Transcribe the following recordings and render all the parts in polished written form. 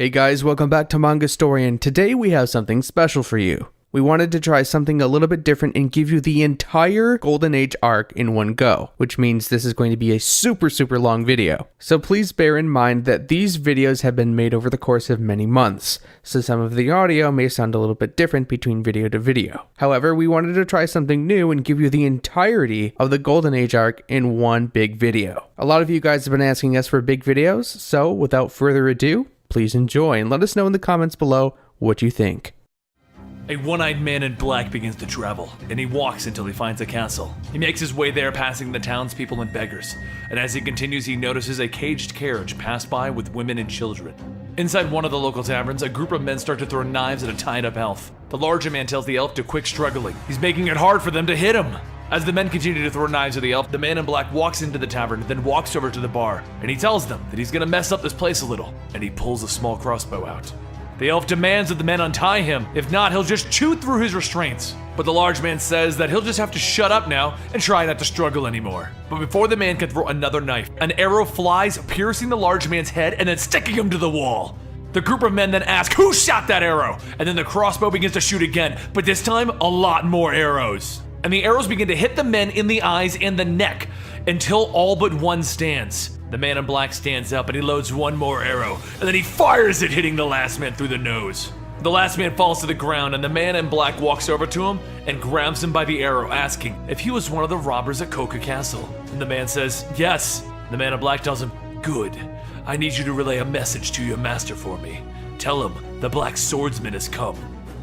Hey guys, welcome back to Manga Story, and today we have something special for you. We wanted to try something a little bit different and give you the entire Golden Age arc in one go, which means this is going to be a super long video. So please bear in mind that these videos have been made over the course of many months, so some of the audio may sound a little bit different between video to video. However, we wanted to try something new and give you the entirety of the Golden Age arc in one big video. A lot of you guys have been asking us for big videos, so without further ado, please enjoy and let us know in the comments below what you think. A one-eyed man in black begins to travel, and he walks until he finds a castle. He makes his way there, passing the townspeople and beggars, and as he continues he notices a caged carriage pass by with women and children. Inside one of the local taverns, a group of men start to throw knives at a tied-up elf. The larger man tells the elf to quit struggling. He's making it hard for them to hit him. As the men continue to throw knives at the elf, the man in black walks into the tavern, then walks over to the bar, and he tells them that he's gonna mess up this place a little, and he pulls a small crossbow out. The elf demands that the men untie him, if not, he'll just chew through his restraints. But the large man says that he'll just have to shut up now and try not to struggle anymore. But before the man can throw another knife, an arrow flies, piercing the large man's head and then sticking him to the wall. The group of men then ask, who shot that arrow? And then the crossbow begins to shoot again, but this time, a lot more arrows. And the arrows begin to hit the men in the eyes and the neck, until all but one stands. The man in black stands up and he loads one more arrow, and then he fires it, hitting the last man through the nose. The last man falls to the ground, and the man in black walks over to him and grabs him by the arrow, asking if he was one of the robbers at Coca Castle. And the man says, yes. The man in black tells him, good. I need you to relay a message to your master for me. Tell him the black swordsman has come.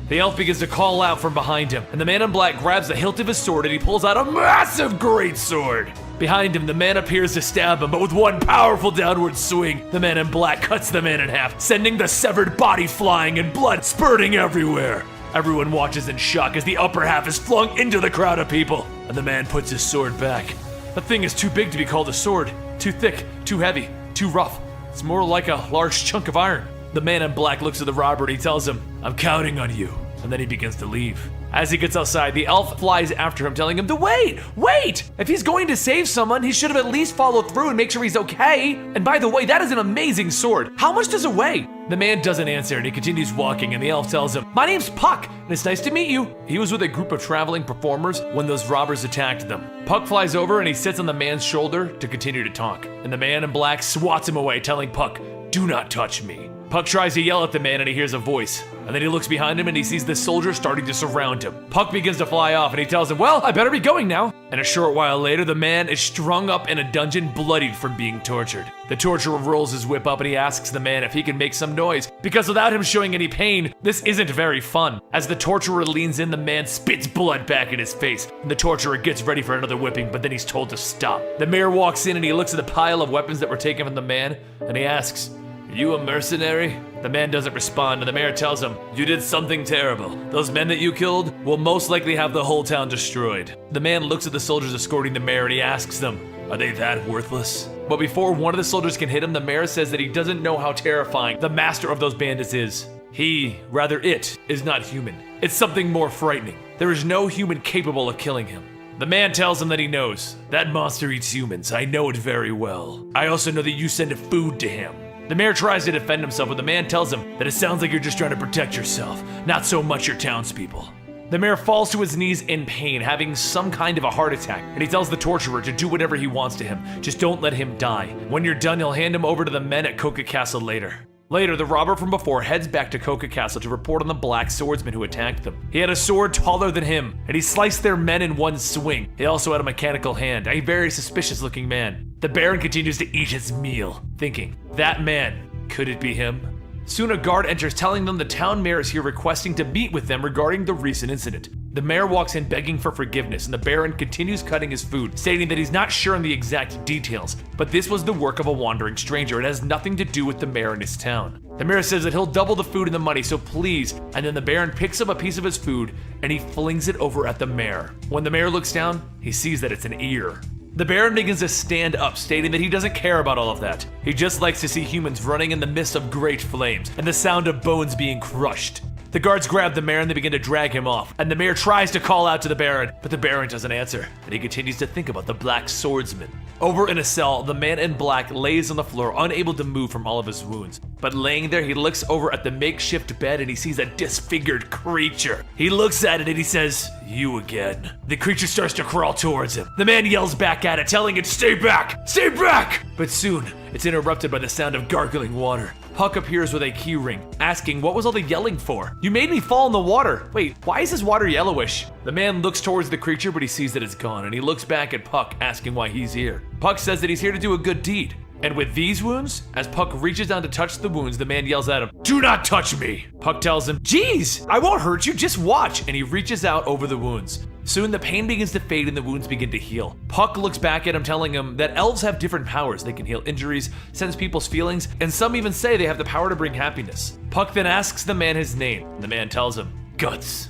The elf begins to call out from behind him, and the man in black grabs the hilt of his sword and he pulls out a massive great sword. Behind him, the man appears to stab him, but with one powerful downward swing, the man in black cuts the man in half, sending the severed body flying and blood spurting everywhere. Everyone watches in shock as the upper half is flung into the crowd of people, and the man puts his sword back. The thing is too big to be called a sword, too thick, too heavy, too rough. It's more like a large chunk of iron. The man in black looks at the robber and he tells him, I'm counting on you. And then he begins to leave. As he gets outside, the elf flies after him, telling him to wait! If he's going to save someone, he should have at least followed through and make sure he's okay. And by the way, that is an amazing sword. How much does it weigh? The man doesn't answer and he continues walking, and the elf tells him, my name's Puck, and it's nice to meet you. He was with a group of traveling performers when those robbers attacked them. Puck flies over and he sits on the man's shoulder to continue to talk. And the man in black swats him away, telling Puck, do not touch me. Puck tries to yell at the man and he hears a voice. And then he looks behind him and he sees the soldiers starting to surround him. Puck begins to fly off and he tells him, well, I better be going now. And a short while later, the man is strung up in a dungeon, bloodied from being tortured. The torturer rolls his whip up and he asks the man if he can make some noise, because without him showing any pain, this isn't very fun. As the torturer leans in, the man spits blood back in his face, and the torturer gets ready for another whipping, but then he's told to stop. The mayor walks in and he looks at the pile of weapons that were taken from the man, and he asks, are you a mercenary? The man doesn't respond, and the mayor tells him, you did something terrible. Those men that you killed will most likely have the whole town destroyed. The man looks at the soldiers escorting the mayor and he asks them, are they that worthless? But before one of the soldiers can hit him, the mayor says that he doesn't know how terrifying the master of those bandits is. It is not human. It's something more frightening. There is no human capable of killing him. The man tells him that he knows. That monster eats humans. I know it very well. I also know that you send food to him. The mayor tries to defend himself, but the man tells him that it sounds like you're just trying to protect yourself, not so much your townspeople. The mayor falls to his knees in pain, having some kind of a heart attack, and he tells the torturer to do whatever he wants to him, just don't let him die. When you're done, he'll hand him over to the men at Coca Castle later. Later, the robber from before heads back to Coca Castle to report on the black swordsman who attacked them. He had a sword taller than him, and he sliced their men in one swing. He also had a mechanical hand, a very suspicious looking man. The Baron continues to eat his meal, thinking, that man, could it be him? Soon a guard enters, telling them the town mayor is here requesting to meet with them regarding the recent incident. The mayor walks in begging for forgiveness, and the Baron continues cutting his food, stating that he's not sure on the exact details, but this was the work of a wandering stranger. It has nothing to do with the mayor in his town. The mayor says that he'll double the food and the money, so please, and then the Baron picks up a piece of his food and he flings it over at the mayor. When the mayor looks down, he sees that it's an ear. The Baron begins to stand up, stating that he doesn't care about all of that. He just likes to see humans running in the midst of great flames and the sound of bones being crushed. The guards grab the mayor and they begin to drag him off, and the mayor tries to call out to the Baron, but the Baron doesn't answer, and he continues to think about the black swordsman. Over in a cell, the man in black lays on the floor, unable to move from all of his wounds. But laying there, he looks over at the makeshift bed and he sees a disfigured creature. He looks at it and he says, "You again." The creature starts to crawl towards him. The man yells back at it, telling it, "Stay back! Stay back!" But soon, it's interrupted by the sound of gargling water. Puck appears with a key ring, asking, "What was all the yelling for? You made me fall in the water. Wait, why is this water yellowish?" The man looks towards the creature, but he sees that it's gone, and he looks back at Puck, asking why he's here. Puck says that he's here to do a good deed. And with these wounds, as Puck reaches down to touch the wounds, the man yells at him, "Do not touch me!" Puck tells him, "Geez, I won't hurt you, just watch!" And he reaches out over the wounds. Soon the pain begins to fade and the wounds begin to heal. Puck looks back at him, telling him that elves have different powers. They can heal injuries, sense people's feelings, and some even say they have the power to bring happiness. Puck then asks the man his name, and the man tells him, "Guts."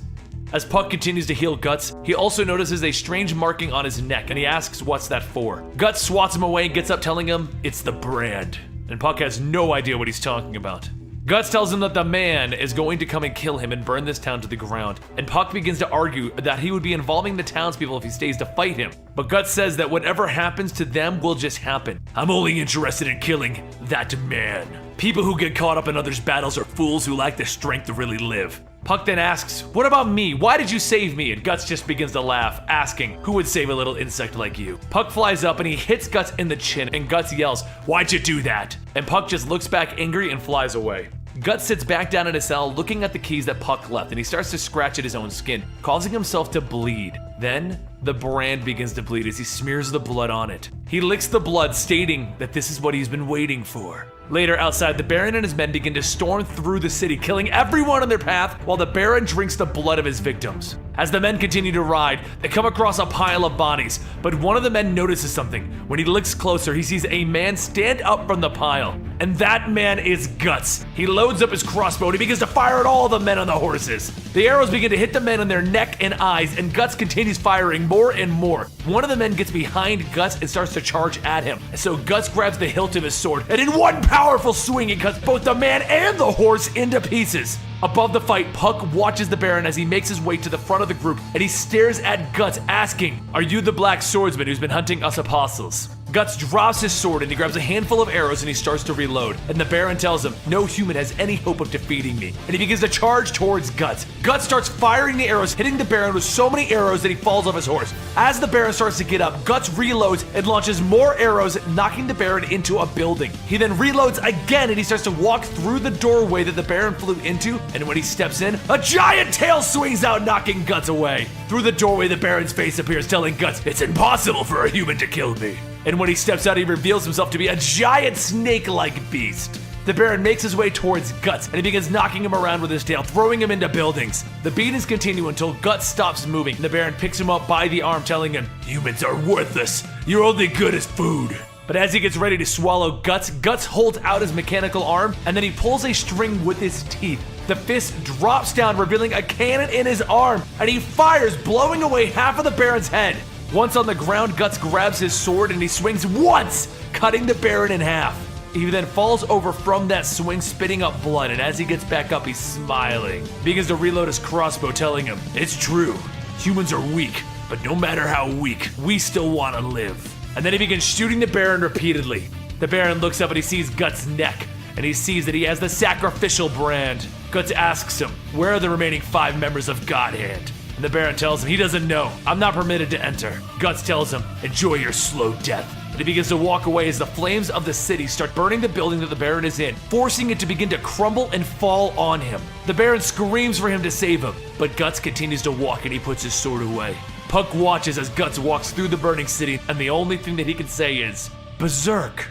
As Puck continues to heal Guts, he also notices a strange marking on his neck, and he asks what's that for. Guts swats him away and gets up, telling him it's the brand. And Puck has no idea what he's talking about. Guts tells him that the man is going to come and kill him and burn this town to the ground. And Puck begins to argue that he would be involving the townspeople if he stays to fight him. But Guts says that whatever happens to them will just happen. "I'm only interested in killing that man. People who get caught up in others' battles are fools who lack the strength to really live." Puck then asks, "What about me? Why did you save me?" And Guts just begins to laugh, asking, "Who would save a little insect like you?" Puck flies up and he hits Guts in the chin, and Guts yells, "Why'd you do that?" And Puck just looks back angry and flies away. Guts sits back down in his cell looking at the keys that Puck left, and he starts to scratch at his own skin, causing himself to bleed. Then, the brand begins to bleed as he smears the blood on it. He licks the blood, stating that this is what he's been waiting for. Later, outside, the Baron and his men begin to storm through the city, killing everyone in their path while the Baron drinks the blood of his victims. As the men continue to ride, they come across a pile of bodies, but one of the men notices something. When he looks closer, he sees a man stand up from the pile, and that man is Guts. He loads up his crossbow and he begins to fire at all the men on the horses. The arrows begin to hit the men in their neck and eyes, and Guts continues firing more and more. One of the men gets behind Guts and starts to charge at him, and so Guts grabs the hilt of his sword, and in one powerful swing, it cuts both the man and the horse into pieces. Above the fight, Puck watches the Baron as he makes his way to the front of the group, and he stares at Guts, asking, "Are you the black swordsman who's been hunting us apostles?" Guts drops his sword and he grabs a handful of arrows and he starts to reload. And the Baron tells him, "No human has any hope of defeating me." And he begins to charge towards Guts. Guts starts firing the arrows, hitting the Baron with so many arrows that he falls off his horse. As the Baron starts to get up, Guts reloads and launches more arrows, knocking the Baron into a building. He then reloads again and he starts to walk through the doorway that the Baron flew into. And when he steps in, a giant tail swings out, knocking Guts away. Through the doorway, the Baron's face appears, telling Guts, "It's impossible for a human to kill me." And when he steps out, he reveals himself to be a giant snake-like beast. The Baron makes his way towards Guts, and he begins knocking him around with his tail, throwing him into buildings. The beatings continue until Guts stops moving, and the Baron picks him up by the arm, telling him, "Humans are worthless. You're only good as food." But as he gets ready to swallow Guts, Guts holds out his mechanical arm, and then he pulls a string with his teeth. The fist drops down, revealing a cannon in his arm, and he fires, blowing away half of the Baron's head. Once on the ground, Guts grabs his sword and he swings once, cutting the Baron in half. He then falls over from that swing, spitting up blood, and as he gets back up, he's smiling. He begins to reload his crossbow, telling him, "It's true, humans are weak, but no matter how weak, we still want to live." And then he begins shooting the Baron repeatedly. The Baron looks up and he sees Guts' neck, and he sees that he has the sacrificial brand. Guts asks him, "Where are the remaining 5 members of Godhand?" And the Baron tells him he doesn't know. "I'm not permitted to enter." Guts tells him, "Enjoy your slow death." And he begins to walk away as the flames of the city start burning the building that the Baron is in, forcing it to begin to crumble and fall on him. The Baron screams for him to save him, but Guts continues to walk and he puts his sword away. Puck watches as Guts walks through the burning city, and the only thing that he can say is, "Berserk."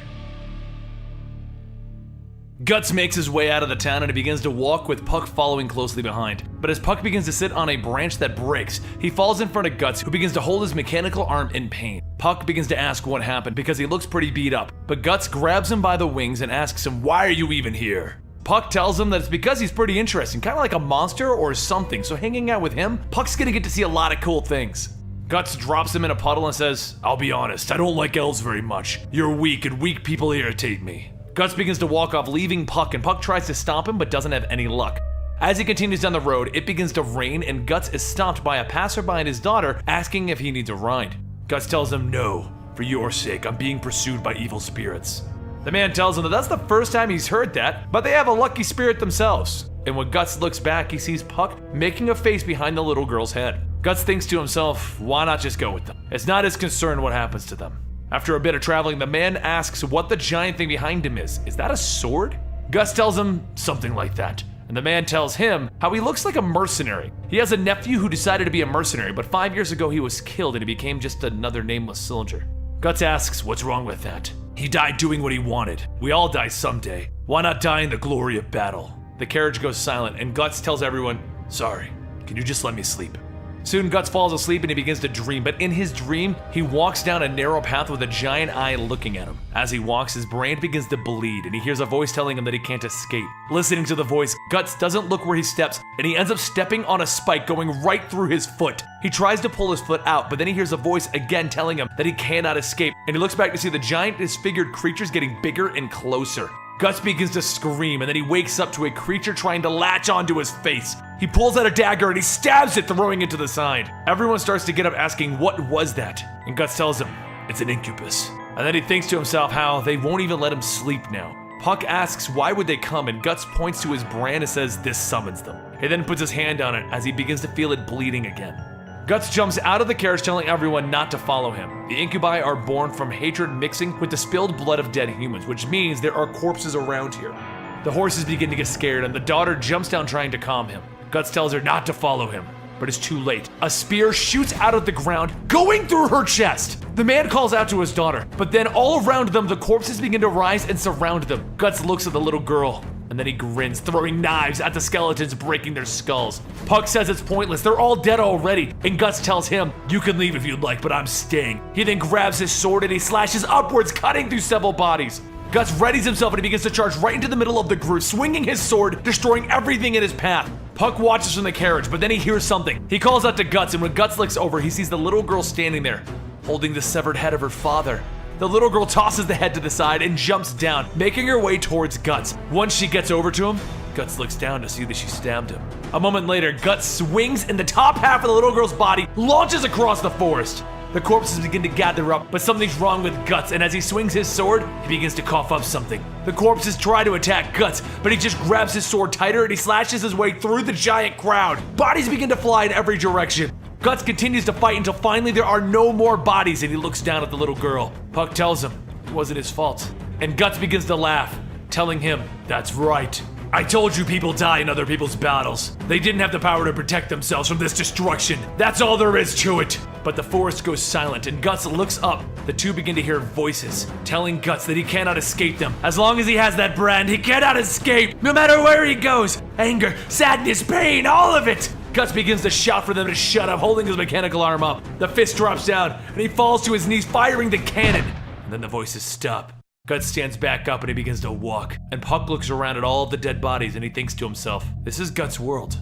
Guts makes his way out of the town and he begins to walk with Puck following closely behind. But as Puck begins to sit on a branch that breaks, he falls in front of Guts, who begins to hold his mechanical arm in pain. Puck begins to ask what happened because he looks pretty beat up, but Guts grabs him by the wings and asks him, "Why are you even here?" Puck tells him that it's because he's pretty interesting, kind of like a monster or something, so hanging out with him, Puck's gonna get to see a lot of cool things. Guts drops him in a puddle and says, "I'll be honest, I don't like elves very much. You're weak and weak people irritate me." Guts begins to walk off, leaving Puck, and Puck tries to stop him but doesn't have any luck. As he continues down the road, it begins to rain and Guts is stopped by a passerby and his daughter asking if he needs a ride. Guts tells him no. For your sake, I'm being pursued by evil spirits. The man tells him that that's the first time he's heard that, but they have a lucky spirit themselves. And when Guts looks back, he sees Puck making a face behind the little girl's head. Guts thinks to himself, why not just go with them? It's not his concern what happens to them. After a bit of traveling, the man asks what the giant thing behind him is. Is that a sword? Gus tells him something like that. And the man tells him how he looks like a mercenary. He has a nephew who decided to be a mercenary, but 5 years ago he was killed and he became just another nameless soldier. Guts asks what's wrong with that. He died doing what he wanted. We all die someday. Why not die in the glory of battle? The carriage goes silent and Guts tells everyone, sorry, can you just let me sleep? Soon Guts falls asleep and he begins to dream, but in his dream, he walks down a narrow path with a giant eye looking at him. As he walks, his brain begins to bleed and he hears a voice telling him that he can't escape. Listening to the voice, Guts doesn't look where he steps and he ends up stepping on a spike going right through his foot. He tries to pull his foot out, but then he hears a voice again telling him that he cannot escape, and he looks back to see the giant disfigured creatures getting bigger and closer. Guts begins to scream and then he wakes up to a creature trying to latch onto his face. He pulls out a dagger and he stabs it, throwing it to the side. Everyone starts to get up asking what was that? And Guts tells him, it's an incubus. And then he thinks to himself how they won't even let him sleep now. Puck asks why would they come and Guts points to his brand and says this summons them. He then puts his hand on it as he begins to feel it bleeding again. Guts jumps out of the carriage telling everyone not to follow him. The incubi are born from hatred mixing with the spilled blood of dead humans, which means there are corpses around here. The horses begin to get scared and the daughter jumps down trying to calm him. Guts tells her not to follow him, but it's too late. A spear shoots out of the ground, going through her chest. The man calls out to his daughter, but then all around them, the corpses begin to rise and surround them. Guts looks at the little girl, and then he grins, throwing knives at the skeletons, breaking their skulls. Puck says it's pointless, they're all dead already, and Guts tells him, you can leave if you'd like, but I'm staying. He then grabs his sword and he slashes upwards, cutting through several bodies. Guts readies himself and he begins to charge right into the middle of the group, swinging his sword, destroying everything in his path. Puck watches from the carriage, but then he hears something. He calls out to Guts, and when Guts looks over, he sees the little girl standing there, holding the severed head of her father. The little girl tosses the head to the side and jumps down, making her way towards Guts. Once she gets over to him, Guts looks down to see that she stabbed him. A moment later, Guts swings and the top half of the little girl's body launches across the forest. The corpses begin to gather up, but something's wrong with Guts, and as he swings his sword, he begins to cough up something. The corpses try to attack Guts, but he just grabs his sword tighter and he slashes his way through the giant crowd. Bodies begin to fly in every direction. Guts continues to fight until finally there are no more bodies and he looks down at the little girl. Puck tells him it wasn't his fault, and Guts begins to laugh, telling him, that's right. I told you people die in other people's battles. They didn't have the power to protect themselves from this destruction. That's all there is to it. But the forest goes silent and Guts looks up. The two begin to hear voices, telling Guts that he cannot escape them. As long as he has that brand, he cannot escape, no matter where he goes. Anger, sadness, pain, all of it. Guts begins to shout for them to shut up, holding his mechanical arm up. The fist drops down and he falls to his knees, firing the cannon. And then the voices stop. Guts stands back up and he begins to walk, and Puck looks around at all of the dead bodies and he thinks to himself, this is Guts' world.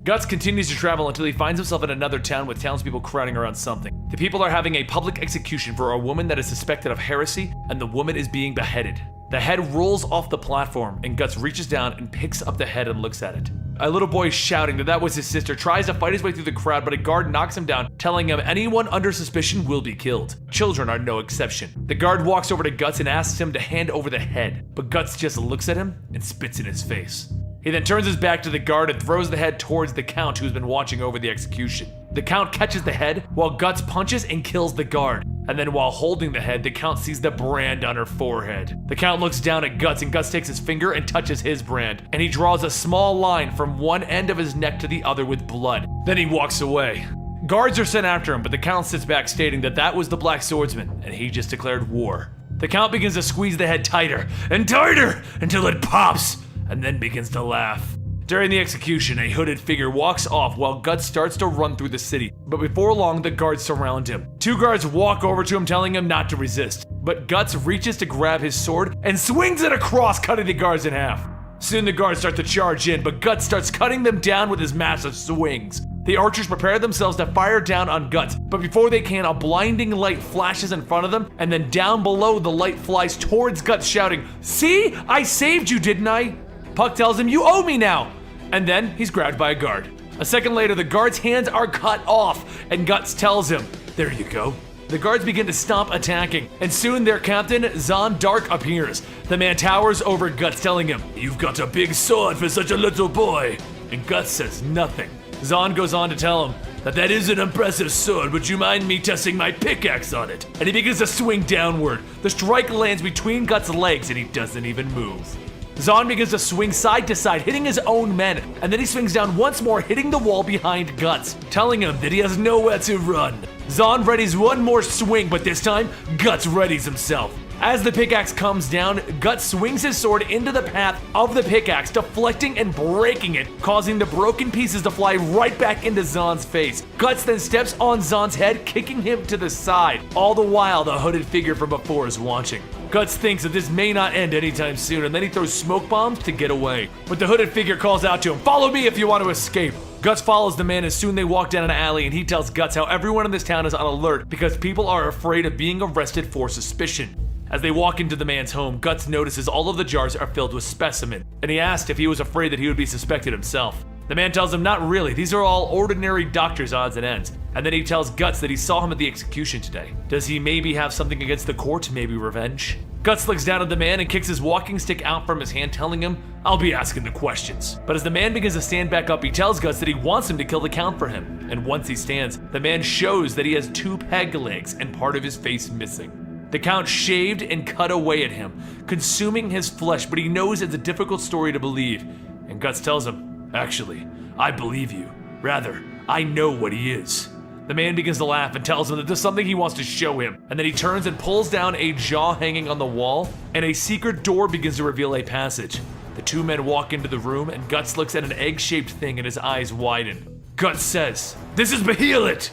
Guts continues to travel until he finds himself in another town with townspeople crowding around something. The people are having a public execution for a woman that is suspected of heresy, and the woman is being beheaded. The head rolls off the platform and Guts reaches down and picks up the head and looks at it. A little boy shouting that was his sister tries to fight his way through the crowd, but a guard knocks him down, telling him anyone under suspicion will be killed. Children are no exception. The guard walks over to Guts and asks him to hand over the head, but Guts just looks at him and spits in his face. He then turns his back to the guard and throws the head towards the Count, who's been watching over the execution. The Count catches the head while Guts punches and kills the guard. And then while holding the head, the Count sees the brand on her forehead. The Count looks down at Guts and Guts takes his finger and touches his brand. And he draws a small line from one end of his neck to the other with blood. Then he walks away. Guards are sent after him, but the Count sits back stating that was the Black Swordsman and he just declared war. The Count begins to squeeze the head tighter and tighter until it pops, and then begins to laugh. During the execution, a hooded figure walks off while Guts starts to run through the city, but before long, the guards surround him. Two guards walk over to him telling him not to resist, but Guts reaches to grab his sword and swings it across, cutting the guards in half. Soon the guards start to charge in, but Guts starts cutting them down with his massive swings. The archers prepare themselves to fire down on Guts, but before they can, a blinding light flashes in front of them, and then down below, the light flies towards Guts, shouting, "See? I saved you, didn't I?" Puck tells him, "You owe me now!" And then he's grabbed by a guard. A second later, the guard's hands are cut off, and Guts tells him, "There you go. The guards begin to stop attacking, and soon their captain, Zon Dark, appears. The man towers over Guts, telling him, "You've got a big sword for such a little boy." And Guts says nothing. Zon goes on to tell him that is an impressive sword. Would you mind me testing my pickaxe on it? And he begins to swing downward. The strike lands between Guts' legs, and he doesn't even move. Zon begins to swing side to side, hitting his own men, and then he swings down once more, hitting the wall behind Guts, telling him that he has nowhere to run. Zon readies one more swing, but this time, Guts readies himself. As the pickaxe comes down, Guts swings his sword into the path of the pickaxe, deflecting and breaking it, causing the broken pieces to fly right back into Zon's face. Guts then steps on Zon's head, kicking him to the side. All the while, the hooded figure from before is watching. Guts thinks that this may not end anytime soon, and then he throws smoke bombs to get away. But the hooded figure calls out to him, "Follow me if you want to escape." Guts follows the man, and soon they walk down an alley, and he tells Guts how everyone in this town is on alert because people are afraid of being arrested for suspicion. As they walk into the man's home, Guts notices all of the jars are filled with specimen, and he asked if he was afraid that he would be suspected himself. The man tells him not really, these are all ordinary doctor's odds and ends. And then he tells Guts that he saw him at the execution today. Does he maybe have something against the court, maybe revenge? Guts looks down at the man and kicks his walking stick out from his hand, telling him, "I'll be asking the questions." But as the man begins to stand back up, he tells Guts that he wants him to kill the Count for him. And once he stands, the man shows that he has 2 peg legs and part of his face missing. The Count shaved and cut away at him, consuming his flesh, but he knows it's a difficult story to believe. And Guts tells him, "Actually, I believe you. Rather, I know what he is." The man begins to laugh and tells him that there's something he wants to show him, and then he turns and pulls down a jaw hanging on the wall, and a secret door begins to reveal a passage. The 2 men walk into the room, and Guts looks at an egg-shaped thing and his eyes widen. Guts says, "This is Behelit!"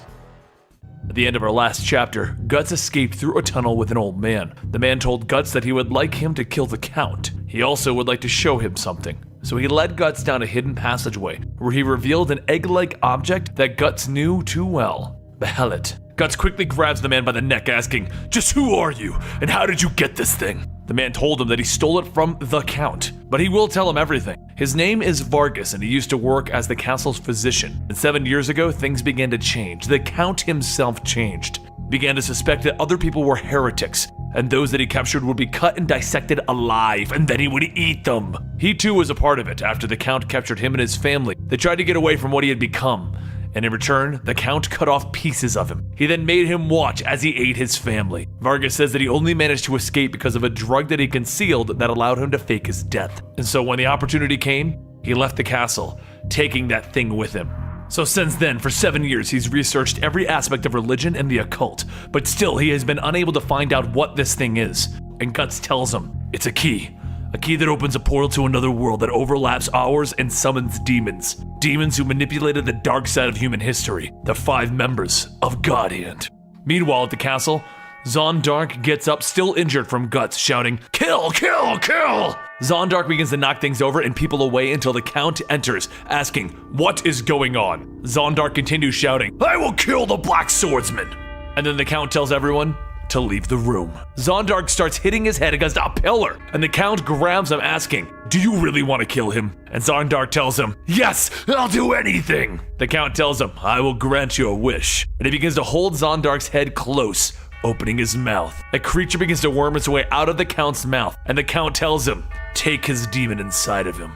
At the end of our last chapter, Guts escaped through a tunnel with an old man. The man told Guts that he would like him to kill the Count. He also would like to show him something. So he led Guts down a hidden passageway, where he revealed an egg-like object that Guts knew too well. Behelit. Guts quickly grabs the man by the neck, asking, "Just who are you, and how did you get this thing?" The man told him that he stole it from the Count, but he will tell him everything. His name is Vargas, and he used to work as the castle's physician. And 7 years ago, things began to change. The Count himself changed. He began to suspect that other people were heretics, and those that he captured would be cut and dissected alive, and then he would eat them. He too was a part of it. After the Count captured him and his family, they tried to get away from what he had become. And in return, the Count cut off pieces of him. He then made him watch as he ate his family. Vargas says that he only managed to escape because of a drug that he concealed that allowed him to fake his death. And so when the opportunity came, he left the castle, taking that thing with him. So since then, for 7 years, he's researched every aspect of religion and the occult, but still he has been unable to find out what this thing is. And Guts tells him, it's a key that opens a portal to another world that overlaps ours and summons demons. Demons who manipulated the dark side of human history, the 5 members of Godhand. Meanwhile at the castle, Zon Dark gets up, still injured from Guts, shouting, "Kill, kill, kill!" Zon Dark begins to knock things over and people away until the Count enters, asking, "What is going on?" Zon Dark continues shouting, "I will kill the Black Swordsman!" And then the Count tells everyone to leave the room. Zon Dark starts hitting his head against a pillar, and the Count grabs him, asking, "Do you really want to kill him?" And Zon Dark tells him, "Yes, I'll do anything!" The Count tells him, "I will grant you a wish." And he begins to hold Zon Dark's head close, opening his mouth. A creature begins to worm its way out of the Count's mouth, and the Count tells him, take his demon inside of him.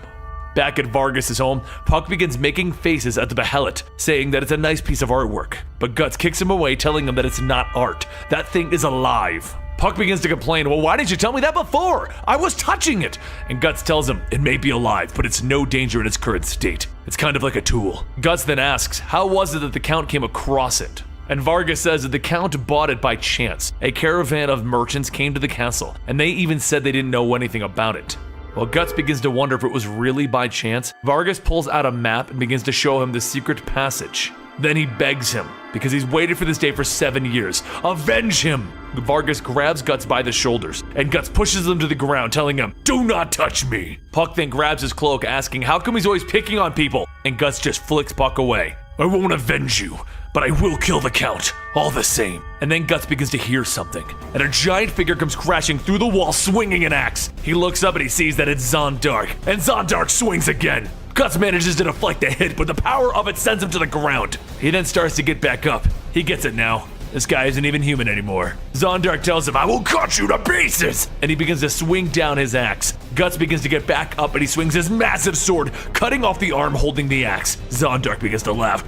Back at Vargas' home, Puck begins making faces at the Behelit, saying that it's a nice piece of artwork. But Guts kicks him away, telling him that it's not art. That thing is alive. Puck begins to complain, "Well, why didn't you tell me that before? I was touching it!" And Guts tells him, it may be alive, but it's no danger in its current state. It's kind of like a tool. Guts then asks, how was it that the Count came across it? And Vargas says that the Count bought it by chance. A caravan of merchants came to the castle, and they even said they didn't know anything about it. While Guts begins to wonder if it was really by chance, Vargas pulls out a map and begins to show him the secret passage. Then he begs him, because he's waited for this day for 7 years. Avenge him! Vargas grabs Guts by the shoulders, and Guts pushes him to the ground, telling him, do not touch me! Puck then grabs his cloak, asking how come he's always picking on people, and Guts just flicks Puck away. I won't avenge you, but I will kill the Count, all the same. And then Guts begins to hear something, and a giant figure comes crashing through the wall swinging an axe. He looks up and he sees that it's Zon Dark, and Zon Dark swings again. Guts manages to deflect the hit, but the power of it sends him to the ground. He then starts to get back up. He gets it now. This guy isn't even human anymore. Zondark tells him, I will cut you to pieces! And he begins to swing down his axe. Guts begins to get back up and he swings his massive sword, cutting off the arm holding the axe. Zondark begins to laugh.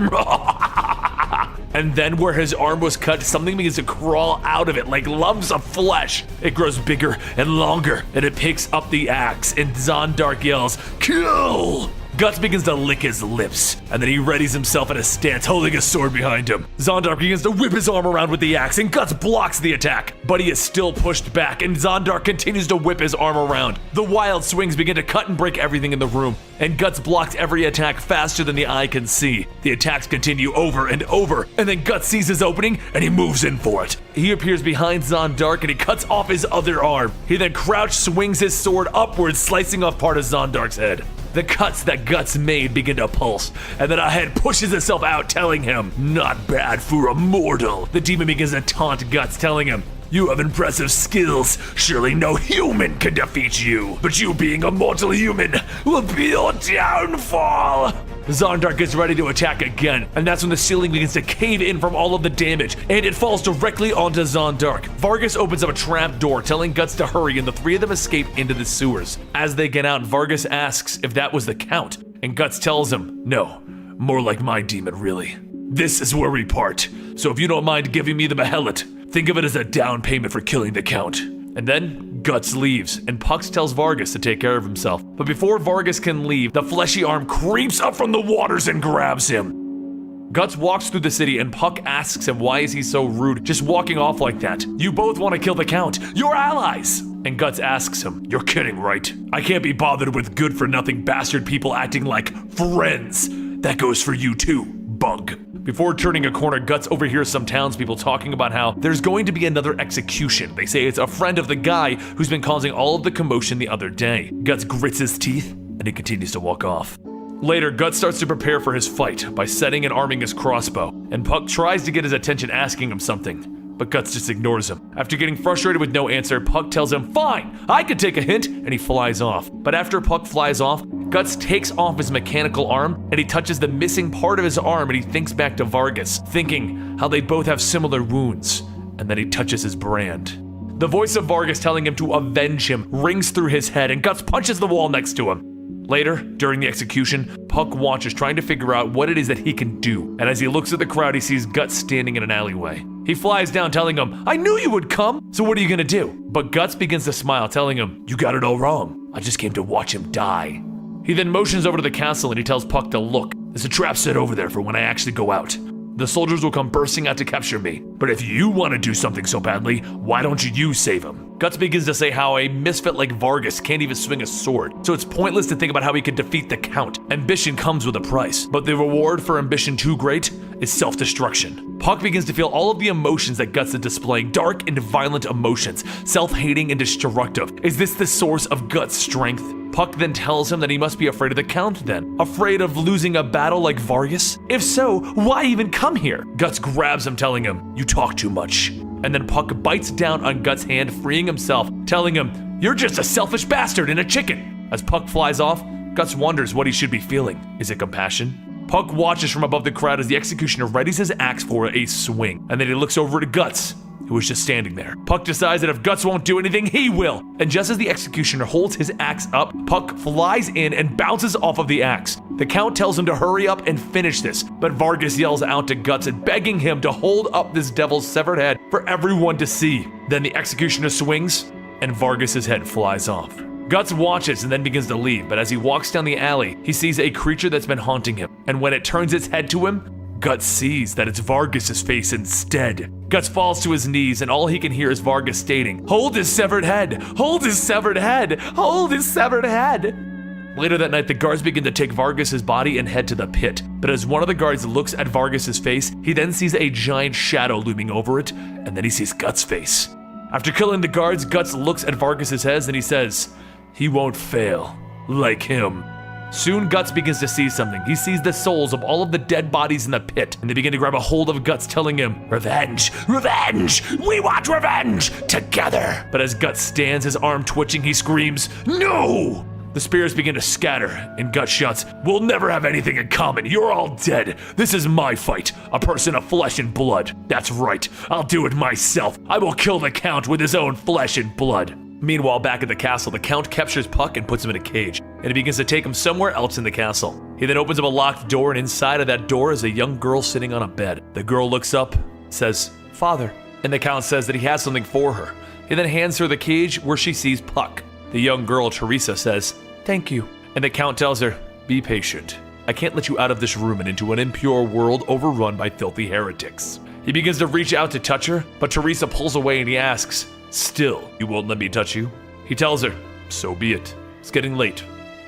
And then where his arm was cut, something begins to crawl out of it like lumps of flesh. It grows bigger and longer, and it picks up the axe, and Zondark yells, kill! Guts begins to lick his lips, and then he readies himself in a stance, holding a sword behind him. Zondark begins to whip his arm around with the axe, and Guts blocks the attack. But he is still pushed back, and Zondark continues to whip his arm around. The wild swings begin to cut and break everything in the room, and Guts blocks every attack faster than the eye can see. The attacks continue over and over, and then Guts sees his opening, and he moves in for it. He appears behind Zondark, and he cuts off his other arm. He then crouch swings his sword upwards, slicing off part of Zondark's head. The cuts that Guts made begin to pulse, and then a head pushes itself out, telling him, not bad for a mortal. The demon begins to taunt Guts, telling him, you have impressive skills. Surely no human can defeat you. But you being a mortal human will be your downfall. Zondark gets ready to attack again, and that's when the ceiling begins to cave in from all of the damage, and it falls directly onto Zondark. Vargas opens up a trap door, telling Guts to hurry, and the three of them escape into the sewers. As they get out, Vargas asks if that was the Count, and Guts tells him, no, more like my demon, really. This is where we part, so if you don't mind giving me the Behelit, think of it as a down payment for killing the Count. And then Guts leaves, and Pucks tells Vargas to take care of himself. But before Vargas can leave, the fleshy arm creeps up from the waters and grabs him. Guts walks through the city, and Puck asks him why is he so rude, just walking off like that. You both want to kill the Count. You're allies! And Guts asks him, you're kidding, right? I can't be bothered with good-for-nothing bastard people acting like friends. That goes for you too, bug. Before turning a corner, Guts overhears some townspeople talking about how there's going to be another execution. They say it's a friend of the guy who's been causing all of the commotion the other day. Guts grits his teeth, and he continues to walk off. Later, Guts starts to prepare for his fight by setting and arming his crossbow, and Puck tries to get his attention asking him something, but Guts just ignores him. After getting frustrated with no answer, Puck tells him, fine, I could take a hint, and he flies off. But after Puck flies off, Guts takes off his mechanical arm, and he touches the missing part of his arm, and he thinks back to Vargas, thinking how they both have similar wounds, and then he touches his brand. The voice of Vargas telling him to avenge him rings through his head, and Guts punches the wall next to him. Later, during the execution, Puck watches, trying to figure out what it is that he can do, and as he looks at the crowd, he sees Guts standing in an alleyway. He flies down, telling him, I knew you would come, so what are you gonna do? But Guts begins to smile, telling him, you got it all wrong. I just came to watch him die. He then motions over to the castle and he tells Puck to look. There's a trap set over there for when I actually go out. The soldiers will come bursting out to capture me. But if you want to do something so badly, why don't you save him? Guts begins to say how a misfit like Vargas can't even swing a sword, so it's pointless to think about how he could defeat the Count. Ambition comes with a price, but the reward for ambition too great is self-destruction. Puck begins to feel all of the emotions that Guts is displaying, dark and violent emotions, self-hating and destructive. Is this the source of Guts' strength? Puck then tells him that he must be afraid of the Count then. Afraid of losing a battle like Vargas? If so, why even come here? Guts grabs him, telling him, you talk too much. And then Puck bites down on Guts' hand, freeing himself, telling him, you're just a selfish bastard and a chicken. As Puck flies off, Guts wonders what he should be feeling. Is it compassion? Puck watches from above the crowd as the executioner readies his axe for a swing, and then he looks over to Guts, who was just standing there. Puck decides that if Guts won't do anything, he will. And just as the executioner holds his axe up, Puck flies in and bounces off of the axe. The Count tells him to hurry up and finish this, but Vargas yells out to Guts and begging him to hold up this devil's severed head for everyone to see. Then the executioner swings, and Vargas's head flies off. Guts watches and then begins to leave, but as he walks down the alley, he sees a creature that's been haunting him. And when it turns its head to him, Guts sees that it's Vargas's face instead. Guts falls to his knees, and all he can hear is Vargas stating, hold his severed head! Hold his severed head! Hold his severed head! Later that night, the guards begin to take Vargas's body and head to the pit. But as one of the guards looks at Vargas's face, he then sees a giant shadow looming over it, and then he sees Guts' face. After killing the guards, Guts looks at Vargas's head and he says, he won't fail, like him. Soon, Guts begins to see something. He sees the souls of all of the dead bodies in the pit, and they begin to grab a hold of Guts, telling him, revenge, revenge, we want revenge, together. But as Guts stands, his arm twitching, he screams, no! The spears begin to scatter, and Guts shouts, "We'll never have anything in common. You're all dead. This is my fight. A person of flesh and blood. That's right. I'll do it myself. I will kill the Count with his own flesh and blood." Meanwhile, back at the castle, the Count captures Puck and puts him in a cage, and he begins to take him somewhere else in the castle. He then opens up a locked door, and inside of that door is a young girl sitting on a bed. The girl looks up, says, "Father," and the Count says that he has something for her. He then hands her the cage where she sees Puck. The young girl, Teresa, says, "Thank you," and the Count tells her, "Be patient. I can't let you out of this room and into an impure world overrun by filthy heretics." He begins to reach out to touch her, but Teresa pulls away and he asks, "Still, you won't let me touch you?" He tells her, "So be it. It's getting late,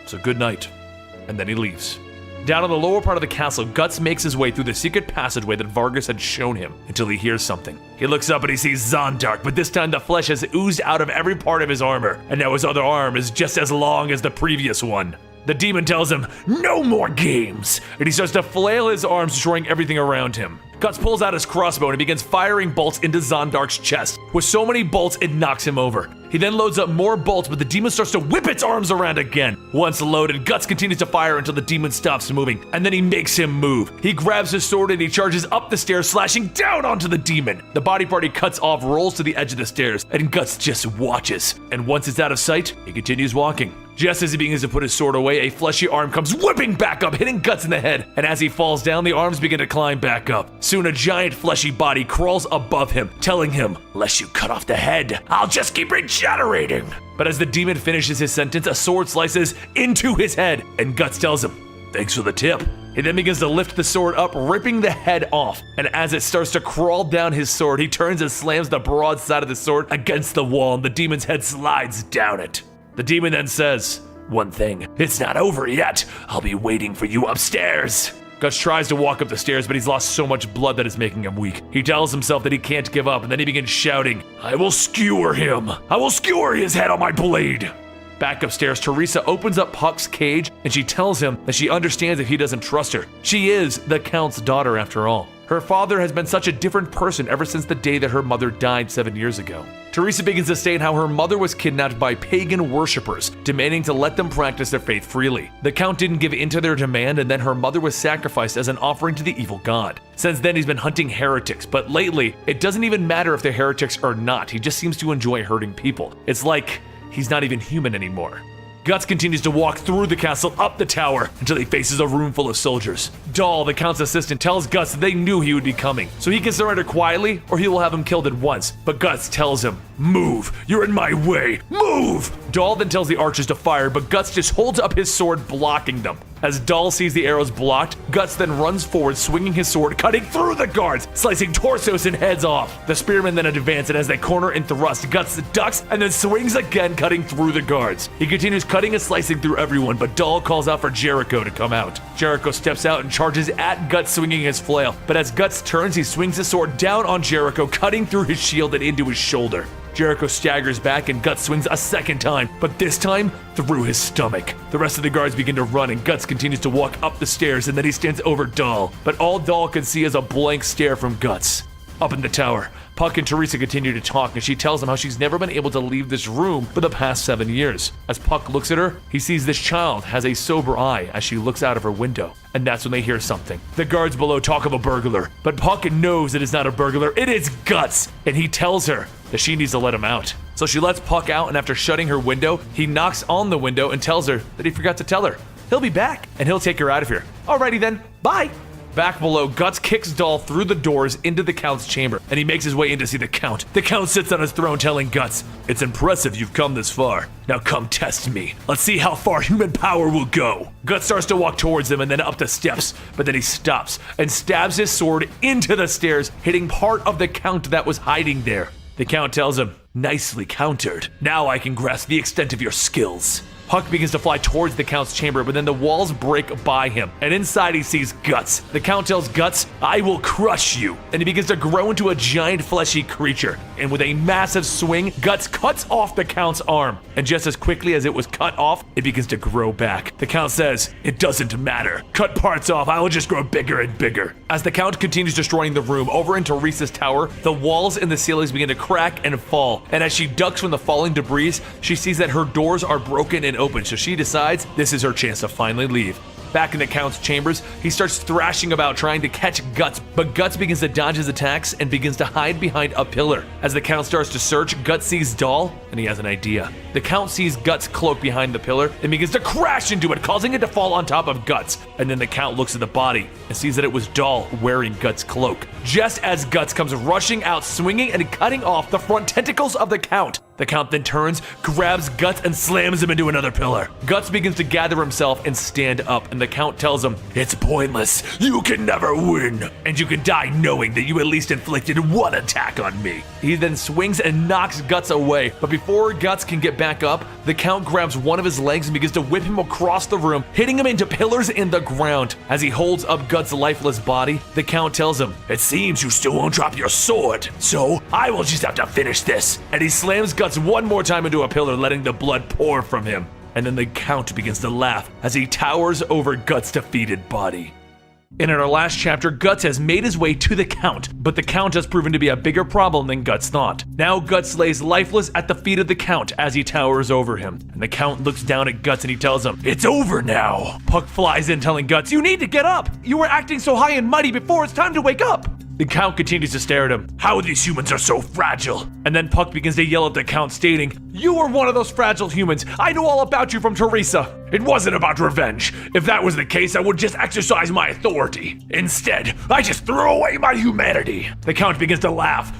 so good night." And then he leaves. Down in the lower part of the castle, Guts makes his way through the secret passageway that Vargas had shown him until he hears something. He looks up and he sees Zondark, but this time the flesh has oozed out of every part of his armor, and now his other arm is just as long as the previous one. The demon tells him, "No more games!" and he starts to flail his arms, destroying everything around him. Guts pulls out his crossbow and he begins firing bolts into Zondark's chest. With so many bolts, it knocks him over. He then loads up more bolts, but the demon starts to whip its arms around again. Once loaded, Guts continues to fire until the demon stops moving, and then he makes him move. He grabs his sword and he charges up the stairs, slashing down onto the demon. The body part he cuts off rolls to the edge of the stairs, and Guts just watches. And once it's out of sight, he continues walking. Just as he begins to put his sword away, a fleshy arm comes whipping back up, hitting Guts in the head. And as he falls down, the arms begin to climb back up. Soon a giant fleshy body crawls above him, telling him, "Unless you cut off the head, I'll just keep regenerating." But as the demon finishes his sentence, a sword slices into his head, and Guts tells him, "Thanks for the tip." He then begins to lift the sword up, ripping the head off. And as it starts to crawl down his sword, he turns and slams the broadside of the sword against the wall, and the demon's head slides down it. The demon then says, "One thing, it's not over yet. I'll be waiting for you upstairs." Guts tries to walk up the stairs, but he's lost so much blood that it's making him weak. He tells himself that he can't give up, and then he begins shouting, "I will skewer him! I will skewer his head on my blade!" Back upstairs, Teresa opens up Puck's cage, and she tells him that she understands if he doesn't trust her. She is the Count's daughter after all. Her father has been such a different person ever since the day that her mother died 7 years ago. Teresa begins to state how her mother was kidnapped by pagan worshippers, demanding to let them practice their faith freely. The Count didn't give in to their demand, and then her mother was sacrificed as an offering to the evil god. Since then, he's been hunting heretics, but lately, it doesn't even matter if they're heretics or not. He just seems to enjoy hurting people. It's like he's not even human anymore. Guts continues to walk through the castle, up the tower, until he faces a room full of soldiers. Dahl, the Count's assistant, tells Guts that they knew he would be coming, so he can surrender quietly, or he will have him killed at once. But Guts tells him, "Move! You're in my way! Move!" Dahl then tells the archers to fire, but Guts just holds up his sword, blocking them. As Dahl sees the arrows blocked, Guts then runs forward, swinging his sword, cutting through the guards, slicing torsos and heads off. The spearmen then advance, and as they corner and thrust, Guts ducks and then swings again, cutting through the guards. He continues cutting and slicing through everyone, but Dahl calls out for Jericho to come out. Jericho steps out and charges at Guts, swinging his flail. But as Guts turns, he swings his sword down on Jericho, cutting through his shield and into his shoulder. Jericho staggers back and Guts swings a second time, but this time through his stomach. The rest of the guards begin to run, and Guts continues to walk up the stairs, and then he stands over Dahl. But all Dahl can see is a blank stare from Guts. Up in the tower, Puck and Teresa continue to talk, and she tells him how she's never been able to leave this room for the past 7 years. As Puck looks at her, he sees this child has a sober eye as she looks out of her window. And that's when they hear something. The guards below talk of a burglar, but Puck knows it is not a burglar, it is Guts, and he tells her that she needs to let him out. So she lets Puck out, and after shutting her window, he knocks on the window and tells her that he forgot to tell her. He'll be back, and he'll take her out of here. Alrighty then, bye! Back below, Guts kicks Dahl through the doors into the Count's chamber, and he makes his way in to see the Count. The Count sits on his throne telling Guts, "It's impressive you've come this far. Now come test me. Let's see how far human power will go." Guts starts to walk towards him and then up the steps, but then he stops and stabs his sword into the stairs, hitting part of the Count that was hiding there. The Count tells him, "Nicely countered. Now I can grasp the extent of your skills." Puck begins to fly towards the Count's chamber, but then the walls break by him, and inside he sees Guts. The Count tells Guts, "I will crush you," and he begins to grow into a giant fleshy creature. And with a massive swing, Guts cuts off the Count's arm, and just as quickly as it was cut off, it begins to grow back. The Count says, "It doesn't matter. Cut parts off, I will just grow bigger and bigger." As the Count continues destroying the room, over in Teresa's tower, the walls and the ceilings begin to crack and fall, and as she ducks from the falling debris, she sees that her doors are broken and open, so she decides this is her chance to finally leave. Back in the Count's chambers, he starts thrashing about trying to catch Guts, but Guts begins to dodge his attacks and begins to hide behind a pillar. As the Count starts to search, Guts sees Doll, and he has an idea. The Count sees Guts' cloak behind the pillar and begins to crash into it, causing it to fall on top of Guts. And then the Count looks at the body and sees that it was Doll wearing Guts' cloak. Just as Guts comes rushing out, swinging and cutting off the front tentacles of the Count. The Count then turns, grabs Guts, and slams him into another pillar. Guts begins to gather himself and stand up, and the Count tells him, "It's pointless. You can never win, and you can die knowing that you at least inflicted one attack on me." He then swings and knocks Guts away, but before Guts can get back up, the Count grabs one of his legs and begins to whip him across the room, hitting him into pillars in the ground. As he holds up Guts' lifeless body, the Count tells him, "It seems you still won't drop your sword, so I will just have to finish this." And he slams Guts one more time into a pillar, letting the blood pour from him. And then the Count begins to laugh as he towers over Guts' defeated body. And in our last chapter, Guts has made his way to the Count, but the Count has proven to be a bigger problem than Guts thought. Now Guts lays lifeless at the feet of the Count as he towers over him. And the Count looks down at Guts and he tells him, "It's over now." Puck flies in telling Guts, "You need to get up! You were acting so high and mighty before, it's time to wake up!" The Count continues to stare at him. "How these humans are so fragile." And then Puck begins to yell at the Count, stating, "You were one of those fragile humans. I know all about you from Teresa." "It wasn't about revenge. If that was the case, I would just exercise my authority. Instead, I just threw away my humanity." The Count begins to laugh.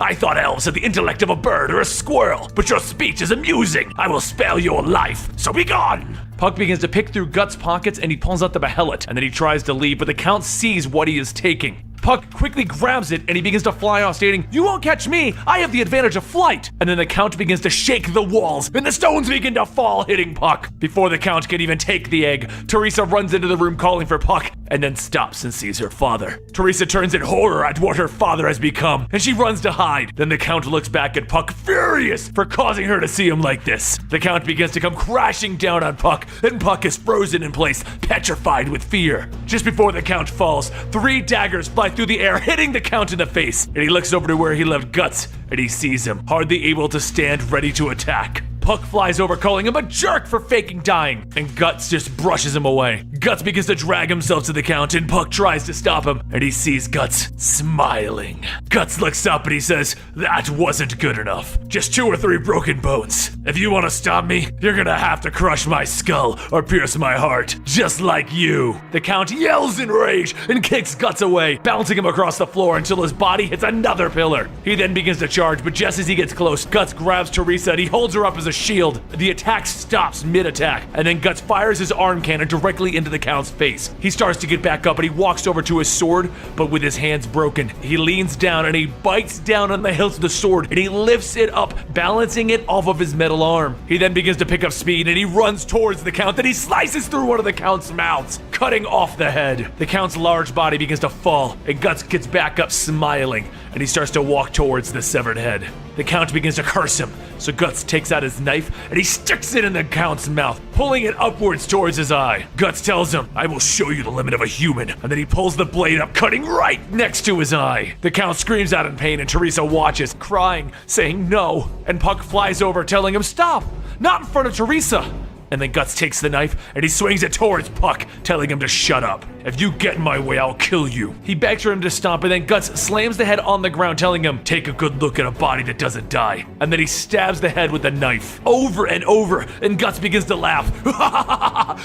"I thought elves had the intellect of a bird or a squirrel, but your speech is amusing. I will spare your life, so be gone." Puck begins to pick through Guts' pockets and he pulls out the behelit, and then he tries to leave, but the Count sees what he is taking. Puck quickly grabs it and he begins to fly off, stating, "You won't catch me, I have the advantage of flight." And then the Count begins to shake the walls and the stones begin to fall, hitting Puck. Before the Count can even take the egg, Teresa runs into the room calling for Puck and then stops and sees her father. Teresa turns in horror at what her father has become and she runs to hide. Then the Count looks back at Puck, furious for causing her to see him like this. The Count begins to come crashing down on Puck and Puck is frozen in place, petrified with fear. Just before the Count falls, 3 daggers fly through the air, hitting the Count in the face, and he looks over to where he left Guts, and he sees him, hardly able to stand, ready to attack. Puck flies over, calling him a jerk for faking dying, and Guts just brushes him away. Guts begins to drag himself to the Count, and Puck tries to stop him, and he sees Guts smiling. Guts looks up and he says, "That wasn't good enough. Just 2 or 3 broken bones. If you want to stop me, you're gonna have to crush my skull or pierce my heart, just like you." The Count yells in rage and kicks Guts away, bouncing him across the floor until his body hits another pillar. He then begins to charge, but just as he gets close, Guts grabs Teresa and he holds her up as a shield. The attack stops mid-attack, and then Guts fires his arm cannon directly into the Count's face. He starts to get back up and he walks over to his sword, but with his hands broken, he leans down and he bites down on the hilt of the sword and he lifts it up, balancing it off of his metal arm. He then begins to pick up speed and he runs towards the Count, and he slices through one of the Count's mouths, cutting off the head. The Count's large body begins to fall, and Guts gets back up smiling, and he starts to walk towards the severed head. The Count begins to curse him, so Guts takes out his knife and he sticks it in the Count's mouth, pulling it upwards towards his eye. Guts tells him, "I will show you the limit of a human," and then he pulls the blade up, cutting right next to his eye. The Count screams out in pain and Teresa watches, crying, saying no, and Puck flies over telling him, "Stop, not in front of Teresa." And then Guts takes the knife and he swings it towards Puck, telling him to shut up. "If you get in my way, I'll kill you." He begs for him to stop, and then Guts slams the head on the ground, telling him, "Take a good look at a body that doesn't die." And then he stabs the head with the knife over and over, and Guts begins to laugh.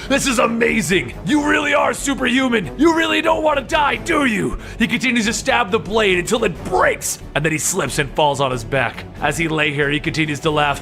"This is amazing. You really are superhuman. You really don't want to die, do you?" He continues to stab the blade until it breaks, and then he slips and falls on his back. As he lay here, he continues to laugh,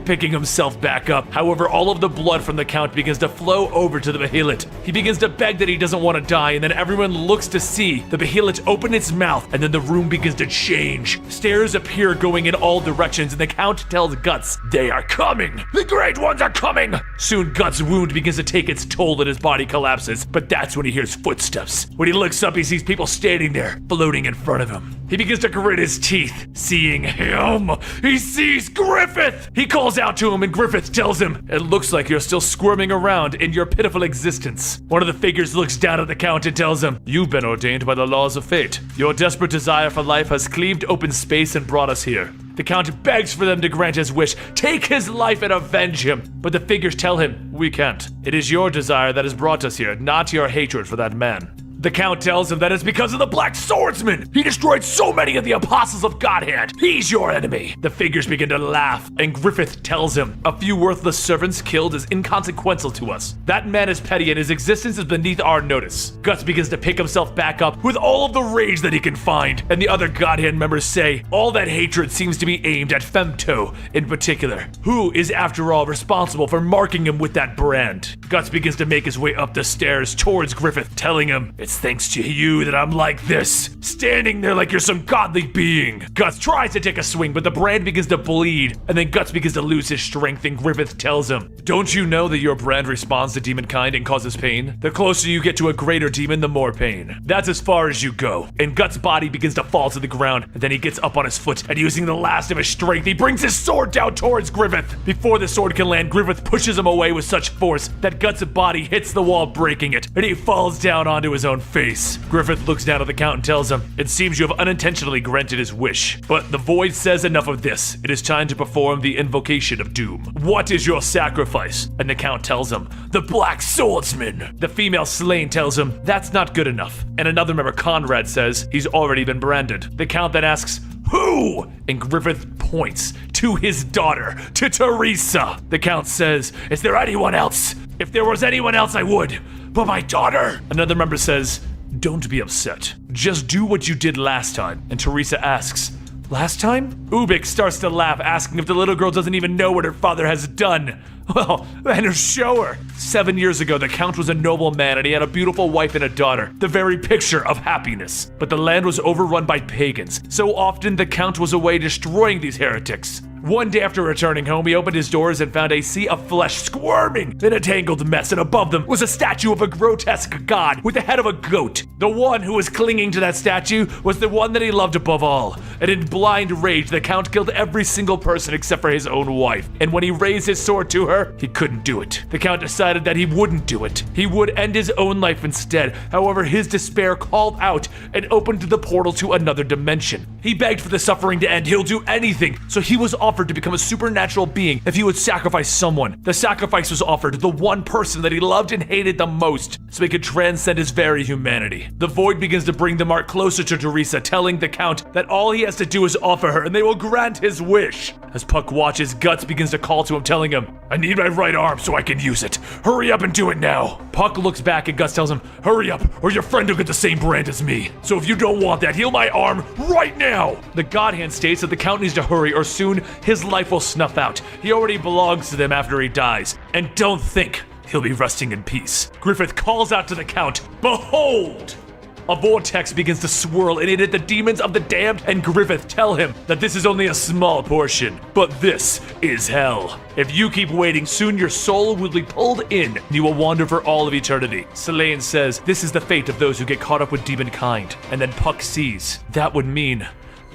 picking himself back up. However, all of the blood from the Count begins to flow over to the behelit. He begins to beg that he doesn't want to die, and then everyone looks to see the behelit open its mouth, and then the room begins to change. Stairs appear going in all directions, and the Count tells Guts, "They are coming! The Great Ones are coming!" Soon Guts' wound begins to take its toll and his body collapses, but that's when he hears footsteps. When he looks up, he sees people standing there, floating in front of him. He begins to grit his teeth, seeing him. He sees Griffith! He calls out to him, and Griffith tells him, "It looks like you're still squirming around in your pitiful existence." One of the figures looks down at the Count and tells him, "You've been ordained by the laws of fate. Your desperate desire for life has cleaved open space and brought us here. The Count begs for them to grant his wish, take his life and avenge him. But the figures tell him, we can't. It is your desire that has brought us here, not your hatred for that man. The Count tells him that it's because of the Black Swordsman. He destroyed so many of the apostles of Godhead. He's your enemy. The figures begin to laugh, and Griffith tells him, a few worthless servants killed is inconsequential to us. That man is petty and his existence is beneath our notice. Guts begins to pick himself back up with all of the rage that he can find, and the other Godhead members say, all that hatred seems to be aimed at Femto in particular, who is after all responsible for marking him with that brand. Guts begins to make his way up the stairs towards Griffith, telling him, it's thanks to you that I'm like this, standing there like you're some godly being. Guts tries to take a swing, but the brand begins to bleed, and then Guts begins to lose his strength, and Griffith tells him, don't you know that your brand responds to demon kind and causes pain? The closer you get to a greater demon, the more pain. That's as far as you go. And Guts' body begins to fall to the ground, and then he gets up on his foot, and using the last of his strength, he brings his sword down towards Griffith. Before the sword can land, Griffith pushes him away with such force that Guts' body hits the wall, breaking it, and he falls down onto his own face. Griffith looks down at the Count and tells him, it seems you have unintentionally granted his wish. But the Void says enough of this. It is time to perform the invocation of doom. What is your sacrifice? And the Count tells him, the Black Swordsman. The female slain tells him, that's not good enough. And another member, Conrad, says he's already been branded. The Count then asks, who? And Griffith points to his daughter, to Teresa. The Count says, is there anyone else? If there was anyone else, I would. But my daughter? Another member says, don't be upset. Just do what you did last time. And Teresa asks, last time? Ubik starts to laugh, asking if the little girl doesn't even know what her father has done. Well, then show her. 7 years ago, the Count was a noble man and he had a beautiful wife and a daughter, the very picture of happiness. But the land was overrun by pagans. So often the Count was away destroying these heretics. One day after returning home, he opened his doors and found a sea of flesh squirming in a tangled mess, and above them was a statue of a grotesque god with the head of a goat. The one who was clinging to that statue was the one that he loved above all. And in blind rage, the Count killed every single person except for his own wife. And when he raised his sword to her, he couldn't do it. The Count decided that he wouldn't do it. He would end his own life instead. However, his despair called out and opened the portal to another dimension. He begged for the suffering to end. He'll do anything. So he was offered to become a supernatural being if he would sacrifice someone. The sacrifice was offered to the one person that he loved and hated the most, so he could transcend his very humanity. The Void begins to bring the mark closer to Teresa, telling the Count that all he has to do is offer her and they will grant his wish. As Puck watches, Guts begins to call to him, telling him, I need my right arm so I can use it. Hurry up and do it now. Puck looks back and Guts tells him, hurry up or your friend will get the same brand as me. So if you don't want that, heal my arm right now. The God Hand states that the Count needs to hurry or soon his life will snuff out. He already belongs to them after he dies. And don't think he'll be resting in peace. Griffith calls out to the Count, behold! A vortex begins to swirl in it. The demons of the damned and Griffith tell him that this is only a small portion, but this is hell. If you keep waiting, soon your soul will be pulled in and you will wander for all of eternity. Selene says this is the fate of those who get caught up with demon kind. And then Puck sees that would mean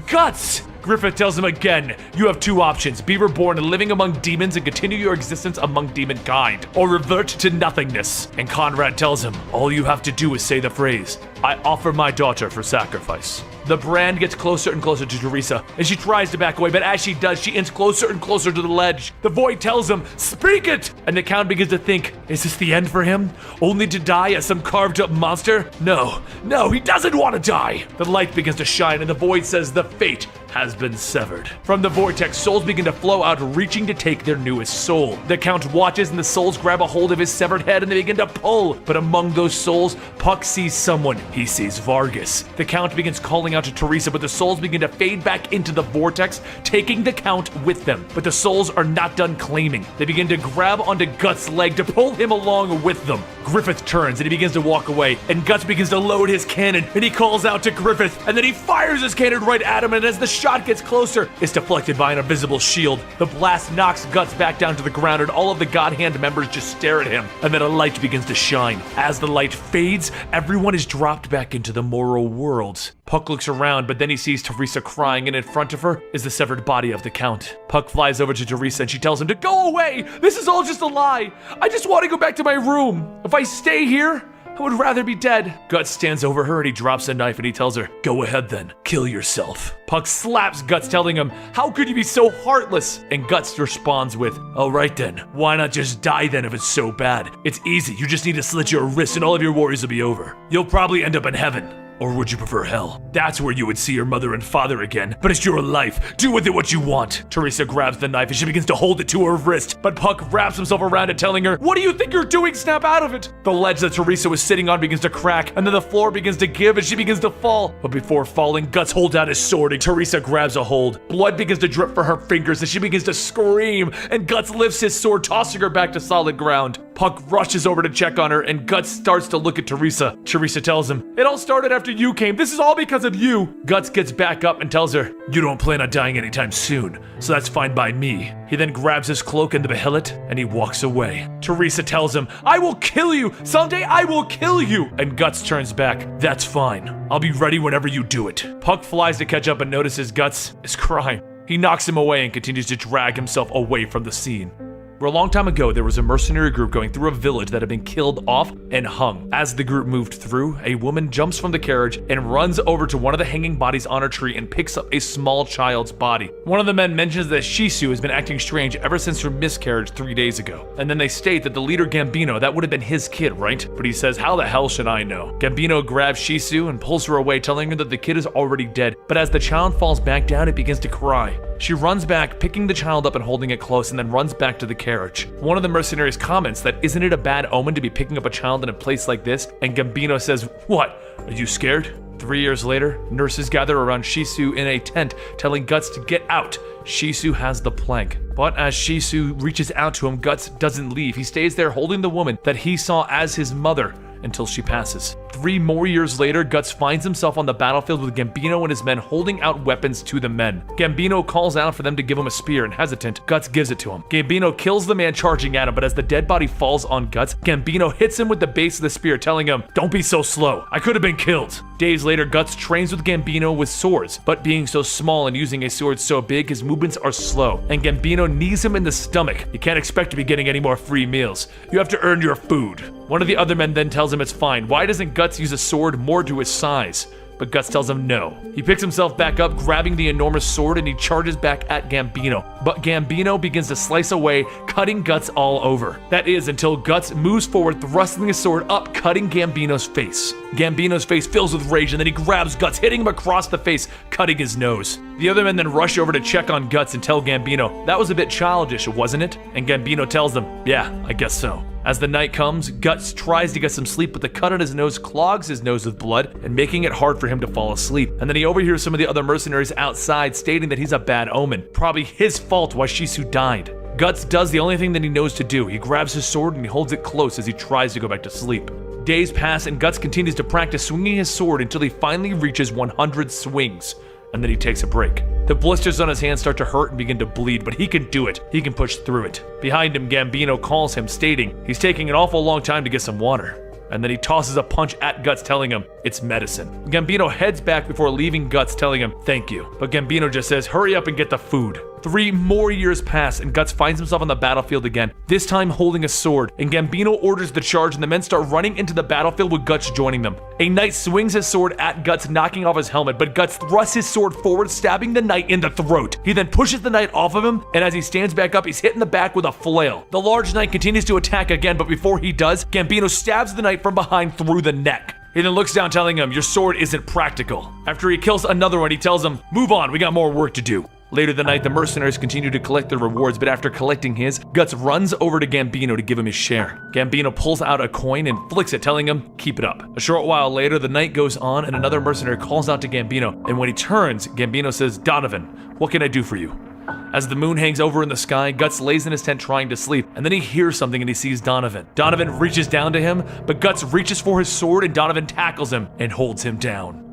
Guts! Griffith tells him again, you have two options. Be reborn living among demons and continue your existence among demon kind, or revert to nothingness. And Conrad tells him, all you have to do is say the phrase, I offer my daughter for sacrifice. The brand gets closer and closer to Teresa, and she tries to back away, but as she does, she inches closer and closer to the ledge. The Void tells him, speak it! And the Count begins to think, is this the end for him? Only to die as some carved up monster? No, he doesn't want to die! The light begins to shine, and the Void says the fate has been severed. From the vortex, souls begin to flow out, reaching to take their newest soul. The Count watches, and the souls grab a hold of his severed head, and they begin to pull. But among those souls, Puck sees someone. He sees Vargas. The Count begins calling out to Teresa, but the souls begin to fade back into the vortex, taking the Count with them. But the souls are not done claiming. They begin to grab onto Guts' leg to pull him along with them. Griffith turns, and he begins to walk away, and Guts begins to load his cannon, and he calls out to Griffith, and then he fires his cannon right at him, and as the shot gets closer, it's deflected by an invisible shield. The blast knocks Guts back down to the ground, and all of the God Hand members just stare at him, and then a light begins to shine. As the light fades, everyone is dropped back into the moral world. Puck looks around, but then he sees Teresa crying, and in front of her is the severed body of the Count. Puck flies over to Teresa, and she tells him to go away! This is all just a lie! I just want to go back to my room! If I stay here, I would rather be dead. Guts stands over her and he drops a knife and he tells her, go ahead then, kill yourself. Puck slaps Guts, telling him, how could you be so heartless? And Guts responds with, all right then, why not just die then if it's so bad? It's easy, you just need to slit your wrists and all of your worries will be over. You'll probably end up in heaven. Or would you prefer hell? That's where you would see your mother and father again, but it's your life. Do with it what you want. Teresa grabs the knife and she begins to hold it to her wrist, but Puck wraps himself around it, telling her, what do you think you're doing? Snap out of it. The ledge that Teresa was sitting on begins to crack, and then the floor begins to give and she begins to fall. But before falling, Guts holds out his sword and Teresa grabs a hold. Blood begins to drip from her fingers and she begins to scream, and Guts lifts his sword, tossing her back to solid ground. Puck rushes over to check on her, and Guts starts to look at Teresa. Teresa tells him, it all started after you came. This is all because of you. Guts gets back up and tells her, you don't plan on dying anytime soon, so that's fine by me. He then grabs his cloak and the behelit, and he walks away. Teresa tells him, I will kill you. Someday I will kill you. And Guts turns back. That's fine. I'll be ready whenever you do it. Puck flies to catch up and notices Guts is crying. He knocks him away and continues to drag himself away from the scene. Where a long time ago, there was a mercenary group going through a village that had been killed off and hung. As the group moved through, a woman jumps from the carriage and runs over to one of the hanging bodies on a tree and picks up a small child's body. One of the men mentions that Shisu has been acting strange ever since her miscarriage 3 days ago. And then they state that the leader Gambino, that would have been his kid, right? But he says, how the hell should I know? Gambino grabs Shisu and pulls her away, telling her that the kid is already dead. But as the child falls back down, it begins to cry. She runs back, picking the child up and holding it close, and then runs back to the carriage. One of the mercenaries comments that isn't it a bad omen to be picking up a child in a place like this? And Gambino says, what? Are you scared? 3 years later, nurses gather around Shisu in a tent, telling Guts to get out. Shisu has the plank. But as Shisu reaches out to him, Guts doesn't leave. He stays there holding the woman that he saw as his mother until she passes. 3 more years later, Guts finds himself on the battlefield with Gambino and his men holding out weapons to the men. Gambino calls out for them to give him a spear, and hesitant, Guts gives it to him. Gambino kills the man charging at him, but as the dead body falls on Guts, Gambino hits him with the base of the spear, telling him, don't be so slow, I could have been killed. Days later, Guts trains with Gambino with swords, but being so small and using a sword so big, his movements are slow, and Gambino knees him in the stomach. You can't expect to be getting any more free meals. You have to earn your food. One of the other men then tells him it's fine. Why doesn't Guts use a sword more to his size? But Guts tells him no. He picks himself back up, grabbing the enormous sword, and he charges back at Gambino. But Gambino begins to slice away, cutting Guts all over. That is, until Guts moves forward, thrusting his sword up, cutting Gambino's face. Gambino's face fills with rage, and then he grabs Guts, hitting him across the face, cutting his nose. The other men then rush over to check on Guts and tell Gambino, that was a bit childish, wasn't it? And Gambino tells them, yeah, I guess so. As the night comes, Guts tries to get some sleep, but the cut on his nose clogs his nose with blood and making it hard for him to fall asleep. And then he overhears some of the other mercenaries outside stating that he's a bad omen. Probably his fault why Shisu died. Guts does the only thing that he knows to do. He grabs his sword and he holds it close as he tries to go back to sleep. Days pass and Guts continues to practice swinging his sword until he finally reaches 100 swings. And then he takes a break. The blisters on his hands start to hurt and begin to bleed, but he can do it. He can push through it. Behind him, Gambino calls him, stating he's taking an awful long time to get some water. And then he tosses a punch at Guts, telling him it's medicine. Gambino heads back before leaving Guts, telling him thank you. But Gambino just says hurry up and get the food. 3 more years pass and Guts finds himself on the battlefield again, this time holding a sword, and Gambino orders the charge and the men start running into the battlefield with Guts joining them. A knight swings his sword at Guts, knocking off his helmet, but Guts thrusts his sword forward, stabbing the knight in the throat. He then pushes the knight off of him, and as he stands back up, he's hit in the back with a flail. The large knight continues to attack again, but before he does, Gambino stabs the knight from behind through the neck. He then looks down, telling him, your sword isn't practical. After he kills another one, he tells him, move on, we got more work to do. Later that night, the mercenaries continue to collect their rewards, but after collecting his, Guts runs over to Gambino to give him his share. Gambino pulls out a coin and flicks it, telling him, keep it up. A short while later, the night goes on and another mercenary calls out to Gambino, and when he turns, Gambino says, Donovan, what can I do for you? As the moon hangs over in the sky, Guts lays in his tent trying to sleep, and then he hears something and he sees Donovan. Donovan reaches down to him, but Guts reaches for his sword and Donovan tackles him and holds him down.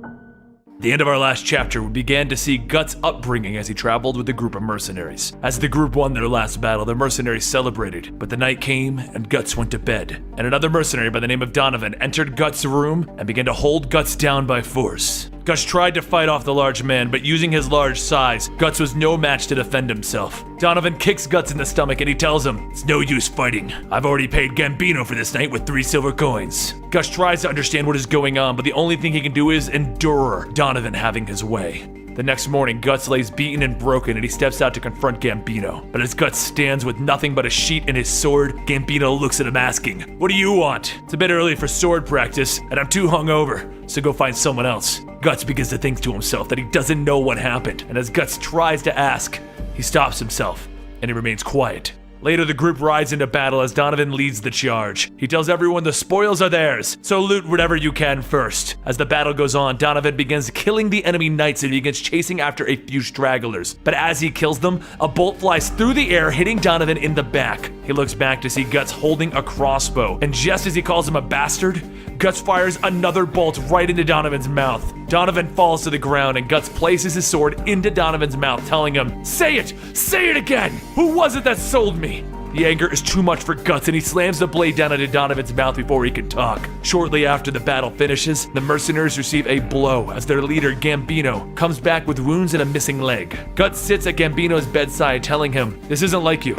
The end of our last chapter, we began to see Guts' upbringing as he traveled with a group of mercenaries. As the group won their last battle, the mercenaries celebrated, but the night came and Guts went to bed. And another mercenary by the name of Donovan entered Guts' room and began to hold Guts down by force. Guts tried to fight off the large man, but using his large size, Guts was no match to defend himself. Donovan kicks Guts in the stomach and he tells him, "It's no use fighting. I've already paid Gambino for this night with 3 silver coins." Guts tries to understand what is going on, but the only thing he can do is endure Donovan having his way. The next morning, Guts lays beaten and broken and he steps out to confront Gambino. But as Guts stands with nothing but a sheet and his sword, Gambino looks at him asking, "What do you want? It's a bit early for sword practice, and I'm too hungover, so go find someone else." Guts begins to think to himself that he doesn't know what happened, and as Guts tries to ask, he stops himself, and he remains quiet. Later, the group rides into battle as Donovan leads the charge. He tells everyone the spoils are theirs, so loot whatever you can first. As the battle goes on, Donovan begins killing the enemy knights and begins chasing after a few stragglers. But as he kills them, a bolt flies through the air, hitting Donovan in the back. He looks back to see Guts holding a crossbow, and just as he calls him a bastard, Guts fires another bolt right into Donovan's mouth. Donovan falls to the ground and Guts places his sword into Donovan's mouth, telling him, "Say it! Say it again! Who was it that sold me?" The anger is too much for Guts and he slams the blade down into Donovan's mouth before he can talk. Shortly after the battle finishes, the mercenaries receive a blow as their leader, Gambino, comes back with wounds and a missing leg. Guts sits at Gambino's bedside telling him, "This isn't like you.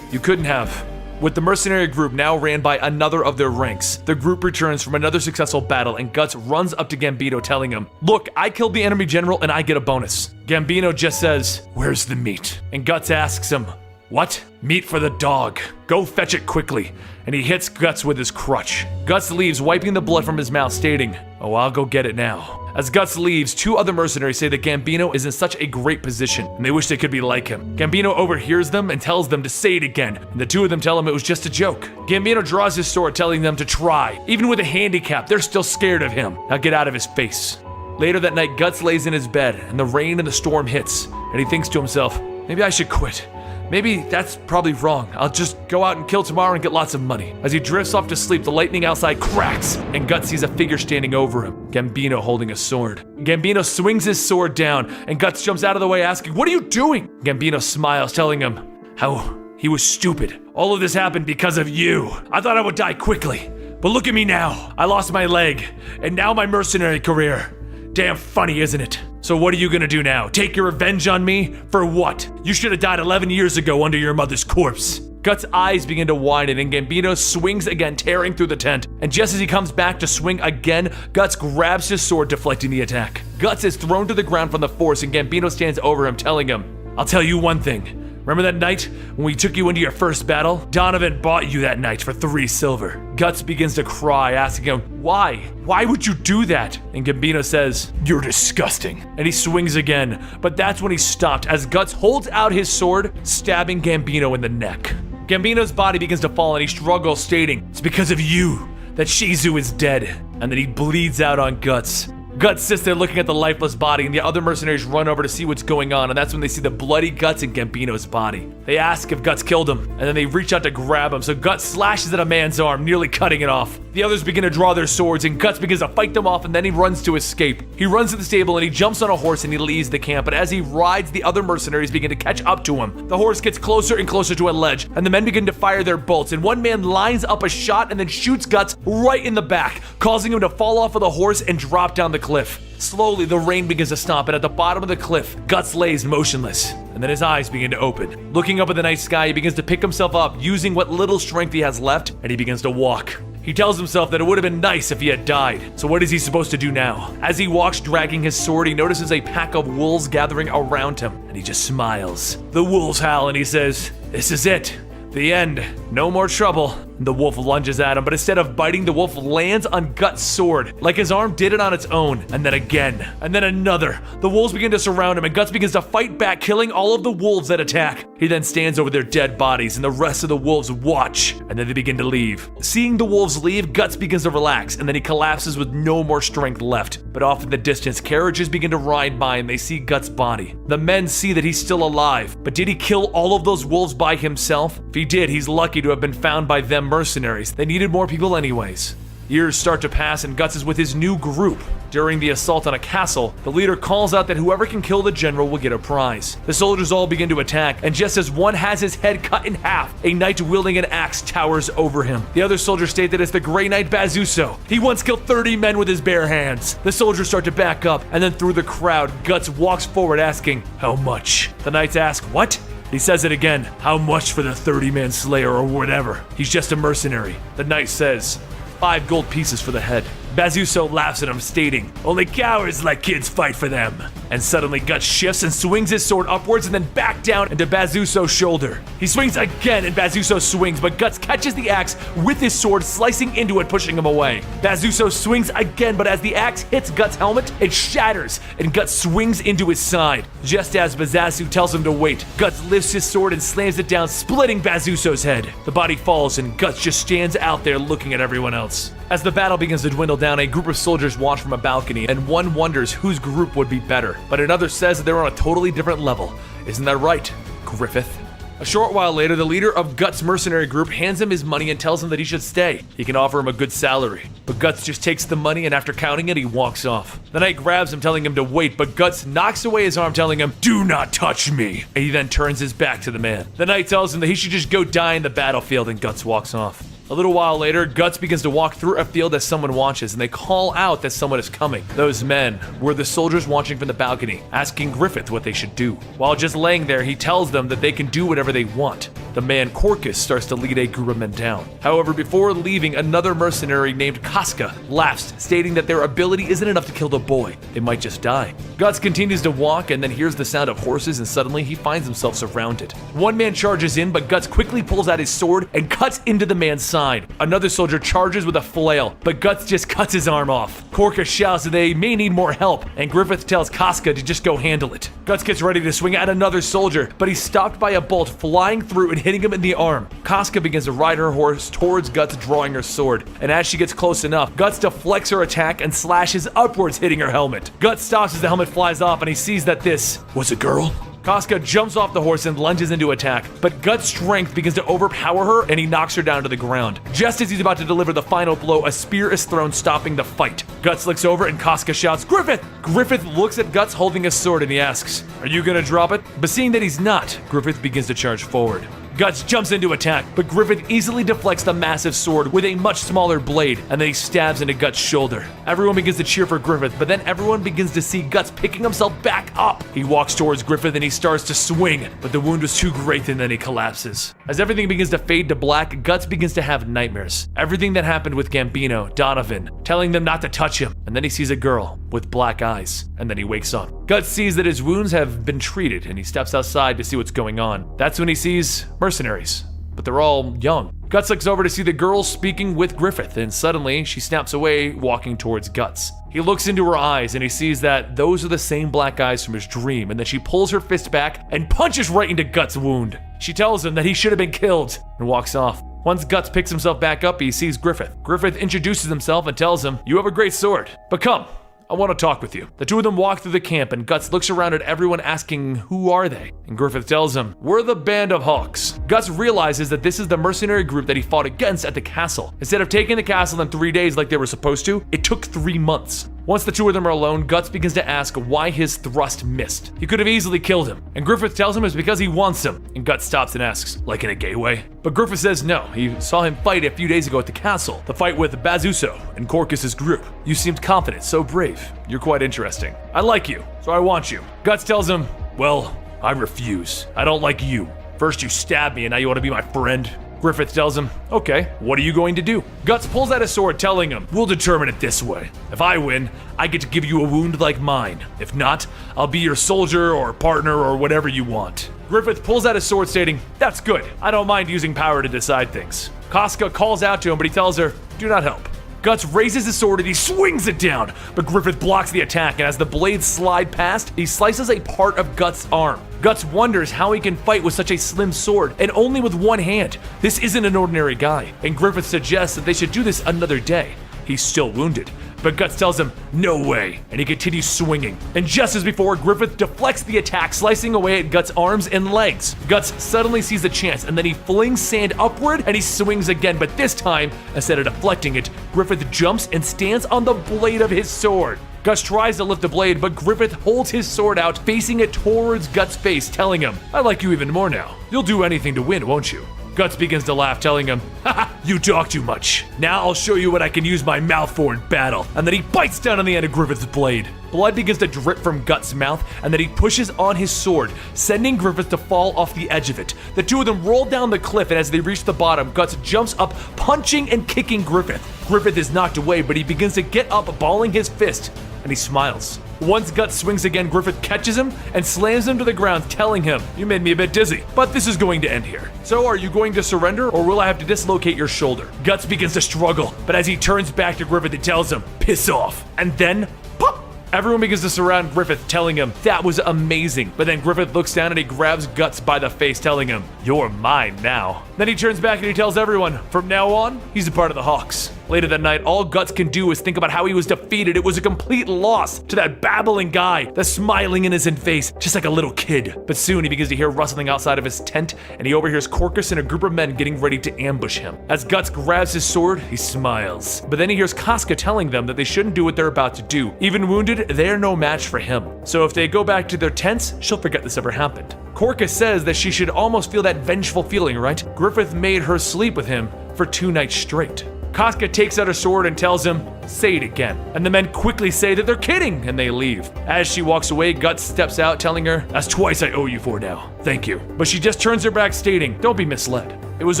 You couldn't have." With the mercenary group now ran by another of their ranks, the group returns from another successful battle and Guts runs up to Gambino telling him, "Look, I killed the enemy general and I get a bonus." Gambino just says, "Where's the meat?" And Guts asks him, "What? Meat for the dog. Go fetch it quickly." And he hits Guts with his crutch. Guts leaves, wiping the blood from his mouth, stating, "Oh, I'll go get it now." As Guts leaves, 2 other mercenaries say that Gambino is in such a great position, and they wish they could be like him. Gambino overhears them and tells them to say it again, and the 2 of them tell him it was just a joke. Gambino draws his sword, telling them to try. Even with a handicap, they're still scared of him. Now get out of his face. Later that night, Guts lays in his bed, and the rain and the storm hits, and he thinks to himself, "Maybe I should quit. Maybe that's probably wrong. I'll just go out and kill tomorrow and get lots of money." As he drifts off to sleep, the lightning outside cracks, and Guts sees a figure standing over him, Gambino holding a sword. Gambino swings his sword down, and Guts jumps out of the way asking, "What are you doing?" Gambino smiles, telling him how he was stupid. "All of this happened because of you. I thought I would die quickly, but look at me now. I lost my leg, and now my mercenary career. Damn funny, isn't it? So what are you gonna do now? Take your revenge on me? For what? You should have died 11 years ago under your mother's corpse." Guts' eyes begin to widen and Gambino swings again, tearing through the tent. And just as he comes back to swing again, Guts grabs his sword, deflecting the attack. Guts is thrown to the ground from the force and Gambino stands over him, telling him, "I'll tell you one thing. Remember that night when we took you into your first battle? Donovan bought you that night for 3 silver. Guts begins to cry, asking him, "Why? Why would you do that?" And Gambino says, "You're disgusting." And he swings again, but that's when he stopped as Guts holds out his sword, stabbing Gambino in the neck. Gambino's body begins to fall and he struggles, stating, "It's because of you that Shizu is dead." And then he bleeds out on Guts. Guts sits there looking at the lifeless body, and the other mercenaries run over to see what's going on, and that's when they see the bloody Guts in Gambino's body. They ask if Guts killed him, and then they reach out to grab him, so Guts slashes at a man's arm, nearly cutting it off. The others begin to draw their swords, and Guts begins to fight them off, and then he runs to escape. He runs to the stable, and he jumps on a horse, and he leaves the camp, but as he rides, the other mercenaries begin to catch up to him. The horse gets closer and closer to a ledge, and the men begin to fire their bolts, and one man lines up a shot and then shoots Guts right in the back, causing him to fall off of the horse and drop down the cliff. Slowly, the rain begins to stop, and at the bottom of the cliff, Guts lays motionless, and then his eyes begin to open. Looking up at the night sky, he begins to pick himself up, using what little strength he has left, and he begins to walk. He tells himself that it would have been nice if he had died, so what is he supposed to do now? As he walks dragging his sword, he notices a pack of wolves gathering around him, and he just smiles. The wolves howl, and he says, "This is it. The end. No more trouble." The wolf lunges at him, but instead of biting, the wolf lands on Guts' sword, like his arm did it on its own, and then again, and then another. The wolves begin to surround him, and Guts begins to fight back, killing all of the wolves that attack. He then stands over their dead bodies, and the rest of the wolves watch, and then they begin to leave. Seeing the wolves leave, Guts begins to relax, and then he collapses with no more strength left. But off in the distance, carriages begin to ride by, and they see Guts' body. The men see that he's still alive, but did he kill all of those wolves by himself? If he did, he's lucky to have been found by them mercenaries. They needed more people anyways. Years start to pass and Guts is with his new group. During the assault on a castle, the leader calls out that whoever can kill the general will get a prize. The soldiers all begin to attack, and just as one has his head cut in half, a knight wielding an axe towers over him. The other soldiers state that it's the Grey Knight Bazuso. He once killed 30 men with his bare hands. The soldiers start to back up, and then through the crowd, Guts walks forward asking, "How much?" The knights ask, "What?" He says it again, "How much for the 30-man slayer or whatever? He's just a mercenary." The knight says, 5 gold pieces for the head. Bazuso laughs at him, stating, "Only cowards let kids fight for them." And suddenly Guts shifts and swings his sword upwards and then back down into Bazuso's shoulder. He swings again and Bazuso swings, but Guts catches the axe with his sword, slicing into it, pushing him away. Bazuso swings again, but as the axe hits Guts' helmet, it shatters and Guts swings into his side. Just as Bazazu tells him to wait, Guts lifts his sword and slams it down, splitting Bazuso's head. The body falls and Guts just stands out there looking at everyone else. As the battle begins to dwindle down, a group of soldiers watch from a balcony, and one wonders whose group would be better, but another says that they're on a totally different level. Isn't that right, Griffith? A short while later, the leader of Guts' mercenary group hands him his money and tells him that he should stay. He can offer him a good salary. But Guts just takes the money and after counting it, he walks off. The knight grabs him, telling him to wait, but Guts knocks away his arm, telling him, "Do not touch me." And he then turns his back to the man. The knight tells him that he should just go die in the battlefield, and Guts walks off. A little while later, Guts begins to walk through a field as someone watches, and they call out that someone is coming. Those men were the soldiers watching from the balcony, asking Griffith what they should do. While just laying there, he tells them that they can do whatever they want. The man Corcus starts to lead a group of men down. However, before leaving, another mercenary named Casca laughs, stating that their ability isn't enough to kill the boy. They might just die. Guts continues to walk and then hears the sound of horses, and suddenly he finds himself surrounded. One man charges in, but Guts quickly pulls out his sword and cuts into the man's side. Another soldier charges with a flail, but Guts just cuts his arm off. Corcus shouts that they may need more help, and Griffith tells Casca to just go handle it. Guts gets ready to swing at another soldier, but he's stopped by a bolt flying through and hitting him in the arm. Casca begins to ride her horse towards Guts, drawing her sword, and as she gets close enough, Guts deflects her attack and slashes upwards, hitting her helmet. Guts stops as the helmet flies off, and he sees that this was a girl. Casca jumps off the horse and lunges into attack, but Guts' strength begins to overpower her and he knocks her down to the ground. Just as he's about to deliver the final blow, a spear is thrown, stopping the fight. Guts looks over and Casca shouts, "Griffith!" Griffith looks at Guts holding his sword and he asks, "Are you gonna drop it?" But seeing that he's not, Griffith begins to charge forward. Guts jumps into attack, but Griffith easily deflects the massive sword with a much smaller blade, and then he stabs into Guts' shoulder. Everyone begins to cheer for Griffith, but then everyone begins to see Guts picking himself back up. He walks towards Griffith and he starts to swing, but the wound was too great and then he collapses. As everything begins to fade to black, Guts begins to have nightmares. Everything that happened with Gambino, Donovan, telling them not to touch him, and then he sees a girl with black eyes, and then he wakes up. Guts sees that his wounds have been treated, and he steps outside to see what's going on. That's when he sees mercenaries, but they're all young. Guts looks over to see the girl speaking with Griffith, and suddenly she snaps away, walking towards Guts. He looks into her eyes and he sees that those are the same black eyes from his dream, and then she pulls her fist back and punches right into Guts' wound. She tells him that he should have been killed and walks off. Once Guts picks himself back up, he sees Griffith. Griffith introduces himself and tells him, "You have a great sword, but come, I want to talk with you." The two of them walk through the camp and Guts looks around at everyone asking, "Who are they?" And Griffith tells him, "We're the Band of Hawks." Guts realizes that this is the mercenary group that he fought against at the castle. Instead of taking the castle in 3 days like they were supposed to, it took 3 months. Once the two of them are alone, Guts begins to ask why his thrust missed. He could have easily killed him, and Griffith tells him it's because he wants him. And Guts stops and asks, "Like in a gay way?" But Griffith says no, he saw him fight a few days ago at the castle, the fight with Bazuso and Corcus' group. "You seemed confident, so brave. You're quite interesting. I like you, so I want you." Guts tells him, "Well, I refuse. I don't like you. First you stabbed me and now you want to be my friend?" Griffith tells him, "Okay, what are you going to do?" Guts pulls out his sword, telling him, "We'll determine it this way. If I win, I get to give you a wound like mine. If not, I'll be your soldier or partner or whatever you want." Griffith pulls out his sword, stating, "That's good. I don't mind using power to decide things." Casca calls out to him, but he tells her, "Do not help." Guts raises his sword and he swings it down, but Griffith blocks the attack, and as the blades slide past, he slices a part of Guts' arm. Guts wonders how he can fight with such a slim sword, and only with one hand. This isn't an ordinary guy, and Griffith suggests that they should do this another day. He's still wounded. but Guts tells him, no way, and he continues swinging. And just as before, Griffith deflects the attack, slicing away at Guts' arms and legs. Guts suddenly sees a chance, and then he flings sand upward, and he swings again, but this time, instead of deflecting it, Griffith jumps and stands on the blade of his sword. Guts tries to lift the blade, but Griffith holds his sword out, facing it towards Guts' face, telling him, I like you even more now. You'll do anything to win, won't you? Guts begins to laugh, telling him, haha, you talk too much. Now I'll show you what I can use my mouth for in battle. And then he bites down on the end of Griffith's blade. Blood begins to drip from Guts' mouth, and then he pushes on his sword, sending Griffith to fall off the edge of it. The two of them roll down the cliff, and as they reach the bottom, Guts jumps up, punching and kicking Griffith. Griffith is knocked away, but he begins to get up, balling his fist, and he smiles. Once Guts swings again, Griffith catches him and slams him to the ground, telling him, you made me a bit dizzy, but this is going to end here. So are you going to surrender, or will I have to dislocate your shoulder? Guts begins to struggle, but as he turns back to Griffith, he tells him, piss off. And then, pop! Everyone begins to surround Griffith, telling him, that was amazing. But then Griffith looks down and he grabs Guts by the face, telling him, you're mine now. Then he turns back and he tells everyone, from now on, he's a part of the Hawks. Later that night, all Guts can do is think about how he was defeated. It was a complete loss to that babbling guy, the smiling innocent face, just like a little kid. But soon he begins to hear rustling outside of his tent, and he overhears Corcus and a group of men getting ready to ambush him. As Guts grabs his sword, he smiles. But then he hears Casca telling them that they shouldn't do what they're about to do. Even wounded, they're no match for him. So if they go back to their tents, she'll forget this ever happened. Corcus says that she should almost feel that vengeful feeling, right? Griffith made her sleep with him for 2 nights straight. Casca takes out her sword and tells him, say it again. And the men quickly say that they're kidding, and they leave. As she walks away, Guts steps out, telling her, that's twice I owe you for now. Thank you. But she just turns her back, stating, don't be misled. It was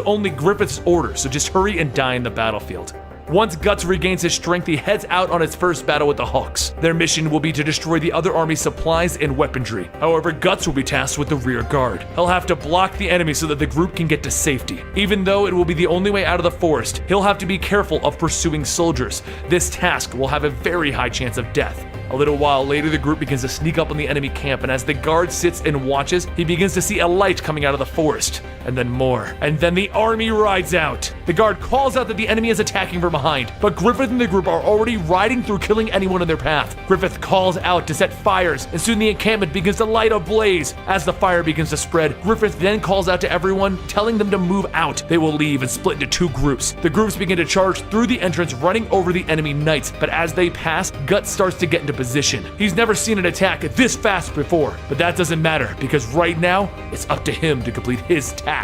only Griffith's order, so just hurry and die in the battlefield. Once Guts regains his strength, he heads out on his first battle with the Hawks. Their mission will be to destroy the other army's supplies and weaponry. However, Guts will be tasked with the rear guard. He'll have to block the enemy so that the group can get to safety. Even though it will be the only way out of the forest, he'll have to be careful of pursuing soldiers. This task will have a very high chance of death. A little while later, the group begins to sneak up on the enemy camp, and as the guard sits and watches, he begins to see a light coming out of the forest. And then more. And then the army rides out. The guard calls out that the enemy is attacking from behind, but Griffith and the group are already riding through, killing anyone in their path. Griffith calls out to set fires, and soon the encampment begins to light ablaze. As the fire begins to spread, Griffith then calls out to everyone, telling them to move out. They will leave and split into 2 groups. The groups begin to charge through the entrance, running over the enemy knights, but as they pass, Guts starts to get into position. He's never seen an attack this fast before, but that doesn't matter, because right now, it's up to him to complete his task.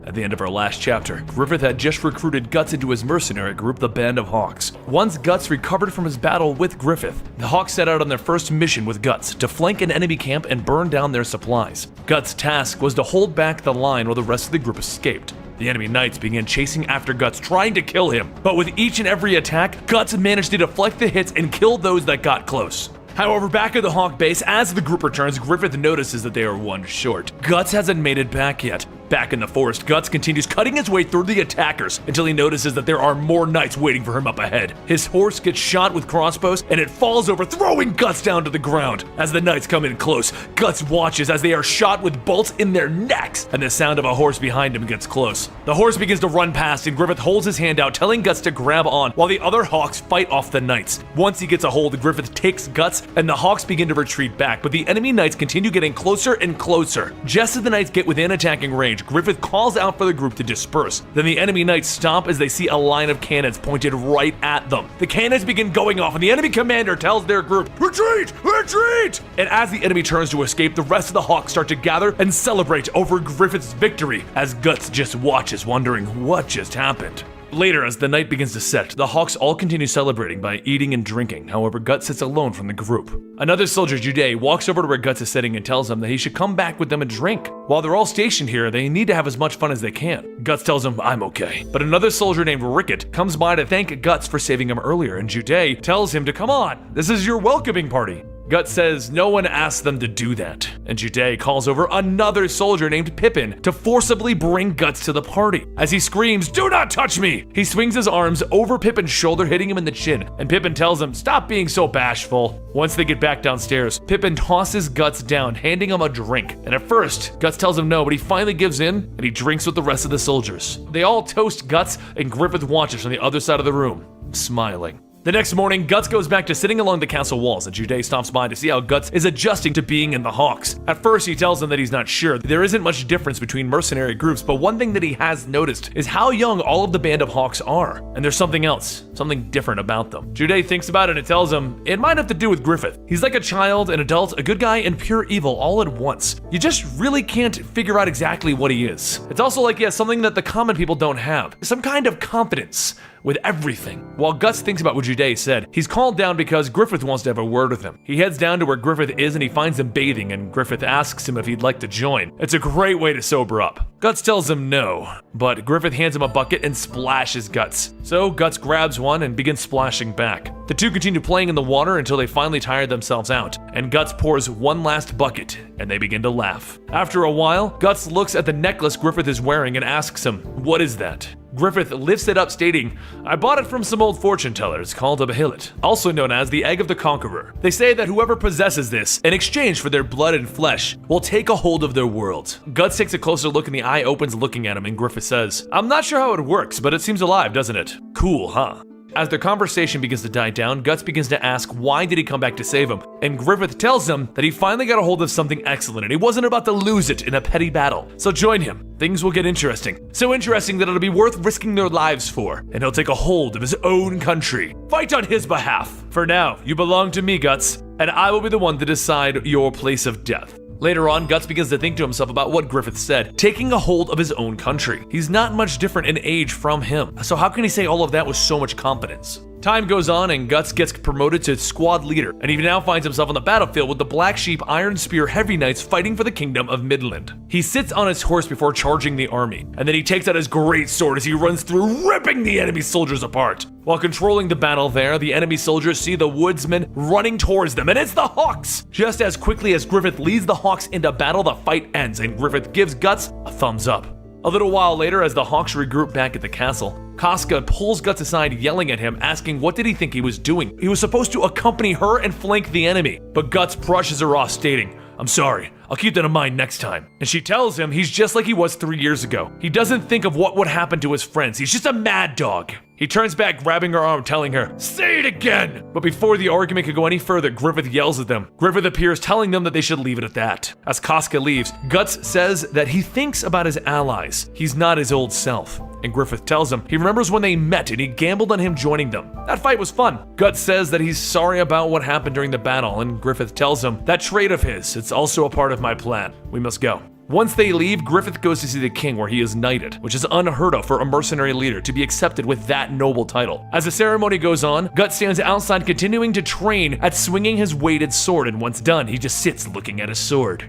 At the end of our last chapter, Griffith had just recruited Guts into his mercenary group, the Band of Hawks. Once Guts recovered from his battle with Griffith, the Hawks set out on their first mission with Guts to flank an enemy camp and burn down their supplies. Guts' task was to hold back the line while the rest of the group escaped. The enemy knights began chasing after Guts, trying to kill him, but with each and every attack, Guts managed to deflect the hits and kill those that got close. However, back at the Hawk base, as the group returns, Griffith notices that they are 1 short. Guts hasn't made it back yet. Back in the forest, Guts continues cutting his way through the attackers until he notices that there are more knights waiting for him up ahead. His horse gets shot with crossbows and it falls over, throwing Guts down to the ground. As the knights come in close, Guts watches as they are shot with bolts in their necks, and the sound of a horse behind him gets close. The horse begins to run past and Griffith holds his hand out, telling Guts to grab on while the other Hawks fight off the knights. Once he gets a hold, Griffith takes Guts and the Hawks begin to retreat back, but the enemy knights continue getting closer and closer. Just as the knights get within attacking range, Griffith calls out for the group to disperse. Then the enemy knights stop as they see a line of cannons pointed right at them. The cannons begin going off and the enemy commander tells their group, retreat! Retreat! And as the enemy turns to escape, the rest of the Hawks start to gather and celebrate over Griffith's victory as Guts just watches, wondering what just happened. Later, as the night begins to set, the Hawks all continue celebrating by eating and drinking. However, Guts sits alone from the group. Another soldier, Jude, walks over to where Guts is sitting and tells him that he should come back with them and drink. While they're all stationed here, they need to have as much fun as they can. Guts tells him, I'm okay. But another soldier named Rickett comes by to thank Guts for saving him earlier, and Jude tells him to come on, this is your welcoming party. Guts says no one asked them to do that, and Jude calls over another soldier named Pippin to forcibly bring Guts to the party. As he screams, do not touch me! He swings his arms over Pippin's shoulder, hitting him in the chin, and Pippin tells him, stop being so bashful. Once they get back downstairs, Pippin tosses Guts down, handing him a drink. And at first, Guts tells him no, but he finally gives in, and he drinks with the rest of the soldiers. They all toast Guts, and Griffith watches from the other side of the room, smiling. The next morning, Guts goes back to sitting along the castle walls, and Jude stops by to see how Guts is adjusting to being in the Hawks. At first, he tells him that he's not sure. There isn't much difference between mercenary groups, but one thing that he has noticed is how young all of the band of Hawks are. And there's something else, something different about them. Jude thinks about it and tells him it might have to do with Griffith. He's like a child, an adult, a good guy, and pure evil all at once. You just really can't figure out exactly what he is. It's also like he has something that the common people don't have. Some kind of confidence with everything. While Guts thinks about what Jude said, he's called down because Griffith wants to have a word with him. He heads down to where Griffith is and he finds him bathing, and Griffith asks him if he'd like to join. It's a great way to sober up. Guts tells him no, but Griffith hands him a bucket and splashes Guts. So Guts grabs one and begins splashing back. The two continue playing in the water until they finally tire themselves out, and Guts pours one last bucket, and they begin to laugh. After a while, Guts looks at the necklace Griffith is wearing and asks him, "What is that?" Griffith lifts it up, stating, "I bought it from some old fortune tellers called a Bahillet, also known as the Egg of the Conqueror. They say that whoever possesses this, in exchange for their blood and flesh, will take a hold of their world." Guts takes a closer look and the eye opens looking at him, and Griffith says, "I'm not sure how it works, but it seems alive, doesn't it? Cool, huh?" As their conversation begins to die down, Guts begins to ask why did he come back to save him, and Griffith tells him that he finally got a hold of something excellent and he wasn't about to lose it in a petty battle. So join him. Things will get interesting. So interesting that it'll be worth risking their lives for, and he'll take a hold of his own country. Fight on his behalf. For now, you belong to me, Guts, and I will be the one to decide your place of death. Later on, Guts begins to think to himself about what Griffith said, taking a hold of his own country. He's not much different in age from him, so how can he say all of that with so much confidence? Time goes on and Guts gets promoted to squad leader, and he now finds himself on the battlefield with the Black Sheep Iron Spear Heavy Knights fighting for the Kingdom of Midland. He sits on his horse before charging the army, and then he takes out his great sword as he runs through, ripping the enemy soldiers apart. While controlling the battle there, the enemy soldiers see the woodsmen running towards them, and it's the Hawks! Just as quickly as Griffith leads the Hawks into battle, the fight ends, and Griffith gives Guts a thumbs up. A little while later, as the Hawks regroup back at the castle, Casca pulls Guts aside, yelling at him, asking what did he think he was doing. He was supposed to accompany her and flank the enemy, but Guts brushes her off, stating, "I'm sorry, I'll keep that in mind next time." And she tells him he's just like he was 3 years ago. He doesn't think of what would happen to his friends. He's just a mad dog. He turns back, grabbing her arm, telling her, "Say it again!" But before the argument could go any further, Griffith yells at them. Griffith appears, telling them that they should leave it at that. As Casca leaves, Guts says that he thinks about his allies. He's not his old self. And Griffith tells him he remembers when they met and he gambled on him joining them. That fight was fun. Guts says that he's sorry about what happened during the battle, and Griffith tells him, "That trait of his, it's also a part of my plan. We must go." Once they leave, Griffith goes to see the king where he is knighted, which is unheard of for a mercenary leader to be accepted with that noble title. As the ceremony goes on, Guts stands outside continuing to train at swinging his weighted sword, and once done, he just sits looking at his sword.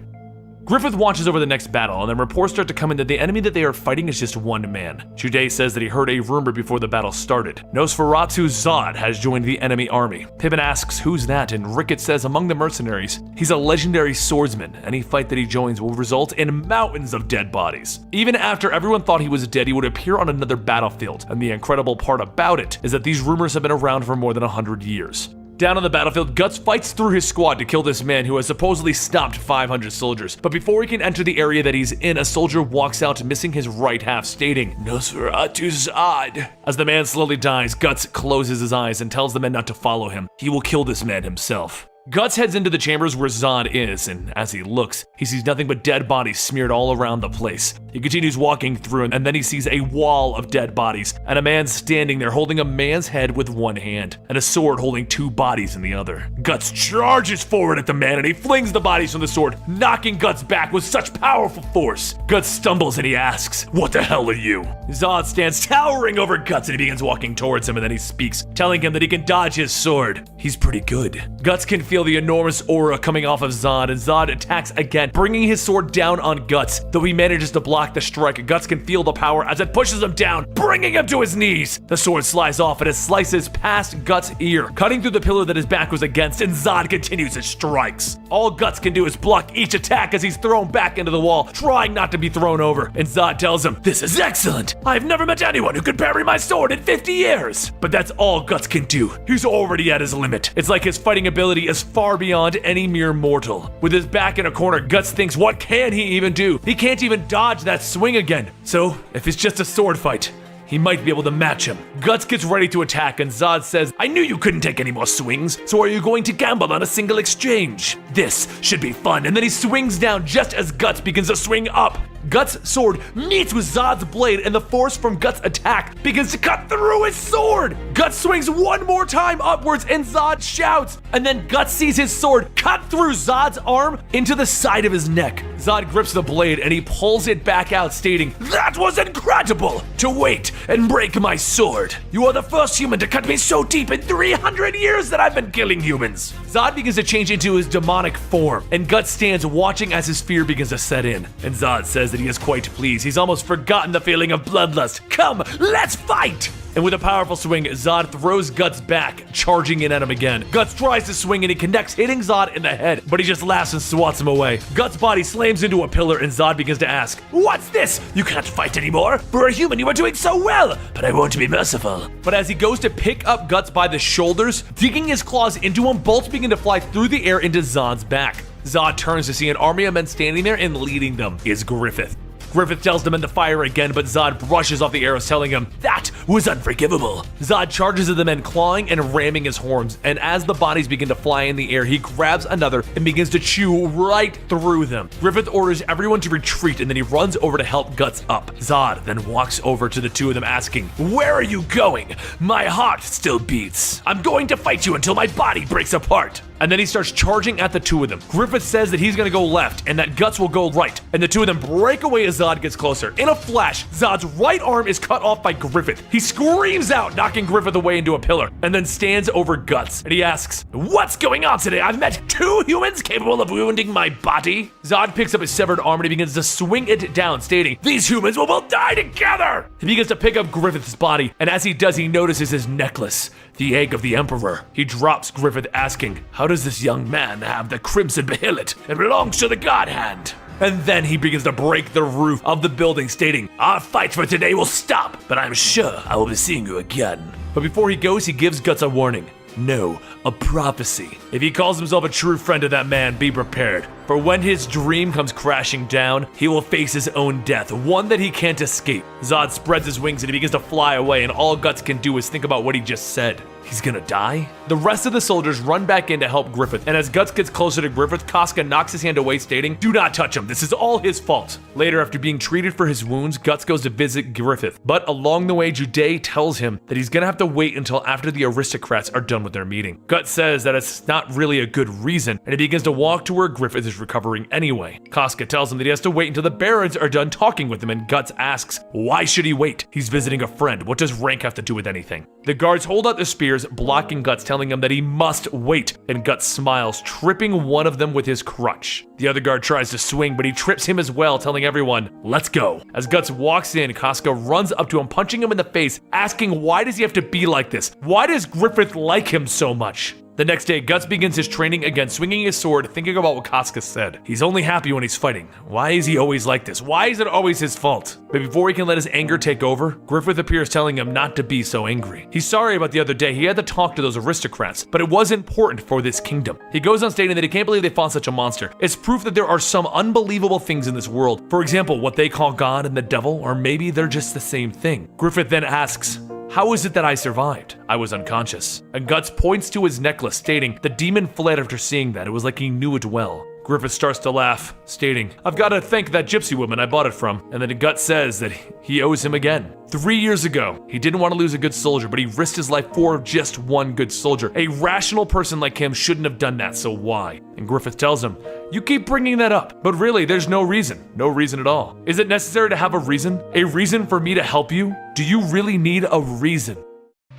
Griffith watches over the next battle, and then reports start to come in that the enemy that they are fighting is just one man. Jude says that he heard a rumor before the battle started. Nosferatu Zod has joined the enemy army. Pippin asks who's that, and Rickett says among the mercenaries, he's a legendary swordsman. Any fight that he joins will result in mountains of dead bodies. Even after everyone thought he was dead, he would appear on another battlefield, and the incredible part about it is that these rumors have been around for more than 100 years. Down on the battlefield, Guts fights through his squad to kill this man who has supposedly stopped 500 soldiers. But before he can enter the area that he's in, a soldier walks out missing his right half, stating, "Nosferatu Zod." As the man slowly dies, Guts closes his eyes and tells the men not to follow him. He will kill this man himself. Guts heads into the chambers where Zod is, and as he looks, he sees nothing but dead bodies smeared all around the place. He continues walking through, and then he sees a wall of dead bodies, and a man standing there holding a man's head with one hand, and a sword holding two bodies in the other. Guts charges forward at the man, and he flings the bodies from the sword, knocking Guts back with such powerful force. Guts stumbles and he asks, "What the hell are you?" Zod stands towering over Guts, and he begins walking towards him, and then he speaks, telling him that he can dodge his sword. He's pretty good. Guts can feel the enormous aura coming off of Zod, and Zod attacks again, bringing his sword down on Guts. Though he manages to block the strike, Guts can feel the power as it pushes him down, bringing him to his knees. The sword slides off and it slices past Guts' ear, cutting through the pillar that his back was against, and Zod continues his strikes. All Guts can do is block each attack as he's thrown back into the wall, trying not to be thrown over. And Zod tells him, "This is excellent. I've never met anyone who could parry my sword in 50 years. But that's all Guts can do. He's already at his limit. It's like his fighting ability is far beyond any mere mortal. With his back in a corner, Guts thinks, what can he even do? He can't even dodge that swing again. So, if it's just a sword fight, he might be able to match him. Guts gets ready to attack, and Zod says, I knew you couldn't take any more swings, so are you going to gamble on a single exchange? This should be fun. And then he swings down just as Guts begins to swing up. Guts' sword meets with Zod's blade, and the force from Guts' attack begins to cut through his sword. Guts swings one more time upwards, and Zod shouts. And then Guts sees his sword cut through Zod's arm into the side of his neck. Zod grips the blade, and he pulls it back out, stating, That was incredible! To wait and break my sword. You are the first human to cut me so deep in 300 years that I've been killing humans. Zod begins to change into his demonic form, and Guts stands watching as his fear begins to set in. And Zod says that he is quite pleased. He's almost forgotten the feeling of bloodlust. Come, let's fight! And with a powerful swing, Zod throws Guts back, charging in at him again. Guts tries to swing and he connects, hitting Zod in the head, but he just laughs and swats him away. Guts' body slams into a pillar and Zod begins to ask, What's this? You can't fight anymore. For a human, you are doing so well, but I won't be merciful. But as he goes to pick up Guts by the shoulders, digging his claws into him, bolts begin to fly through the air into Zod's back. Zod turns to see an army of men standing there, and leading them is Griffith. Griffith tells the men to fire again, but Zod brushes off the arrows, telling him, That was unforgivable. Zod charges at the men, clawing and ramming his horns, and as the bodies begin to fly in the air, he grabs another and begins to chew right through them. Griffith orders everyone to retreat, and then he runs over to help Guts up. Zod then walks over to the two of them, asking, Where are you going? My heart still beats. I'm going to fight you until my body breaks apart. And then he starts charging at the two of them. Griffith says that he's gonna go left and that Guts will go right, and the two of them break away as Zod gets closer. In a flash, Zod's right arm is cut off by Griffith. He screams out, knocking Griffith away into a pillar, and then stands over Guts. And he asks, What's going on today? I've met two humans capable of wounding my body. Zod picks up his severed arm and he begins to swing it down, stating, These humans will both die together! He begins to pick up Griffith's body, and as he does, he notices his necklace, the egg of the Emperor. He drops Griffith, asking, How does this young man have the crimson behelit? It belongs to the God Hand. And then he begins to break the roof of the building, stating, Our fight for today will stop, but I'm sure I will be seeing you again. But before he goes, he gives Guts a warning. No, a prophecy. If he calls himself a true friend of that man, be prepared. For when his dream comes crashing down, he will face his own death, one that he can't escape. Zod spreads his wings and he begins to fly away, and all Guts can do is think about what he just said. He's gonna die? The rest of the soldiers run back in to help Griffith, and as Guts gets closer to Griffith, Casca knocks his hand away, stating, Do not touch him, this is all his fault. Later, after being treated for his wounds, Guts goes to visit Griffith, but along the way, Jude tells him that he's gonna have to wait until after the aristocrats are done with their meeting. Guts says that it's not really a good reason, and he begins to walk to where Griffith is recovering anyway. Casca tells him that he has to wait until the barons are done talking with him, and Guts asks, Why should he wait? He's visiting a friend. What does rank have to do with anything? The guards hold out their spears, blocking Guts, telling him that he must wait, and Guts smiles, tripping one of them with his crutch. The other guard tries to swing, but he trips him as well, telling everyone, Let's go. As Guts walks in, Casca runs up to him, punching him in the face, asking why does he have to be like this? Why does Griffith like him so much? The next day, Guts begins his training again, swinging his sword, thinking about what Casca said. He's only happy when he's fighting. Why is he always like this? Why is it always his fault? But before he can let his anger take over, Griffith appears, telling him not to be so angry. He's sorry about the other day. He had to talk to those aristocrats, but it was important for this kingdom. He goes on stating that he can't believe they fought such a monster. It's proof that there are some unbelievable things in this world. For example, what they call God and the devil, or maybe they're just the same thing. Griffith then asks, How is it that I survived? I was unconscious. And Guts points to his necklace, stating the demon fled after seeing that. It was like he knew it well. Griffith starts to laugh, stating, I've got to thank that gypsy woman I bought it from. And then Guts says that he owes him again. 3 years ago, he didn't want to lose a good soldier, but he risked his life for just one good soldier. A rational person like him shouldn't have done that, so why? And Griffith tells him, You keep bringing that up, but really, there's no reason. No reason at all. Is it necessary to have a reason? A reason for me to help you? Do you really need a reason?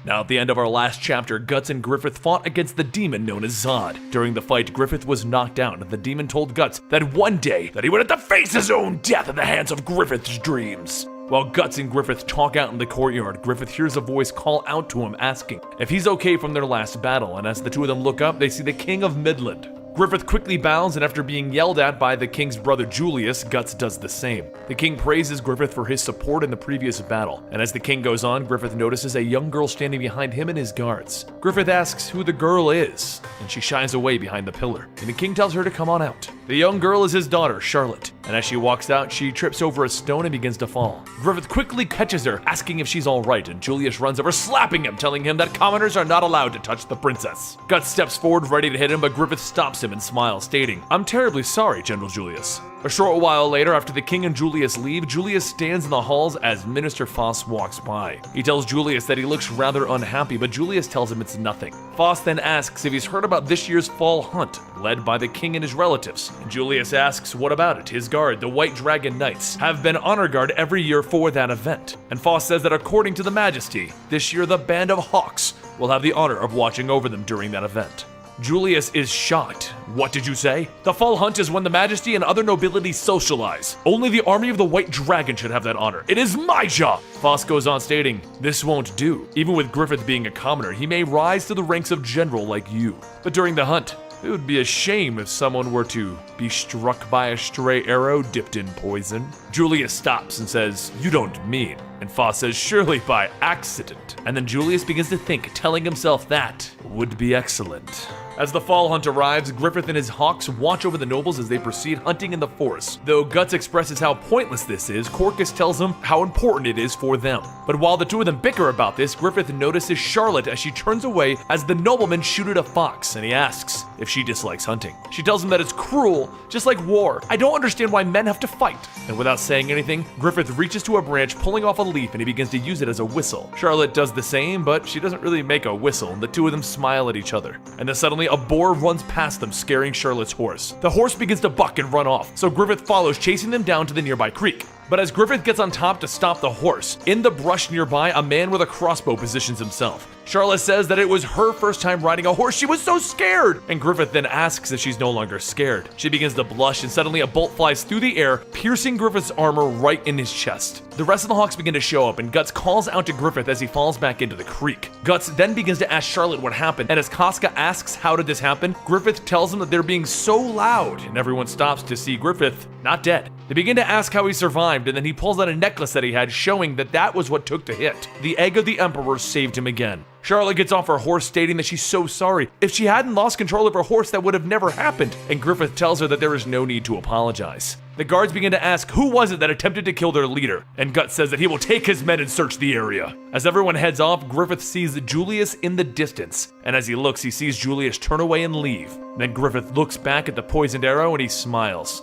Now, at the end of our last chapter, Guts and Griffith fought against the demon known as Zod. During the fight, Griffith was knocked down, and the demon told Guts that one day that he would have to face his own death at the hands of Griffith's dreams. While Guts and Griffith talk out in the courtyard, Griffith hears a voice call out to him, asking if he's okay from their last battle, and as the two of them look up, they see the King of Midland. Griffith quickly bows, and after being yelled at by the king's brother Julius, Guts does the same. The king praises Griffith for his support in the previous battle, and as the king goes on, Griffith notices a young girl standing behind him and his guards. Griffith asks who the girl is, and she shies away behind the pillar, and the king tells her to come on out. The young girl is his daughter, Charlotte. and as she walks out, she trips over a stone and begins to fall. Griffith quickly catches her, asking if she's alright, and Julius runs over, slapping him, telling him that commoners are not allowed to touch the princess. Guts steps forward, ready to hit him, but Griffith stops him and smiles, stating, "I'm terribly sorry, General Julius." A short while later, after the king and Julius leave, Julius stands in the halls as Minister Foss walks by. He tells Julius that he looks rather unhappy, but Julius tells him it's nothing. Foss then asks if he's heard about this year's fall hunt, led by the king and his relatives. And Julius asks what about it. His guard, the White Dragon Knights, have been honor guard every year for that event. And Foss says that according to the Majesty, this year the Band of Hawks will have the honor of watching over them during that event. Julius is shocked. "What did you say?" "The fall hunt is when the Majesty and other nobility socialize. Only the army of the White Dragon should have that honor. It is my job!" Foss goes on stating, "This won't do. Even with Griffith being a commoner, he may rise to the ranks of general like you. But during the hunt, it would be a shame if someone were to be struck by a stray arrow dipped in poison." Julius stops and says, "You don't mean?" And Foss says, "Surely by accident." And then Julius begins to think, telling himself that would be excellent. As the fall hunt arrives, Griffith and his hawks watch over the nobles as they proceed hunting in the forest. Though Guts expresses how pointless this is, Corcus tells him how important it is for them. But while the two of them bicker about this, Griffith notices Charlotte as she turns away as the nobleman shoot at a fox, and he asks if she dislikes hunting. She tells him that it's cruel, just like war. "I don't understand why men have to fight." And without saying anything, Griffith reaches to a branch, pulling off a leaf, and he begins to use it as a whistle. Charlotte does the same, but she doesn't really make a whistle, and the two of them smile at each other. And then suddenly a boar runs past them, scaring Charlotte's horse. The horse begins to buck and run off, so Griffith follows, chasing them down to the nearby creek. But as Griffith gets on top to stop the horse, in the brush nearby, a man with a crossbow positions himself. Charlotte says that it was her first time riding a horse. She was so scared! And Griffith then asks if she's no longer scared. She begins to blush, and suddenly a bolt flies through the air, piercing Griffith's armor right in his chest. The rest of the hawks begin to show up, and Guts calls out to Griffith as he falls back into the creek. Guts then begins to ask Charlotte what happened, and as Casca asks how did this happen, Griffith tells him that they're being so loud, and everyone stops to see Griffith not dead. They begin to ask how he survived, and then he pulls out a necklace that he had, showing that that was what took the hit. The egg of the Emperor saved him again. Charlotte gets off her horse, stating that she's so sorry. If she hadn't lost control of her horse, that would have never happened. And Griffith tells her that there is no need to apologize. The guards begin to ask who was it that attempted to kill their leader, and Guts says that he will take his men and search the area. As everyone heads off, Griffith sees Julius in the distance, and as he looks, he sees Julius turn away and leave. Then Griffith looks back at the poisoned arrow and he smiles.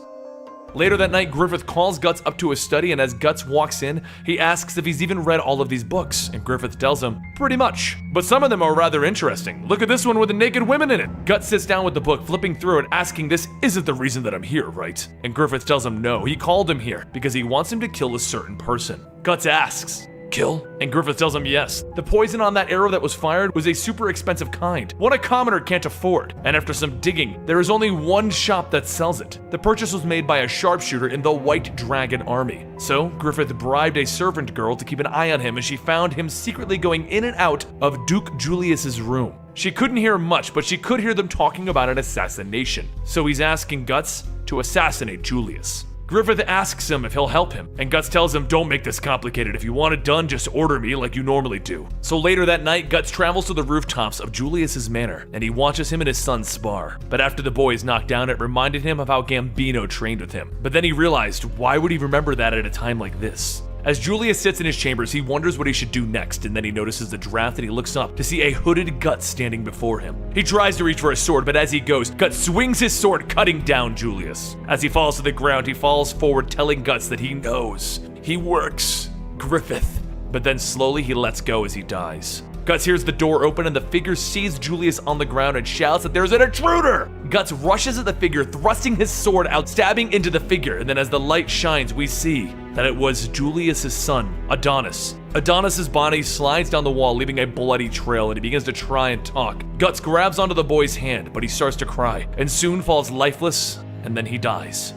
Later that night, Griffith calls Guts up to his study, and as Guts walks in, he asks if he's even read all of these books, and Griffith tells him, pretty much. But some of them are rather interesting. Look at this one with the naked women in it. Guts sits down with the book, flipping through it, asking this isn't the reason that I'm here, right? And Griffith tells him no, he called him here because he wants him to kill a certain person. Guts asks, kill? And Griffith tells him yes. The poison on that arrow that was fired was a super expensive kind, one a commoner can't afford. And after some digging, there is only one shop that sells it. The purchase was made by a sharpshooter in the White Dragon army. So Griffith bribed a servant girl to keep an eye on him, and she found him secretly going in and out of Duke Julius's room. She couldn't hear much, but she could hear them talking about an assassination. So he's asking Guts to assassinate Julius. Griffith asks him if he'll help him, and Guts tells him, don't make this complicated. If you want it done, just order me like you normally do. So later that night, Guts travels to the rooftops of Julius's manor, and he watches him and his son spar. But after the boys knocked down, it reminded him of how Gambino trained with him. But then he realized, why would he remember that at a time like this? As Julius sits in his chambers, he wonders what he should do next, and then he notices the draft and he looks up to see a hooded Guts standing before him. He tries to reach for his sword, but as he goes, Guts swings his sword, cutting down Julius. As he falls to the ground, he falls forward, telling Guts that he knows. He works. Griffith. But then slowly he lets go as he dies. Guts hears the door open and the figure sees Julius on the ground and shouts that there's an intruder! Guts rushes at the figure, thrusting his sword out, stabbing into the figure, and then as the light shines, we see that it was Julius's son, Adonis. Adonis's body slides down the wall, leaving a bloody trail, and he begins to try and talk. Guts grabs onto the boy's hand, but he starts to cry, and soon falls lifeless, and then he dies.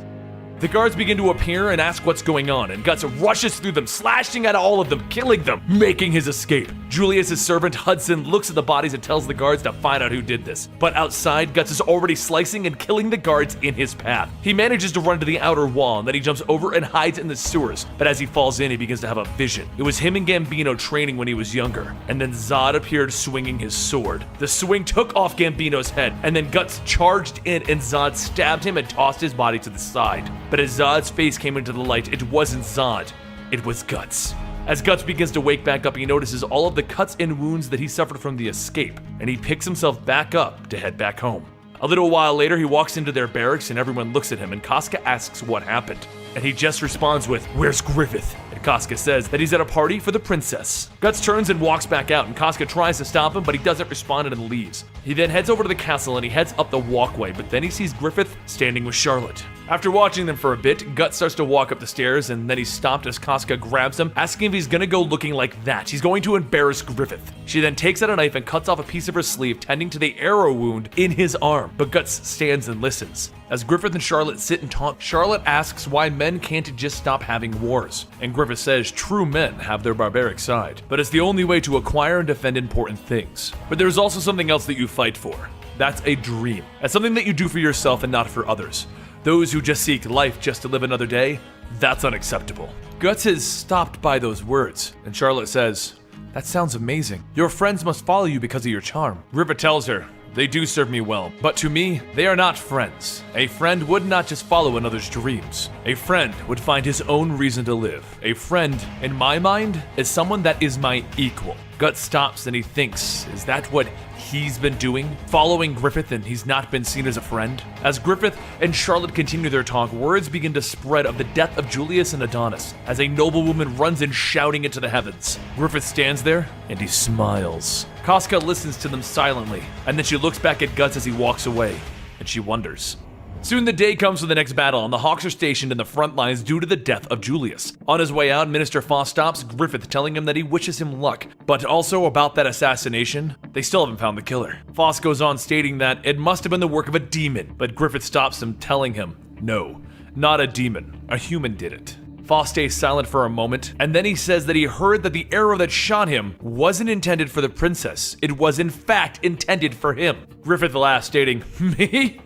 The guards begin to appear and ask what's going on, and Guts rushes through them, slashing at all of them, killing them, making his escape. Julius's servant, Hudson, looks at the bodies and tells the guards to find out who did this. But outside, Guts is already slicing and killing the guards in his path. He manages to run to the outer wall, and then he jumps over and hides in the sewers. But as he falls in, he begins to have a vision. It was him and Gambino training when he was younger, and then Zod appeared swinging his sword. The swing took off Gambino's head, and then Guts charged in, and Zod stabbed him and tossed his body to the side. But as Zod's face came into the light, it wasn't Zod, it was Guts. As Guts begins to wake back up, he notices all of the cuts and wounds that he suffered from the escape, and he picks himself back up to head back home. A little while later, he walks into their barracks and everyone looks at him, and Casca asks what happened. And he just responds with, "Where's Griffith?" And Casca says that he's at a party for the princess. Guts turns and walks back out, and Casca tries to stop him, but he doesn't respond and leaves. He then heads over to the castle and he heads up the walkway, but then he sees Griffith standing with Charlotte. After watching them for a bit, Guts starts to walk up the stairs, and then he's stopped as Casca grabs him, asking if he's gonna go looking like that. He's going to embarrass Griffith. She then takes out a knife and cuts off a piece of her sleeve, tending to the arrow wound in his arm, but Guts stands and listens. As Griffith and Charlotte sit and talk, Charlotte asks why men can't just stop having wars, and Griffith says true men have their barbaric side, but it's the only way to acquire and defend important things. But there's also something else that you fight for. That's a dream. That's something that you do for yourself and not for others. Those who just seek life just to live another day, that's unacceptable. Guts is stopped by those words, and Charlotte says, "That sounds amazing. Your friends must follow you because of your charm." Griffith tells her, "They do serve me well, but to me, they are not friends. A friend would not just follow another's dreams. A friend would find his own reason to live. A friend, in my mind, is someone that is my equal." Guts stops and he thinks, is that what he's been doing? Following Griffith and he's not been seen as a friend? As Griffith and Charlotte continue their talk, words begin to spread of the death of Julius and Adonis, as a noblewoman runs in shouting into the heavens. Griffith stands there and he smiles. Casca listens to them silently, and then she looks back at Guts as he walks away, and she wonders. Soon the day comes for the next battle, and the Hawks are stationed in the front lines due to the death of Julius. On his way out, Minister Foss stops Griffith, telling him that he wishes him luck, but also about that assassination, they still haven't found the killer. Foss goes on stating that it must have been the work of a demon, but Griffith stops him, telling him, no, not a demon, a human did it. Foss stays silent for a moment, and then he says that he heard that the arrow that shot him wasn't intended for the princess. It was in fact intended for him. Griffith laughs, stating, "Me?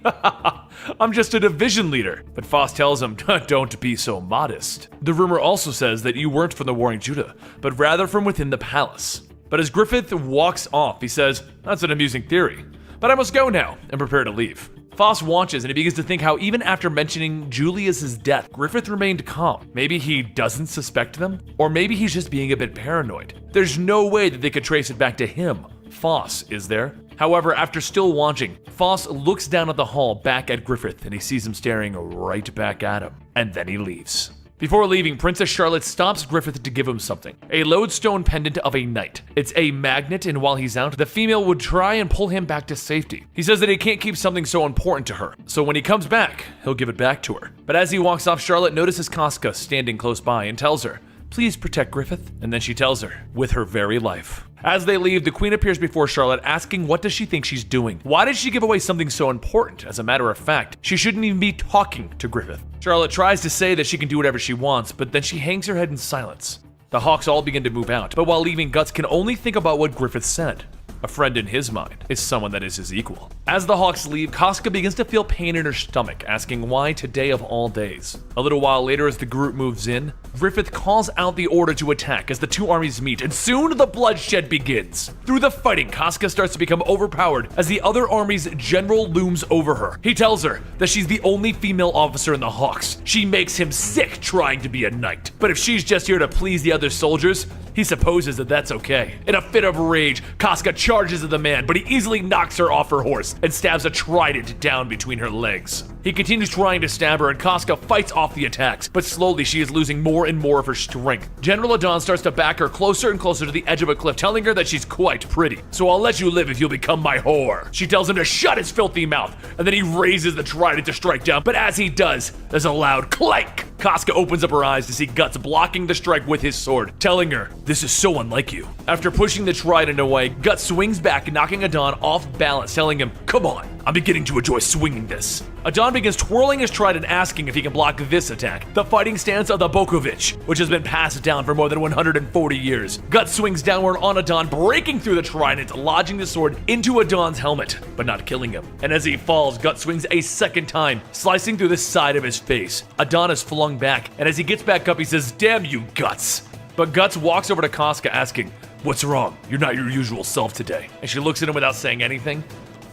I'm just a division leader." But Foss tells him, "Don't be so modest. The rumor also says that you weren't from the warring Judah, but rather from within the palace." But as Griffith walks off, he says, "That's an amusing theory, but I must go now," and prepare to leave. Foss watches and he begins to think how even after mentioning Julius's death, Griffith remained calm. Maybe he doesn't suspect them, or maybe he's just being a bit paranoid. There's no way that they could trace it back to him, Foss, is there? However, after still watching, Foss looks down at the hall back at Griffith and he sees him staring right back at him, and then he leaves. Before leaving, Princess Charlotte stops Griffith to give him something. A lodestone pendant of a knight. It's a magnet, and while he's out, the female would try and pull him back to safety. He says that he can't keep something so important to her, so when he comes back, he'll give it back to her. But as he walks off, Charlotte notices Casca standing close by and tells her, "Please protect Griffith." And then she tells her, with her very life. As they leave, the queen appears before Charlotte, asking what does she think she's doing? Why did she give away something so important? As a matter of fact, she shouldn't even be talking to Griffith. Charlotte tries to say that she can do whatever she wants, but then she hangs her head in silence. The Hawks all begin to move out, but while leaving, Guts can only think about what Griffith said. A friend in his mind is someone that is his equal. As the Hawks leave, Casca begins to feel pain in her stomach, asking why today of all days. A little while later, as the group moves in, Griffith calls out the order to attack as the two armies meet, and soon the bloodshed begins. Through the fighting, Casca starts to become overpowered as the other army's general looms over her. He tells her that she's the only female officer in the Hawks. She makes him sick trying to be a knight. But if she's just here to please the other soldiers, he supposes that that's okay. In a fit of rage, Casca charges at the man, but he easily knocks her off her horse and stabs a trident down between her legs. He continues trying to stab her, and Casca fights off the attacks, but slowly she is losing more and more of her strength. General Adon starts to back her closer and closer to the edge of a cliff, telling her that she's quite pretty. "So I'll let you live if you'll become my whore." She tells him to shut his filthy mouth, and then he raises the trident to strike down, but as he does, there's a loud clank. Casca opens up her eyes to see Guts blocking the strike with his sword, telling her, "This is so unlike you." After pushing the trident away, Guts swings back, knocking Adon off balance, telling him, "Come on, I'm beginning to enjoy swinging this." Adon begins twirling his trident, asking if he can block this attack, the fighting stance of the Bokovich, which has been passed down for more than 140 years. Guts swings downward on Adon, breaking through the trident, lodging the sword into Adon's helmet, but not killing him. And as he falls, Guts swings a second time, slicing through the side of his face. Adon is flung back, and as he gets back up, he says, "Damn you, Guts." But Guts walks over to Casca, asking, "What's wrong? You're not your usual self today." And she looks at him without saying anything,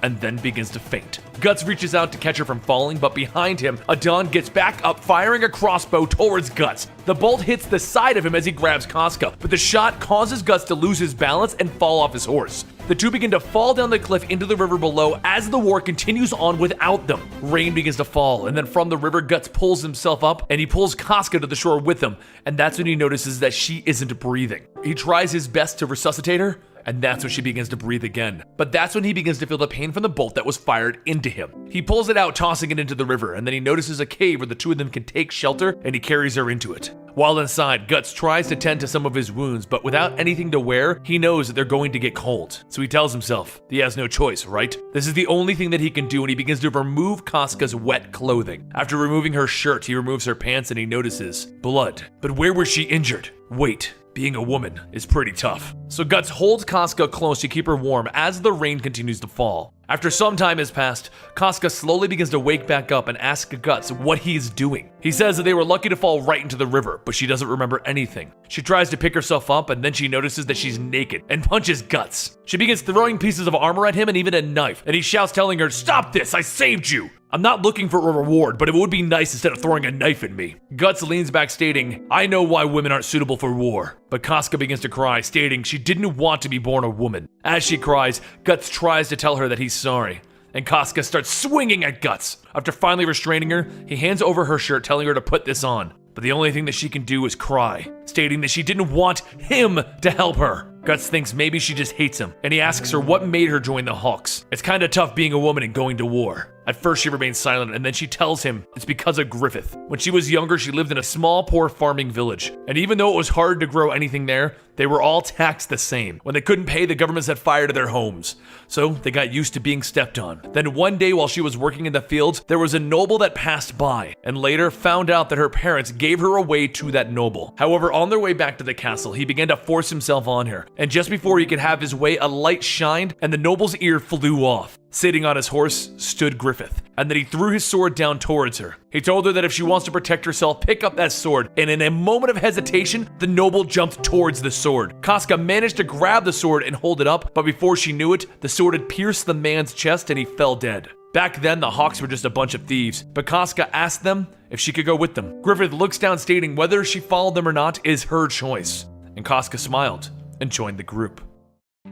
and then begins to faint. Guts reaches out to catch her from falling, but behind him, Adon gets back up, firing a crossbow towards Guts. The bolt hits the side of him as he grabs Casca, but the shot causes Guts to lose his balance and fall off his horse. The two begin to fall down the cliff into the river below as the war continues on without them. Rain begins to fall, and then from the river, Guts pulls himself up, and he pulls Casca to the shore with him, and that's when he notices that she isn't breathing. He tries his best to resuscitate her, and that's when she begins to breathe again. But that's when he begins to feel the pain from the bolt that was fired into him. He pulls it out, tossing it into the river, and then he notices a cave where the two of them can take shelter, and he carries her into it. While inside, Guts tries to tend to some of his wounds, but without anything to wear, he knows that they're going to get cold. So he tells himself he has no choice, right? This is the only thing that he can do, and he begins to remove Casca's wet clothing. After removing her shirt, he removes her pants and he notices blood. But where was she injured? Wait. Being a woman is pretty tough. So Guts holds Casca close to keep her warm as the rain continues to fall. After some time has passed, Casca slowly begins to wake back up and ask Guts what he's doing. He says that they were lucky to fall right into the river, but she doesn't remember anything. She tries to pick herself up, and then she notices that she's naked and punches Guts. She begins throwing pieces of armor at him and even a knife, and he shouts, telling her, "Stop this, I saved you! I'm not looking for a reward, but it would be nice instead of throwing a knife at me." Guts leans back stating, "I know why women aren't suitable for war." But Casca begins to cry, stating she didn't want to be born a woman. As she cries, Guts tries to tell her that he's sorry, and Casca starts swinging at Guts. After finally restraining her, he hands over her shirt, telling her to put this on. But the only thing that she can do is cry, stating that she didn't want him to help her. Guts thinks maybe she just hates him, and he asks her what made her join the Hawks. It's kinda tough being a woman and going to war. At first she remains silent, and then she tells him it's because of Griffith. When she was younger, she lived in a small, poor farming village, and even though it was hard to grow anything there, they were all taxed the same. When they couldn't pay, the government set fire to their homes. So they got used to being stepped on. Then one day while she was working in the fields, there was a noble that passed by, and later found out that her parents gave her away to that noble. However, on their way back to the castle, he began to force himself on her, and just before he could have his way, a light shined, and the noble's ear flew off. Sitting on his horse stood Griffith, and then he threw his sword down towards her. He told her that if she wants to protect herself, pick up that sword, and in a moment of hesitation, the noble jumped towards the sword. Casca managed to grab the sword and hold it up, but before she knew it, the sword had pierced the man's chest and he fell dead. Back then, the Hawks were just a bunch of thieves, but Casca asked them if she could go with them. Griffith looks down, stating whether she followed them or not is her choice, and Casca smiled and joined the group.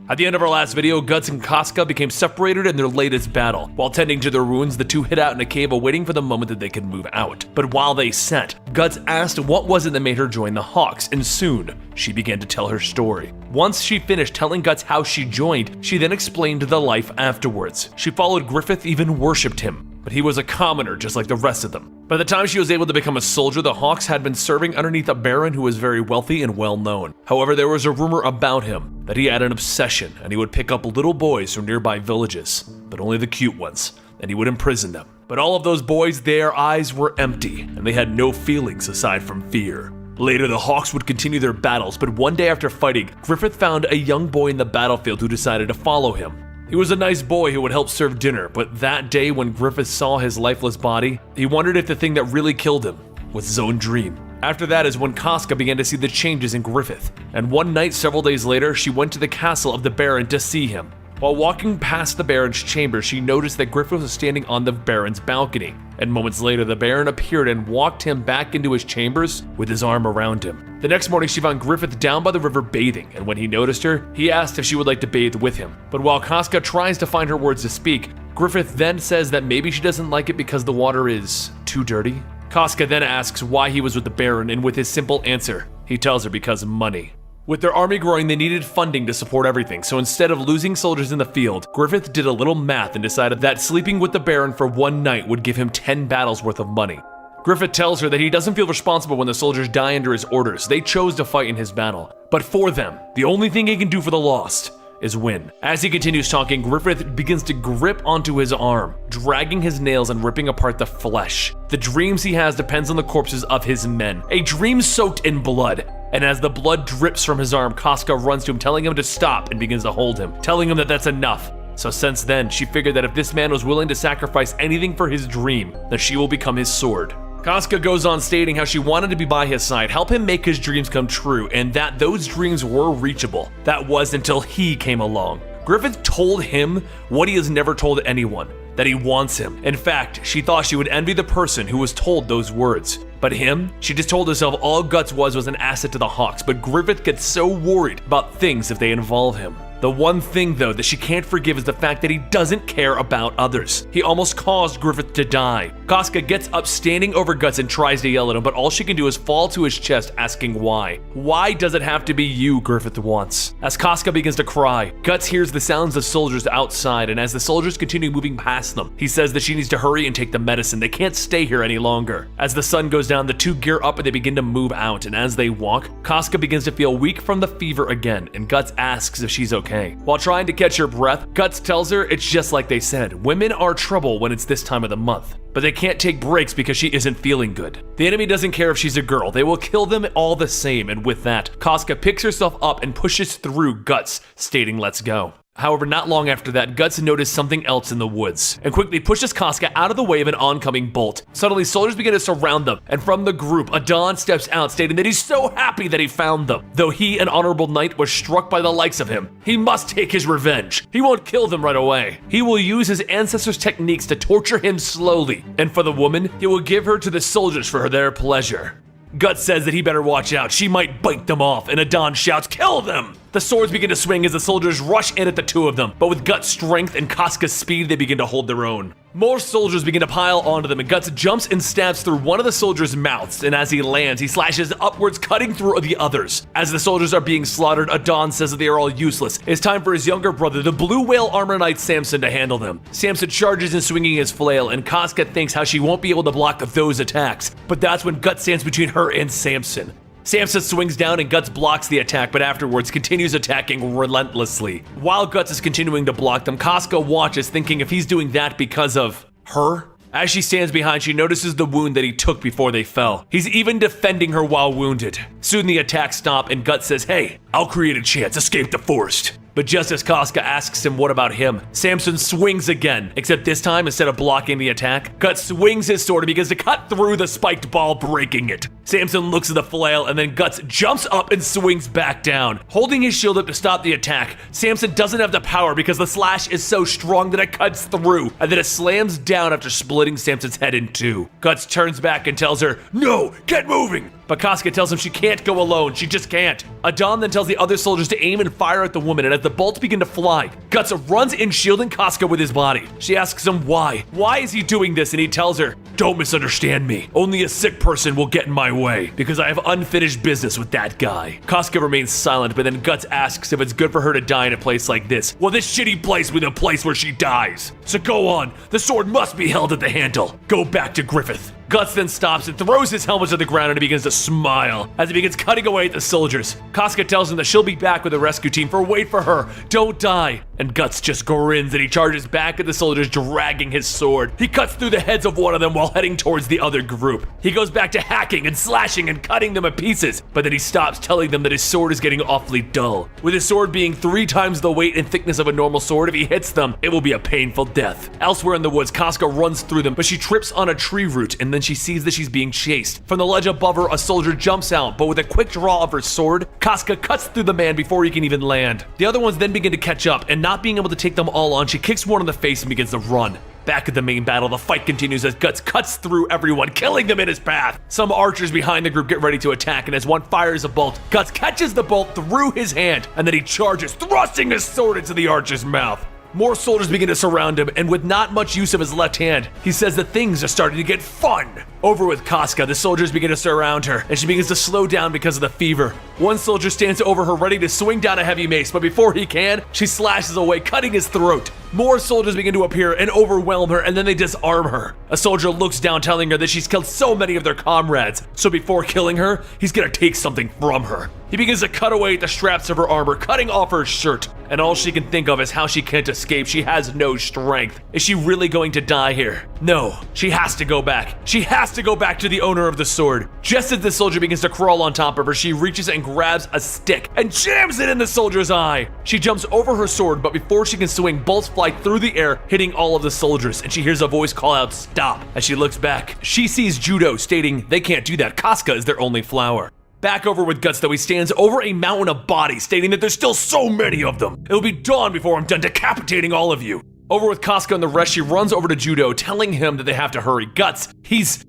At the end of our last video, Guts and Casca became separated in their latest battle. While tending to their wounds, the two hid out in a cave awaiting for the moment that they could move out. But while they sat, Guts asked what was it that made her join the Hawks, and soon, she began to tell her story. Once she finished telling Guts how she joined, she then explained the life afterwards. She followed Griffith, even worshipped him, but he was a commoner just like the rest of them. By the time she was able to become a soldier, the Hawks had been serving underneath a baron who was very wealthy and well known. However, there was a rumor about him that he had an obsession and he would pick up little boys from nearby villages, but only the cute ones, and he would imprison them. But all of those boys, their eyes were empty, and they had no feelings aside from fear. Later, the Hawks would continue their battles, but one day after fighting, Griffith found a young boy in the battlefield who decided to follow him. He was a nice boy who would help serve dinner, but that day when Griffith saw his lifeless body, he wondered if the thing that really killed him was his own dream. After that is when Casca began to see the changes in Griffith, and one night several days later, she went to the castle of the Baron to see him. While walking past the Baron's chamber, she noticed that Griffith was standing on the Baron's balcony, and moments later the Baron appeared and walked him back into his chambers with his arm around him. The next morning she found Griffith down by the river bathing, and when he noticed her, he asked if she would like to bathe with him. But while Casca tries to find her words to speak, Griffith then says that maybe she doesn't like it because the water is too dirty. Casca then asks why he was with the Baron, and with his simple answer, he tells her because of money. With their army growing, they needed funding to support everything, so instead of losing soldiers in the field, Griffith did a little math and decided that sleeping with the Baron for one night would give him 10 battles worth of money. Griffith tells her that he doesn't feel responsible when the soldiers die under his orders. They chose to fight in his battle. But for them, the only thing he can do for the lost is win. As he continues talking, Griffith begins to grip onto his arm, dragging his nails and ripping apart the flesh. The dreams he has depends on the corpses of his men, a dream soaked in blood. And as the blood drips from his arm, Casca runs to him, telling him to stop, and begins to hold him, telling him that that's enough. So since then, she figured that if this man was willing to sacrifice anything for his dream, then she will become his sword. Casca goes on stating how she wanted to be by his side, help him make his dreams come true, and that those dreams were reachable. That was until he came along. Griffith told him what he has never told anyone, that he wants him. In fact, she thought she would envy the person who was told those words. But him, she just told herself all Guts was an asset to the Hawks, but Griffith gets so worried about things if they involve him. The one thing, though, that she can't forgive is the fact that he doesn't care about others. He almost caused Griffith to die. Casca gets up standing over Guts and tries to yell at him, but all she can do is fall to his chest asking why. Why does it have to be you, Griffith wants? As Casca begins to cry, Guts hears the sounds of soldiers outside, and as the soldiers continue moving past them, he says that she needs to hurry and take the medicine. They can't stay here any longer. As the sun goes down, the two gear up and they begin to move out, and as they walk, Casca begins to feel weak from the fever again, and Guts asks if she's okay. While trying to catch her breath, Guts tells her it's just like they said. Women are trouble when it's this time of the month, but they can't take breaks because she isn't feeling good. The enemy doesn't care if she's a girl, they will kill them all the same, and with that, Casca picks herself up and pushes through Guts, stating let's go. However, not long after that, Guts noticed something else in the woods and quickly pushes Casca out of the way of an oncoming bolt. Suddenly, soldiers begin to surround them, and from the group, Adon steps out, stating that he's so happy that he found them. Though he, an honorable knight, was struck by the likes of him, he must take his revenge. He won't kill them right away. He will use his ancestors' techniques to torture him slowly, and for the woman, he will give her to the soldiers for their pleasure. Guts says that he better watch out, she might bite them off, and Adon shouts, "Kill them!" The swords begin to swing as the soldiers rush in at the two of them, but with Guts' strength and Casca's speed, they begin to hold their own. More soldiers begin to pile onto them, and Guts jumps and stabs through one of the soldiers' mouths, and as he lands, he slashes upwards, cutting through the others. As the soldiers are being slaughtered, Adon says that they are all useless. It's time for his younger brother, the Blue Whale Armor Knight Samson, to handle them. Samson charges in swinging his flail, and Casca thinks how she won't be able to block those attacks, but that's when Guts stands between her and Samson. Samson swings down and Guts blocks the attack, but afterwards continues attacking relentlessly. While Guts is continuing to block them, Casca watches, thinking if he's doing that because of her. As she stands behind, she notices the wound that he took before they fell. He's even defending her while wounded. Soon the attacks stop and Guts says, "Hey, I'll create a chance, escape the forest." But just as Casca asks him what about him, Samson swings again, except this time, instead of blocking the attack, Guts swings his sword and begins to cut through the spiked ball, breaking it. Samson looks at the flail, and then Guts jumps up and swings back down. Holding his shield up to stop the attack, Samson doesn't have the power because the slash is so strong that it cuts through, and then it slams down after splitting Samson's head in two. Guts turns back and tells her, "No, get moving!" But Casca tells him she can't go alone, she just can't. Adon then tells the other soldiers to aim and fire at the woman, and as the bolts begin to fly, Guts runs in shielding Casca with his body. She asks him why. Why is he doing this? And he tells her, "Don't misunderstand me. Only a sick person will get in my way, because I have unfinished business with that guy." Casca remains silent, but then Guts asks if it's good for her to die in a place like this. Well, this shitty place will be the place where she dies. So go on, the sword must be held at the handle. Go back to Griffith. Guts then stops and throws his helmet to the ground and he begins to smile as he begins cutting away at the soldiers. Casca tells him that she'll be back with the rescue team, for wait for her, don't die. And Guts just grins and he charges back at the soldiers, dragging his sword. He cuts through the heads of one of them while heading towards the other group. He goes back to hacking and slashing and cutting them to pieces, but then he stops, telling them that his sword is getting awfully dull. With his sword being 3 times the weight and thickness of a normal sword, if he hits them, it will be a painful death. Elsewhere in the woods, Casca runs through them, but she trips on a tree root and then she sees that she's being chased. From the ledge above her, a soldier jumps out, but with a quick draw of her sword, Casca cuts through the man before he can even land. The other ones then begin to catch up, and not being able to take them all on, she kicks one in the face and begins to run. Back at the main battle, the fight continues as Guts cuts through everyone, killing them in his path. Some archers behind the group get ready to attack, and as one fires a bolt, Guts catches the bolt through his hand, and then he charges, thrusting his sword into the archer's mouth. More soldiers begin to surround him, and with not much use of his left hand, he says that things are starting to get fun. Over with Casca, the soldiers begin to surround her, and she begins to slow down because of the fever. One soldier stands over her ready to swing down a heavy mace, but before he can, she slashes away, cutting his throat. More soldiers begin to appear and overwhelm her, and then they disarm her. A soldier looks down, telling her that she's killed so many of their comrades, so before killing her, he's gonna take something from her. He begins to cut away at the straps of her armor, cutting off her shirt, and all she can think of is how she can't escape. She has no strength. Is she really going to die here? No, she has to go back. She has to go back to the owner of the sword. Just as the soldier begins to crawl on top of her, she reaches and grabs a stick and jams it in the soldier's eye. She jumps over her sword, but before she can swing, bolts fly through the air, hitting all of the soldiers, and she hears a voice call out, "Stop." As she looks back, she sees Judo, stating, "They can't do that. Casca is their only flower." Back over with Guts, though, he stands over a mountain of bodies, stating that there's still so many of them. It'll be dawn before I'm done decapitating all of you. Over with Casca and the rest, she runs over to Judo, telling him that they have to hurry. Guts,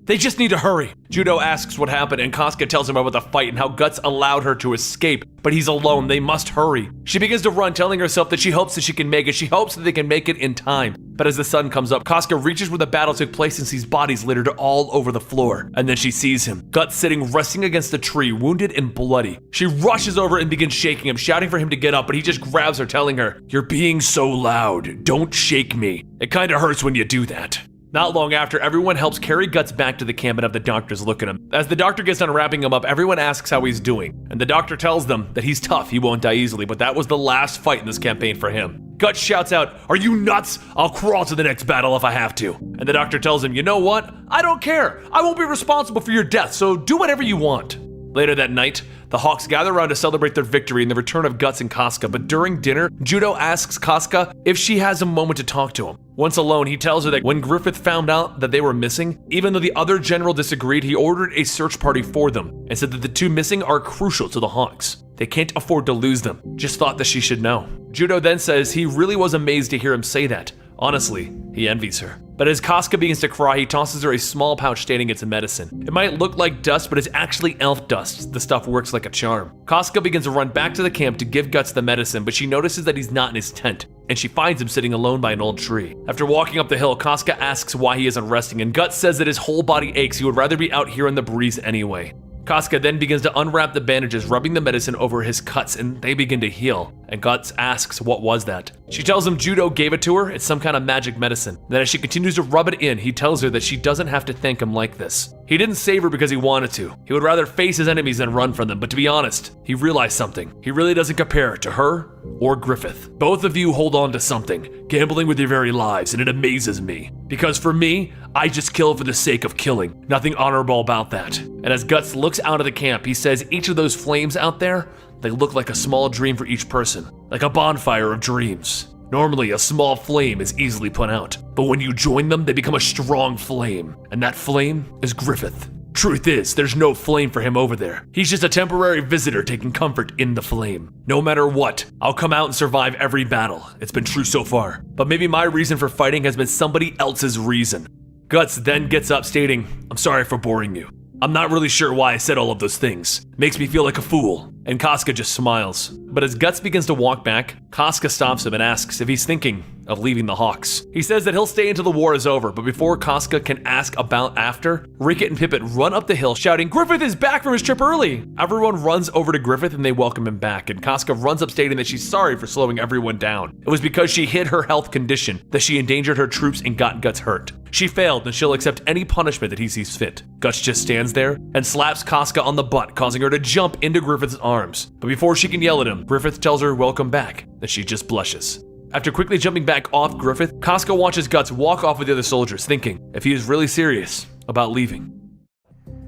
they just need to hurry. Judo asks what happened, and Casca tells him about the fight and how Guts allowed her to escape, but he's alone. They must hurry. She begins to run, telling herself that she hopes that she can make it. She hopes that they can make it in time. But as the sun comes up, Casca reaches where the battle took place and sees bodies littered all over the floor. And then she sees him, Guts sitting resting against a tree, wounded and bloody. She rushes over and begins shaking him, shouting for him to get up, but he just grabs her, telling her, "You're being so loud. Don't shake me. It kinda hurts when you do that." Not long after, everyone helps carry Guts back to the camp and have the doctors look at him. As the doctor gets done wrapping him up, everyone asks how he's doing. And the doctor tells them that he's tough, he won't die easily, but that was the last fight in this campaign for him. Guts shouts out, "Are you nuts? I'll crawl to the next battle if I have to." And the doctor tells him, "You know what? I don't care. I won't be responsible for your death, so do whatever you want." Later that night, the Hawks gather around to celebrate their victory and the return of Guts and Casca, but during dinner, Judo asks Casca if she has a moment to talk to him. Once alone, he tells her that when Griffith found out that they were missing, even though the other general disagreed, he ordered a search party for them and said that the two missing are crucial to the Hawks. They can't afford to lose them. Just thought that she should know. Judo then says he really was amazed to hear him say that. Honestly, he envies her. But as Casca begins to cry, he tosses her a small pouch stating it's a medicine. It might look like dust, but it's actually elf dust. The stuff works like a charm. Casca begins to run back to the camp to give Guts the medicine, but she notices that he's not in his tent, and she finds him sitting alone by an old tree. After walking up the hill, Casca asks why he isn't resting, and Guts says that his whole body aches. He would rather be out here in the breeze anyway. Casca then begins to unwrap the bandages, rubbing the medicine over his cuts, and they begin to heal. And Guts asks what was that. She tells him Judo gave it to her, it's some kind of magic medicine. Then as she continues to rub it in, he tells her that she doesn't have to thank him like this. He didn't save her because he wanted to. He would rather face his enemies than run from them, but to be honest, he realized something. He really doesn't compare to her or Griffith. Both of you hold on to something, gambling with your very lives, and it amazes me. Because for me, I just kill for the sake of killing. Nothing honorable about that. And as Guts looks out of the camp, he says each of those flames out there, they look like a small dream for each person, like a bonfire of dreams. Normally, a small flame is easily put out, but when you join them, they become a strong flame, and that flame is Griffith. Truth is, there's no flame for him over there. He's just a temporary visitor taking comfort in the flame. No matter what, I'll come out and survive every battle. It's been true so far, but maybe my reason for fighting has been somebody else's reason. Guts then gets up stating, "I'm sorry for boring you. I'm not really sure why I said all of those things. Makes me feel like a fool." And Casca just smiles. But as Guts begins to walk back, Casca stops him and asks if he's thinking of leaving the Hawks. He says that he'll stay until the war is over, but before Casca can ask about after, Ricket and Pippet run up the hill shouting, "Griffith is back from his trip early!" Everyone runs over to Griffith and they welcome him back, and Casca runs up stating that she's sorry for slowing everyone down. It was because she hid her health condition that she endangered her troops and got Guts hurt. She failed and she'll accept any punishment that he sees fit. Guts just stands there and slaps Casca on the butt, causing her to jump into Griffith's arms. But before she can yell at him, Griffith tells her welcome back, and she just blushes. After quickly jumping back off Griffith, Casca watches Guts walk off with the other soldiers, thinking if he is really serious about leaving.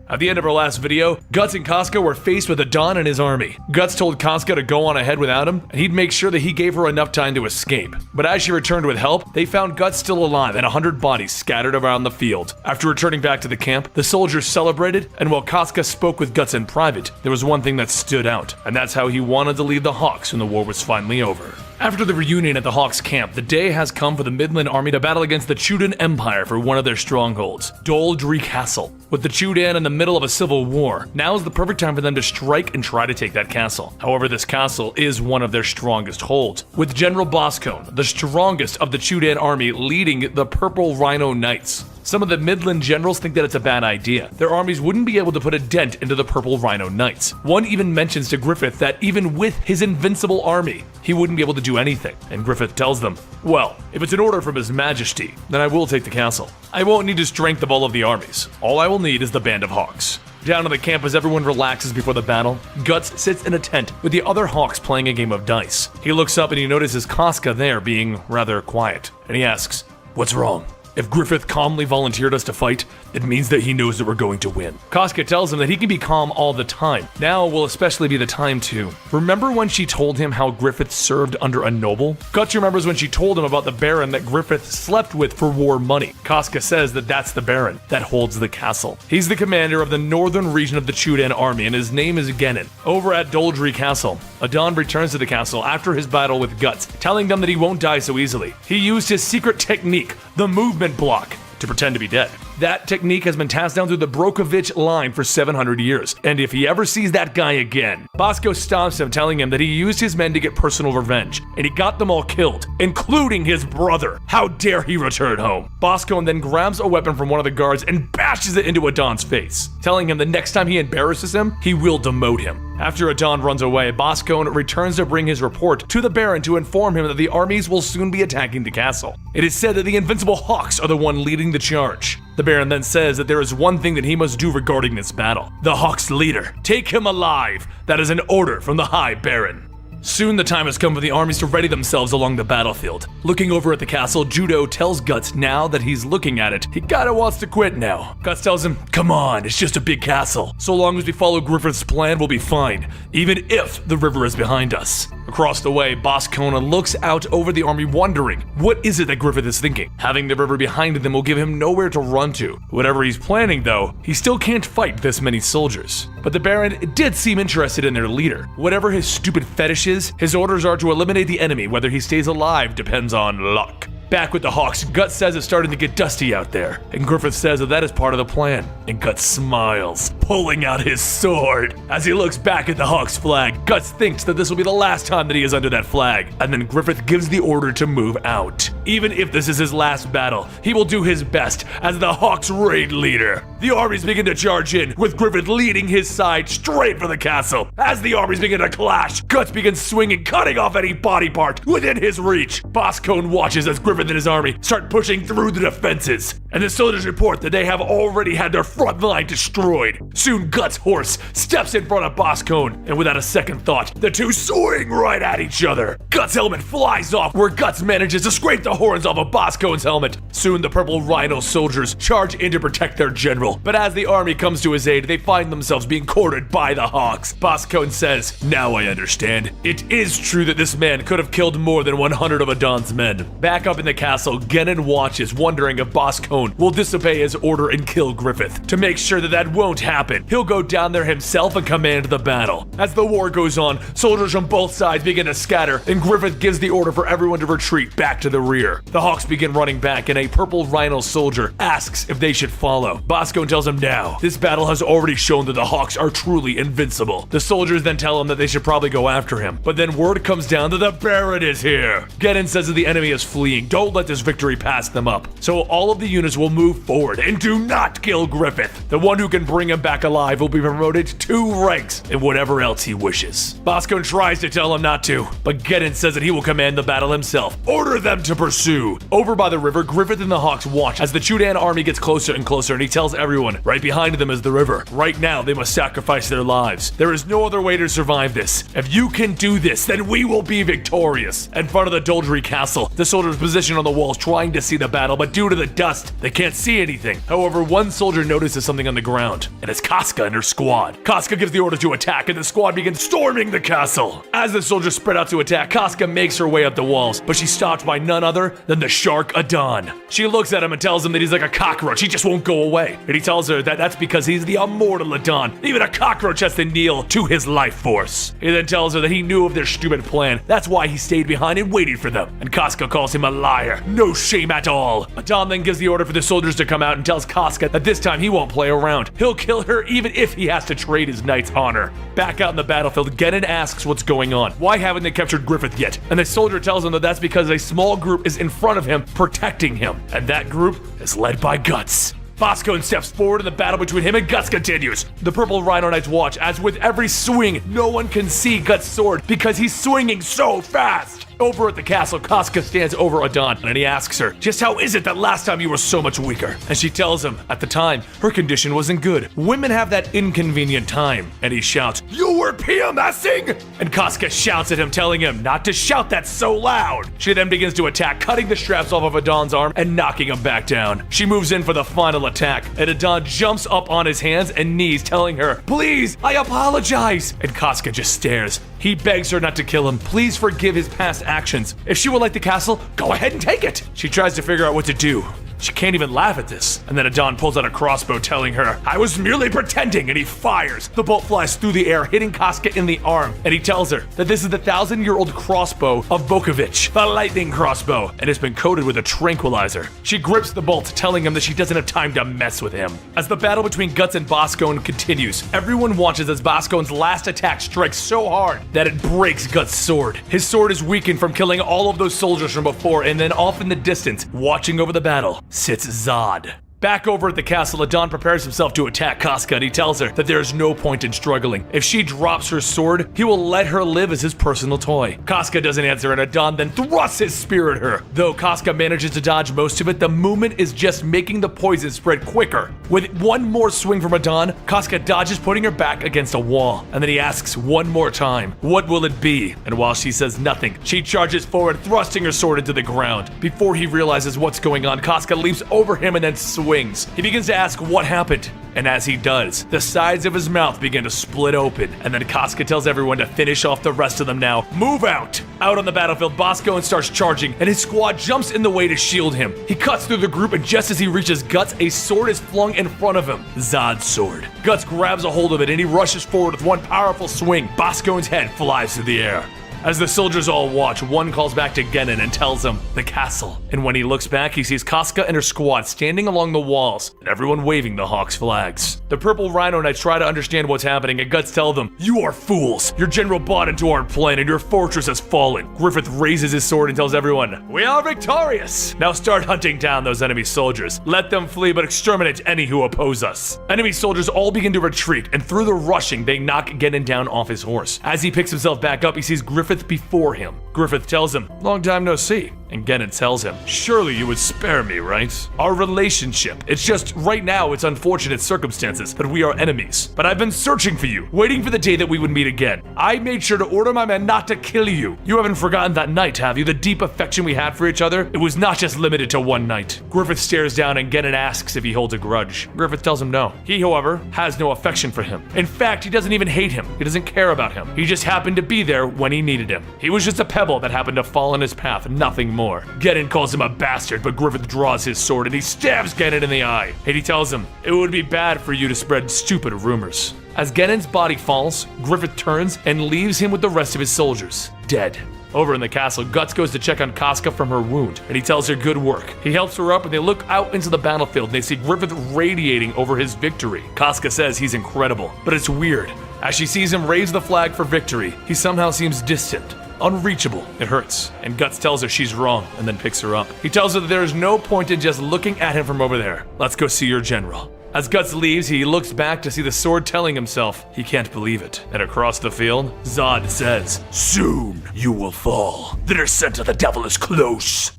At the end of our last video, Guts and Casca were faced with Adon and his army. Guts told Casca to go on ahead without him, and he'd make sure that he gave her enough time to escape. But as she returned with help, they found Guts still alive and 100 bodies scattered around the field. After returning back to the camp, the soldiers celebrated, and while Casca spoke with Guts in private, there was one thing that stood out, and that's how he wanted to leave the Hawks when the war was finally over. After the reunion at the Hawks camp, the day has come for the Midland army to battle against the Chudan Empire for one of their strongholds, Dol Dree Castle. With the Chudan in the middle of a civil war, now is the perfect time for them to strike and try to take that castle. However, this castle is one of their strongest holds, with General Boscone, the strongest of the Chudan army, leading the Purple Rhino Knights. Some of the Midland generals think that it's a bad idea. Their armies wouldn't be able to put a dent into the Purple Rhino Knights. One even mentions to Griffith that even with his invincible army, he wouldn't be able to do anything. And Griffith tells them, "Well, if it's an order from His Majesty, then I will take the castle. I won't need the strength of all of the armies. All I will need is the band of Hawks." Down on the camp as everyone relaxes before the battle, Guts sits in a tent with the other Hawks playing a game of dice. He looks up and he notices Casca there being rather quiet. And he asks, "What's wrong?" If Griffith calmly volunteered us to fight, it means that he knows that we're going to win. Casca tells him that he can be calm all the time. Now will especially be the time to. Remember when she told him how Griffith served under a noble? Guts remembers when she told him about the Baron that Griffith slept with for war money. Casca says that that's the Baron that holds the castle. He's the commander of the northern region of the Chudan army, and his name is Genin. Over at Doldry Castle, Adon returns to the castle after his battle with Guts, telling them that he won't die so easily. He used his secret technique, the movement block, to pretend to be dead. That technique has been passed down through the Brokovich line for 700 years, and if he ever sees that guy again, Bosco stops him, telling him that he used his men to get personal revenge, and he got them all killed, including his brother. How dare he return home? Bosco then grabs a weapon from one of the guards and bashes it into Adon's face, telling him the next time he embarrasses him, he will demote him. After Adon runs away, Bosco returns to bring his report to the Baron to inform him that the armies will soon be attacking the castle. It is said that the Invincible Hawks are the one leading the charge. The Baron then says that there is one thing that he must do regarding this battle. The Hawks' leader, take him alive. That is an order from the High Baron. Soon the time has come for the armies to ready themselves along the battlefield. Looking over at the castle, Judo tells Guts now that he's looking at it, he kinda wants to quit now. Guts tells him, come on, it's just a big castle. So long as we follow Griffith's plan, we'll be fine, even if the river is behind us. Across the way, Boscona looks out over the army wondering, what is it that Griffith is thinking? Having the river behind them will give him nowhere to run to. Whatever he's planning though, he still can't fight this many soldiers. But the Baron did seem interested in their leader. Whatever his stupid fetish is, his orders are to eliminate the enemy. Whether he stays alive depends on luck. Back with the Hawks, Guts says it's starting to get dusty out there, and Griffith says that is part of the plan, and Guts smiles, pulling out his sword. As he looks back at the Hawks flag, Guts thinks that this will be the last time that he is under that flag, and then Griffith gives the order to move out. Even if this is his last battle, he will do his best as the Hawks' raid leader. The armies begin to charge in, with Griffith leading his side straight for the castle. As the armies begin to clash, Guts begins swinging, cutting off any body part within his reach. Boscone watches as Griffith and his army start pushing through the defenses, and the soldiers report that they have already had their front line destroyed. Soon Guts' horse steps in front of Boscone, and without a second thought, the two swing right at each other. Guts' helmet flies off, where Guts manages to scrape the horns off of Boscone's helmet. Soon the purple rhino soldiers charge in to protect their general, but as the army comes to his aid, they find themselves being courted by the Hawks. Boscone says, now I understand. It is true that this man could have killed more than 100 of Adon's men. Back up in the castle, Genin watches, wondering if Boscone will disobey his order and kill Griffith. To make sure that that won't happen, he'll go down there himself and command the battle. As the war goes on, soldiers from both sides begin to scatter, and Griffith gives the order for everyone to retreat back to the rear. The Hawks begin running back, and a purple rhino soldier asks if they should follow. Boscone tells him now. This battle has already shown that the Hawks are truly invincible. The soldiers then tell him that they should probably go after him, but then word comes down that the Baron is here. Genin says that the enemy is fleeing. Don't let this victory pass them up. So all of the units will move forward and do not kill Griffith. The one who can bring him back alive will be promoted 2 ranks and whatever else he wishes. Boscone tries to tell him not to, but Genin says that he will command the battle himself. Order them to pursue. Over by the river, Griffith and the Hawks watch as the Chudan army gets closer and closer, and he tells everyone, right behind them is the river. Right now, they must sacrifice their lives. There is no other way to survive this. If you can do this, then we will be victorious. In front of the Doldry Castle, the soldiers position on the walls trying to see the battle, but due to the dust, they can't see anything. However, one soldier notices something on the ground, and it's Casca and her squad. Casca gives the order to attack, and the squad begins storming the castle. As the soldiers spread out to attack, Casca makes her way up the walls, but she's stopped by none other than the shark Adon. She looks at him and tells him that he's like a cockroach, he just won't go away. And he tells her that that's because he's the immortal Adon. Even a cockroach has to kneel to his life force. He then tells her that he knew of their stupid plan. That's why he stayed behind and waited for them. And Casca calls him a liar. No shame at all. Adon then gives the order for the soldiers to come out and tells Casca that this time he won't play around. He'll kill her even if he has to trade his knight's honor. Back out in the battlefield, Genin asks what's going on. Why haven't they captured Griffith yet? And the soldier tells him that that's because a small group is in front of him, protecting him. And that group is led by Guts. Boscone steps forward and the battle between him and Guts continues. The purple Rhino Knights watch as with every swing, no one can see Guts' sword because he's swinging so fast. Over at the castle, Casca stands over Adon and he asks her, just how is it that last time you were so much weaker? And she tells him, at the time, her condition wasn't good. Women have that inconvenient time. And he shouts, you were PMSing? And Casca shouts at him, telling him not to shout that so loud. She then begins to attack, cutting the straps off of Adon's arm and knocking him back down. She moves in for the final attack, and Adon jumps up on his hands and knees, telling her, please, I apologize. And Casca just stares. He begs her not to kill him. Please forgive his past actions. If she would like the castle, go ahead and take it. She tries to figure out what to do. She can't even laugh at this. And then Adon pulls out a crossbow, telling her, I was merely pretending, and he fires. The bolt flies through the air, hitting Casca in the arm, and he tells her that this is the 1,000-year-old crossbow of Bokovich, the lightning crossbow, and it's been coated with a tranquilizer. She grips the bolt, telling him that she doesn't have time to mess with him. As the battle between Guts and Boscone continues, everyone watches as Boscone's last attack strikes so hard that it breaks Guts' sword. His sword is weakened from killing all of those soldiers from before, and then off in the distance, watching over the battle, sits Zod. Back over at the castle, Adon prepares himself to attack Casca, and he tells her that there is no point in struggling. If she drops her sword, he will let her live as his personal toy. Casca doesn't answer, and Adon then thrusts his spear at her. Though Casca manages to dodge most of it, the movement is just making the poison spread quicker. With one more swing from Adon, Casca dodges, putting her back against a wall. And then he asks one more time, what will it be? And while she says nothing, she charges forward, thrusting her sword into the ground. Before he realizes what's going on, Casca leaps over him and then swings. He begins to ask what happened, and as he does, the sides of his mouth begin to split open, and then Casca tells everyone to finish off the rest of them now. Move out! Out on the battlefield, Boscone starts charging, and his squad jumps in the way to shield him. He cuts through the group, and just as he reaches Guts, a sword is flung in front of him. Zod's sword. Guts grabs a hold of it, and he rushes forward with one powerful swing. Boscone's head flies through the air. As the soldiers all watch, one calls back to Genin and tells him, the castle. And when he looks back, he sees Casca and her squad standing along the walls, and everyone waving the Hawks flags. The Purple Rhino Knights try to understand what's happening, and Guts tell them, you are fools! Your general bought into our plan, and your fortress has fallen. Griffith raises his sword and tells everyone, we are victorious! Now start hunting down those enemy soldiers. Let them flee, but exterminate any who oppose us. Enemy soldiers all begin to retreat, and through the rushing, they knock Genin down off his horse. As he picks himself back up, he sees Griffith before him. Griffith tells him, long time no see. And Genin tells him, surely you would spare me, right? Our relationship. It's just, right now, it's unfortunate circumstances that we are enemies. But I've been searching for you, waiting for the day that we would meet again. I made sure to order my men not to kill you. You haven't forgotten that night, have you? The deep affection we had for each other? It was not just limited to one night. Griffith stares down and Genin asks if he holds a grudge. Griffith tells him no. He, however, has no affection for him. In fact, he doesn't even hate him. He doesn't care about him. He just happened to be there when he needed him. He was just a pebble that happened to fall in his path, nothing more. Genin calls him a bastard, but Griffith draws his sword and he stabs Genin in the eye. And he tells him, it would be bad for you to spread stupid rumors. As Genin's body falls, Griffith turns and leaves him with the rest of his soldiers, dead. Over in the castle, Guts goes to check on Casca from her wound, and he tells her good work. He helps her up, and they look out into the battlefield, and they see Griffith radiating over his victory. Casca says he's incredible, but it's weird. As she sees him raise the flag for victory, he somehow seems distant, unreachable. It hurts, and Guts tells her she's wrong, and then picks her up. He tells her that there is no point in just looking at him from over there. Let's go see your general. As Guts leaves, he looks back to see the sword telling himself he can't believe it. And across the field, Zod says, soon you will fall. The descent of the devil is close.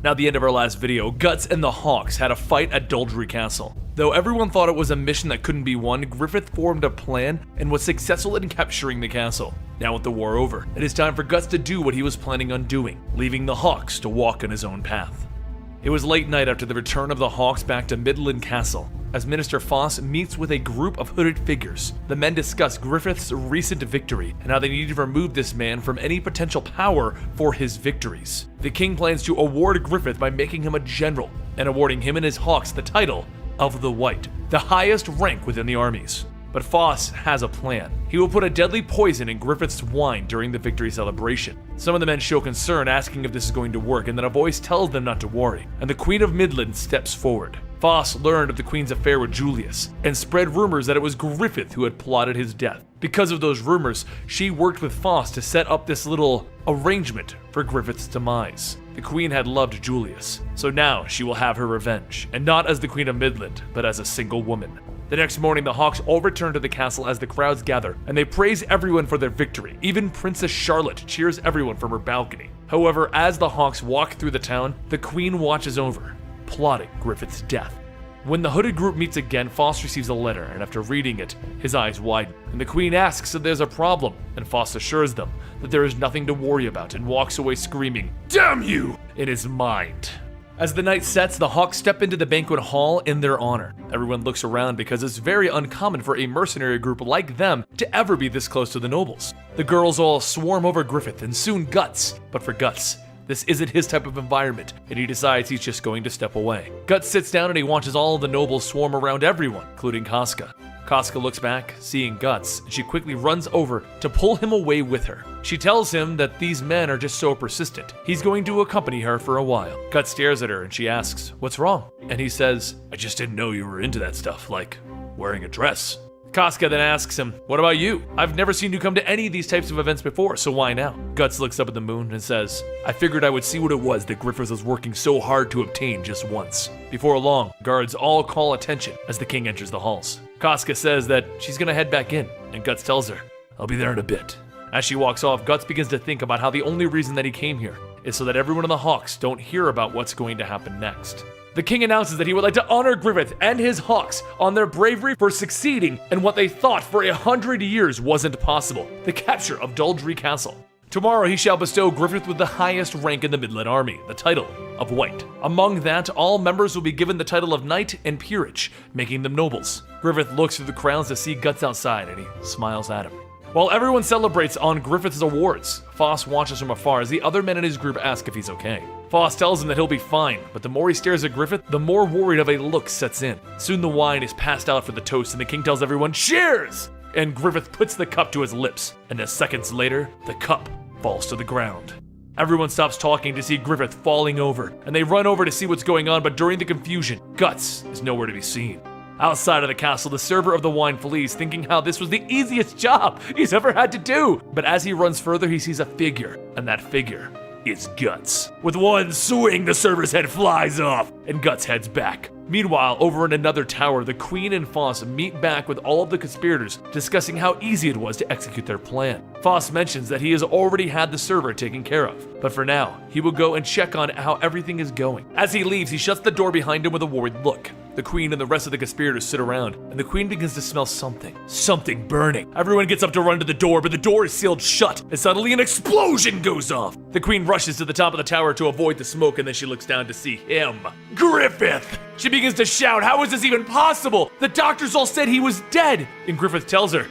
Now, the end of our last video, Guts and the Hawks had a fight at Doldry Castle. Though everyone thought it was a mission that couldn't be won, Griffith formed a plan and was successful in capturing the castle. Now with the war over, it is time for Guts to do what he was planning on doing, leaving the Hawks to walk on his own path. It was late night after the return of the Hawks back to Midland Castle. As Minister Foss meets with a group of hooded figures, the men discuss Griffith's recent victory and how they need to remove this man from any potential power for his victories. The king plans to award Griffith by making him a general and awarding him and his Hawks the title of the White, the highest rank within the armies. But Foss has a plan. He will put a deadly poison in Griffith's wine during the victory celebration. Some of the men show concern, asking if this is going to work, and then a voice tells them not to worry, and the Queen of Midland steps forward. Foss learned of the Queen's affair with Julius, and spread rumors that it was Griffith who had plotted his death. Because of those rumors, she worked with Foss to set up this little arrangement for Griffith's demise. The Queen had loved Julius, so now she will have her revenge, and not as the Queen of Midland, but as a single woman. The next morning, the Hawks all return to the castle as the crowds gather, and they praise everyone for their victory. Even Princess Charlotte cheers everyone from her balcony. However, as the Hawks walk through the town, the Queen watches over, plotting Griffith's death. When the hooded group meets again, Foss receives a letter, and after reading it, his eyes widen. And the Queen asks if there's a problem, and Foss assures them that there is nothing to worry about and walks away screaming, "Damn you!" in his mind. As the night sets, the Hawks step into the banquet hall in their honor. Everyone looks around because it's very uncommon for a mercenary group like them to ever be this close to the nobles. The girls all swarm over Griffith and soon Guts, but for Guts, this isn't his type of environment, and he decides he's just going to step away. Guts sits down and he watches all of the nobles swarm around everyone, including Casca. Casca looks back, seeing Guts, and she quickly runs over to pull him away with her. She tells him that these men are just so persistent. He's going to accompany her for a while. Guts stares at her and she asks, "What's wrong?" And he says, "I just didn't know you were into that stuff, like wearing a dress." Casca then asks him, "What about you? I've never seen you come to any of these types of events before, so why now?" Guts looks up at the moon and says, "I figured I would see what it was that Griffith was working so hard to obtain just once." Before long, guards all call attention as the king enters the halls. Casca says that she's gonna head back in, and Guts tells her, "I'll be there in a bit." As she walks off, Guts begins to think about how the only reason that he came here is so that everyone in the Hawks don't hear about what's going to happen next. The king announces that he would like to honor Griffith and his Hawks on their bravery for succeeding in what they thought for 100 years wasn't possible, the capture of Daldry Castle. Tomorrow he shall bestow Griffith with the highest rank in the Midland Army, the title of White. Among that, all members will be given the title of Knight and Peerage, making them nobles. Griffith looks through the crowns to see Guts outside, and he smiles at him. While everyone celebrates on Griffith's awards, Foss watches from afar as the other men in his group ask if he's okay. Foss tells him that he'll be fine, but the more he stares at Griffith, the more worried of a look sets in. Soon the wine is passed out for the toast and the king tells everyone, "Cheers!" And Griffith puts the cup to his lips, and then seconds later, the cup falls to the ground. Everyone stops talking to see Griffith falling over, and they run over to see what's going on, but during the confusion, Guts is nowhere to be seen. Outside of the castle, the server of the wine flees, thinking how this was the easiest job he's ever had to do. But as he runs further, he sees a figure, and that figure is Guts. With one swing, the server's head flies off, and Guts heads back. Meanwhile, over in another tower, the Queen and Foss meet back with all of the conspirators, discussing how easy it was to execute their plan. Foss mentions that he has already had the server taken care of, but for now, he will go and check on how everything is going. As he leaves, he shuts the door behind him with a worried look. The Queen and the rest of the conspirators sit around, and the Queen begins to smell something burning. Everyone gets up to run to the door, but the door is sealed shut, and suddenly an explosion goes off. The Queen rushes to the top of the tower to avoid the smoke, and then she looks down to see him, Griffith! She begins to shout, "How is this even possible? The doctors all said he was dead!" And Griffith tells her,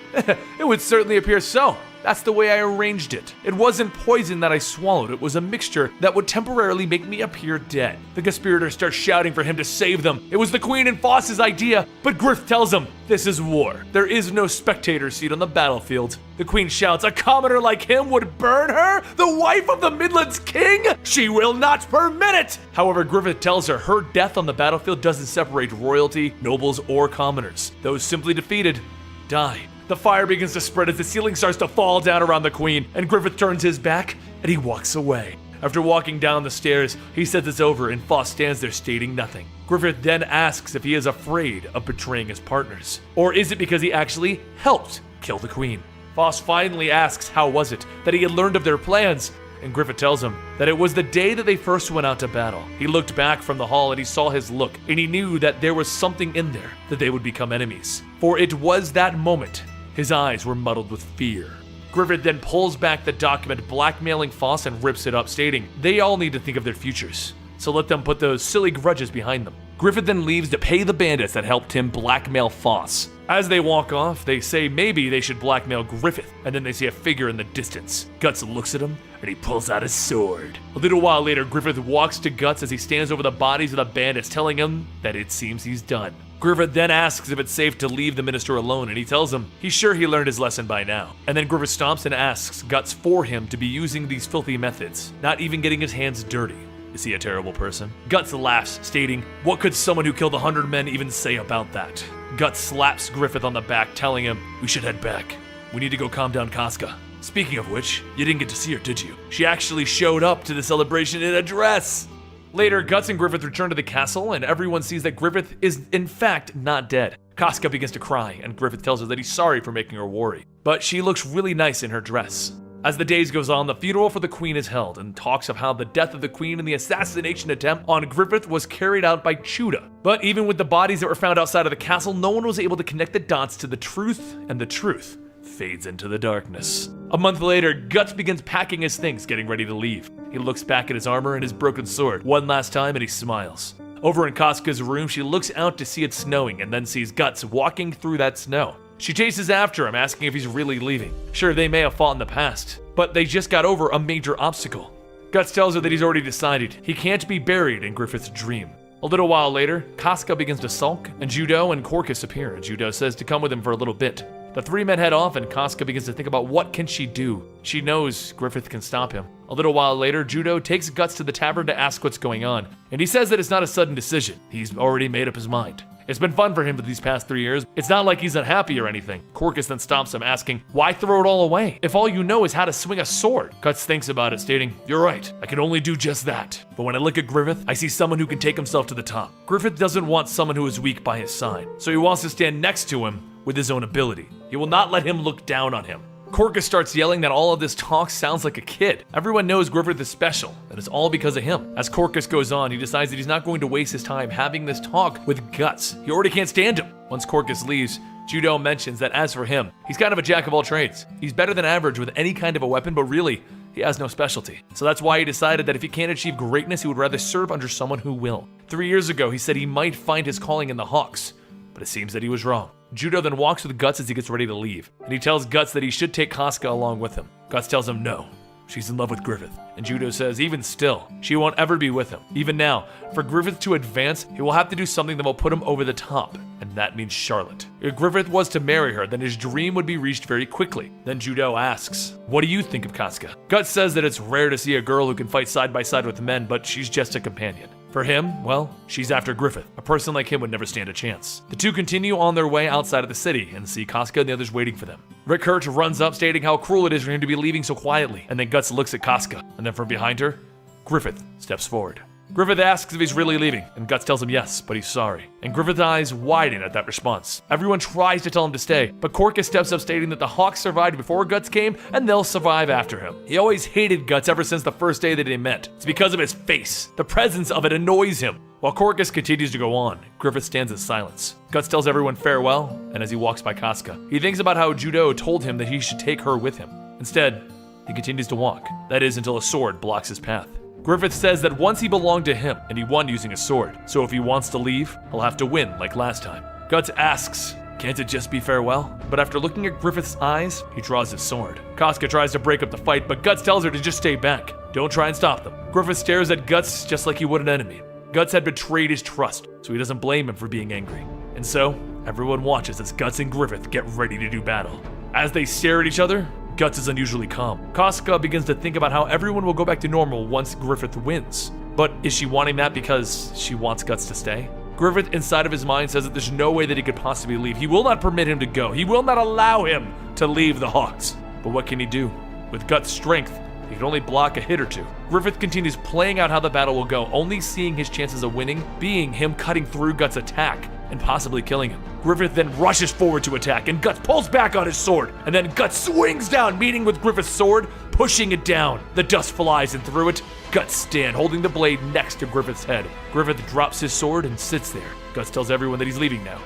"It would certainly appear so. That's the way I arranged it. It wasn't poison that I swallowed, it was a mixture that would temporarily make me appear dead." The conspirators start shouting for him to save them. It was the Queen and Foss's idea, but Griff tells him, "This is war. There is no spectator seat on the battlefield." The Queen shouts, "A commoner like him would burn her? The wife of the Midlands king? She will not permit it!" However, Griffith tells her her death on the battlefield doesn't separate royalty, nobles, or commoners. Those simply defeated die. The fire begins to spread as the ceiling starts to fall down around the Queen, and Griffith turns his back and he walks away. After walking down the stairs, he says it's over and Foss stands there stating nothing. Griffith then asks if he is afraid of betraying his partners, or is it because he actually helped kill the Queen? Foss finally asks how was it that he had learned of their plans, and Griffith tells him that it was the day that they first went out to battle. He looked back from the hall and he saw his look, and he knew that there was something in there that they would become enemies. For it was that moment his eyes were muddled with fear. Griffith then pulls back the document blackmailing Foss and rips it up, stating they all need to think of their futures, so let them put those silly grudges behind them. Griffith then leaves to pay the bandits that helped him blackmail Foss. As they walk off, they say maybe they should blackmail Griffith, and then they see a figure in the distance. Guts looks at him, and he pulls out his sword. A little while later, Griffith walks to Guts as he stands over the bodies of the bandits, telling him that it seems he's done. Griffith then asks if it's safe to leave the minister alone, and he tells him he's sure he learned his lesson by now. And then Griffith stomps and asks Guts for him to be using these filthy methods, not even getting his hands dirty. Is he a terrible person? Guts laughs, stating, "What could someone who killed 100 men even say about that?" Guts slaps Griffith on the back, telling him, "We should head back. We need to go calm down Casca. Speaking of which, you didn't get to see her, did you? She actually showed up to the celebration in a dress." Later, Guts and Griffith return to the castle, and everyone sees that Griffith is in fact not dead. Casca begins to cry, and Griffith tells her that he's sorry for making her worry, but she looks really nice in her dress. As the days goes on, the funeral for the queen is held and talks of how the death of the queen and the assassination attempt on Griffith was carried out by Judah. But even with the bodies that were found outside of the castle, no one was able to connect the dots to the truth, and the truth fades into the darkness. A month later, Guts begins packing his things, getting ready to leave. He looks back at his armor and his broken sword one last time, and he smiles. Over in Casca's room, she looks out to see it snowing and then sees Guts walking through that snow. She chases after him, asking if he's really leaving. Sure, they may have fought in the past, but they just got over a major obstacle. Guts tells her that he's already decided he can't be buried in Griffith's dream. A little while later, Casca begins to sulk, and Judo and Corcus appear, and Judo says to come with him for a little bit. The three men head off, and Casca begins to think about what can she do. She knows Griffith can stop him. A little while later, Judo takes Guts to the tavern to ask what's going on, and he says that it's not a sudden decision. He's already made up his mind. It's been fun for him for these past 3 years. It's not like he's unhappy or anything. Corcus then stops him, asking, why throw it all away if all you know is how to swing a sword? Guts thinks about it, stating, you're right, I can only do just that. But when I look at Griffith, I see someone who can take himself to the top. Griffith doesn't want someone who is weak by his side, so he wants to stand next to him with his own ability. He will not let him look down on him. Corcus starts yelling that all of this talk sounds like a kid. Everyone knows Griffith is special, and it's all because of him. As Corcus goes on, he decides that he's not going to waste his time having this talk with Guts. He already can't stand him. Once Corcus leaves, Judo mentions that as for him, he's kind of a jack of all trades. He's better than average with any kind of a weapon, but really, he has no specialty. So that's why he decided that if he can't achieve greatness, he would rather serve under someone who will. 3 years ago, he said he might find his calling in the Hawks, but it seems that he was wrong. Judo then walks with Guts as he gets ready to leave, and he tells Guts that he should take Casca along with him. Guts tells him no, she's in love with Griffith, and Judo says even still, she won't ever be with him. Even now, for Griffith to advance, he will have to do something that will put him over the top, and that means Charlotte. If Griffith was to marry her, then his dream would be reached very quickly. Then Judo asks, what do you think of Casca? Guts says that it's rare to see a girl who can fight side by side with men, but she's just a companion. For him, well, she's after Griffith. A person like him would never stand a chance. The two continue on their way outside of the city and see Casca and the others waiting for them. Rick Hurt runs up stating how cruel it is for him to be leaving so quietly, and then Guts looks at Casca, and then from behind her, Griffith steps forward. Griffith asks if he's really leaving, and Guts tells him yes, but he's sorry. And Griffith's eyes widen at that response. Everyone tries to tell him to stay, but Corcus steps up stating that the Hawks survived before Guts came, and they'll survive after him. He always hated Guts ever since the first day that they met. It's because of his face. The presence of it annoys him. While Corcus continues to go on, Griffith stands in silence. Guts tells everyone farewell, and as he walks by Casca, he thinks about how Judo told him that he should take her with him. Instead, he continues to walk. That is until a sword blocks his path. Griffith says that once he belonged to him, and he won using a sword, so if he wants to leave, he'll have to win like last time. Guts asks, can't it just be farewell? But after looking at Griffith's eyes, he draws his sword. Casca tries to break up the fight, but Guts tells her to just stay back. Don't try and stop them. Griffith stares at Guts just like he would an enemy. Guts had betrayed his trust, so he doesn't blame him for being angry. And so, everyone watches as Guts and Griffith get ready to do battle. As they stare at each other, Guts is unusually calm. Casca begins to think about how everyone will go back to normal once Griffith wins. But is she wanting that because she wants Guts to stay? Griffith inside of his mind says that there's no way that he could possibly leave. He will not permit him to go. He will not allow him to leave the Hawks. But what can he do? With Guts' strength, he can only block a hit or two. Griffith continues playing out how the battle will go, only seeing his chances of winning being him cutting through Guts' attack and possibly killing him. Griffith then rushes forward to attack, and Guts pulls back on his sword, and then Guts swings down, meeting with Griffith's sword, pushing it down. The dust flies, and through it, Guts stands, holding the blade next to Griffith's head. Griffith drops his sword and sits there. Guts tells everyone that he's leaving now,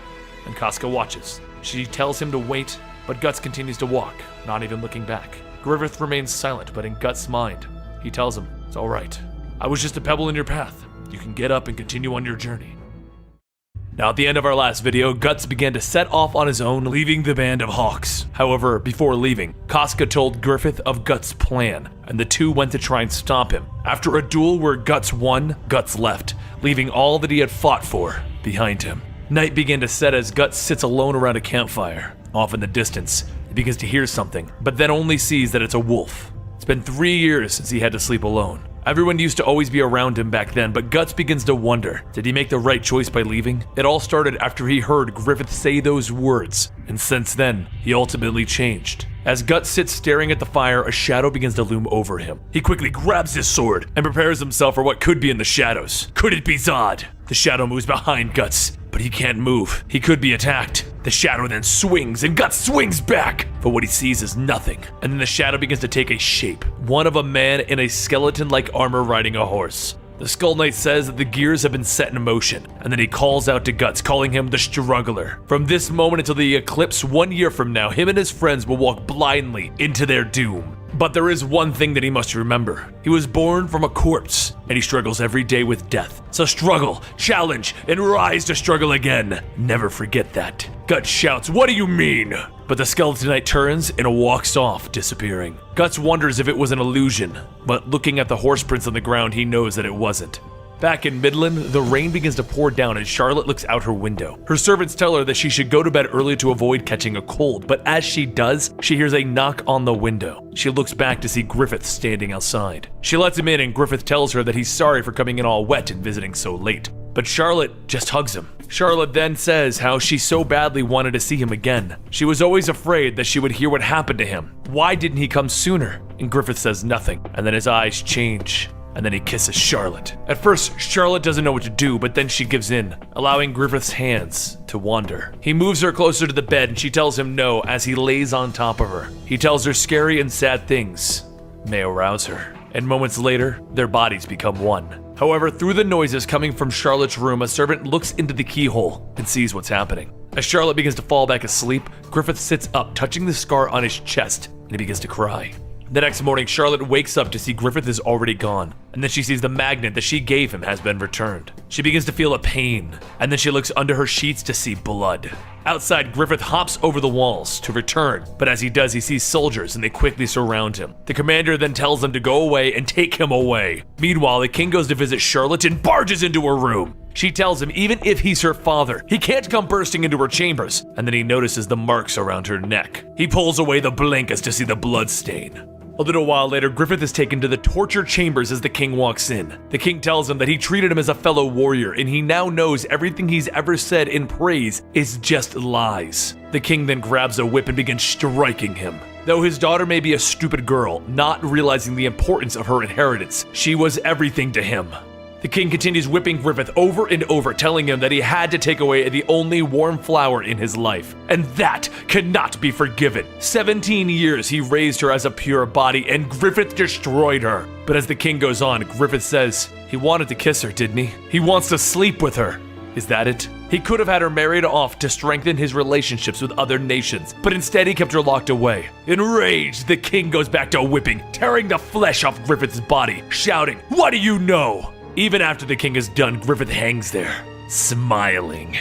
and Casca watches. She tells him to wait, but Guts continues to walk, not even looking back. Griffith remains silent, but in Guts' mind, he tells him, it's all right. I was just a pebble in your path. You can get up and continue on your journey. Now, at the end of our last video, Guts began to set off on his own, leaving the band of Hawks. However, before leaving, Casca told Griffith of Guts' plan, and the two went to try and stop him. After a duel where Guts won, Guts left, leaving all that he had fought for behind him. Night began to set as Guts sits alone around a campfire. Off in the distance, he begins to hear something, but then only sees that it's a wolf. It's been 3 years since he had to sleep alone. Everyone used to always be around him back then, but Guts begins to wonder, did he make the right choice by leaving? It all started after he heard Griffith say those words, and since then, he ultimately changed. As Guts sits staring at the fire, a shadow begins to loom over him. He quickly grabs his sword and prepares himself for what could be in the shadows. Could it be Zod? The shadow moves behind Guts, but he can't move. He could be attacked. The shadow then swings and Guts swings back, but what he sees is nothing. And then the shadow begins to take a shape, one of a man in a skeleton-like armor riding a horse. The Skull Knight says that the gears have been set in motion, and then he calls out to Guts, calling him the Struggler. From this moment until the eclipse 1 year from now, him and his friends will walk blindly into their doom. But there is one thing that he must remember. He was born from a corpse, and he struggles every day with death. So struggle, challenge, and rise to struggle again. Never forget that. Guts shouts, "What do you mean?" But the Skeleton Knight turns and walks off, disappearing. Guts wonders if it was an illusion, but looking at the horse prints on the ground, he knows that it wasn't. Back in Midland, the rain begins to pour down as Charlotte looks out her window. Her servants tell her that she should go to bed early to avoid catching a cold, but as she does, she hears a knock on the window. She looks back to see Griffith standing outside. She lets him in and Griffith tells her that he's sorry for coming in all wet and visiting so late. But Charlotte just hugs him. Charlotte then says how she so badly wanted to see him again. She was always afraid that she would hear what happened to him. Why didn't he come sooner? And Griffith says nothing, and then his eyes change. And then he kisses Charlotte. At first, Charlotte doesn't know what to do, but then she gives in, allowing Griffith's hands to wander. He moves her closer to the bed and she tells him no as he lays on top of her. He tells her scary and sad things may arouse her. And moments later, their bodies become one. However, through the noises coming from Charlotte's room, a servant looks into the keyhole and sees what's happening. As Charlotte begins to fall back asleep, Griffith sits up, touching the scar on his chest, and he begins to cry. The next morning, Charlotte wakes up to see Griffith is already gone, and then she sees the magnet that she gave him has been returned. She begins to feel a pain, and then she looks under her sheets to see blood. Outside, Griffith hops over the walls to return, but as he does, he sees soldiers and they quickly surround him. The commander then tells them to go away and take him away. Meanwhile, the king goes to visit Charlotte and barges into her room. She tells him even if he's her father, he can't come bursting into her chambers, and then he notices the marks around her neck. He pulls away the blankets to see the blood stain. A little while later, Griffith is taken to the torture chambers as the king walks in. The king tells him that he treated him as a fellow warrior, and he now knows everything he's ever said in praise is just lies. The king then grabs a whip and begins striking him. Though his daughter may be a stupid girl, not realizing the importance of her inheritance, she was everything to him. The king continues whipping Griffith over and over, telling him that he had to take away the only warm flower in his life. And that cannot be forgiven. 17 years he raised her as a pure body, and Griffith destroyed her. But as the king goes on, Griffith says he wanted to kiss her, didn't he? He wants to sleep with her. Is that it? He could have had her married off to strengthen his relationships with other nations, but instead he kept her locked away. Enraged, the king goes back to whipping, tearing the flesh off Griffith's body, shouting, "What do you know?" Even after the king is done, Griffith hangs there, smiling.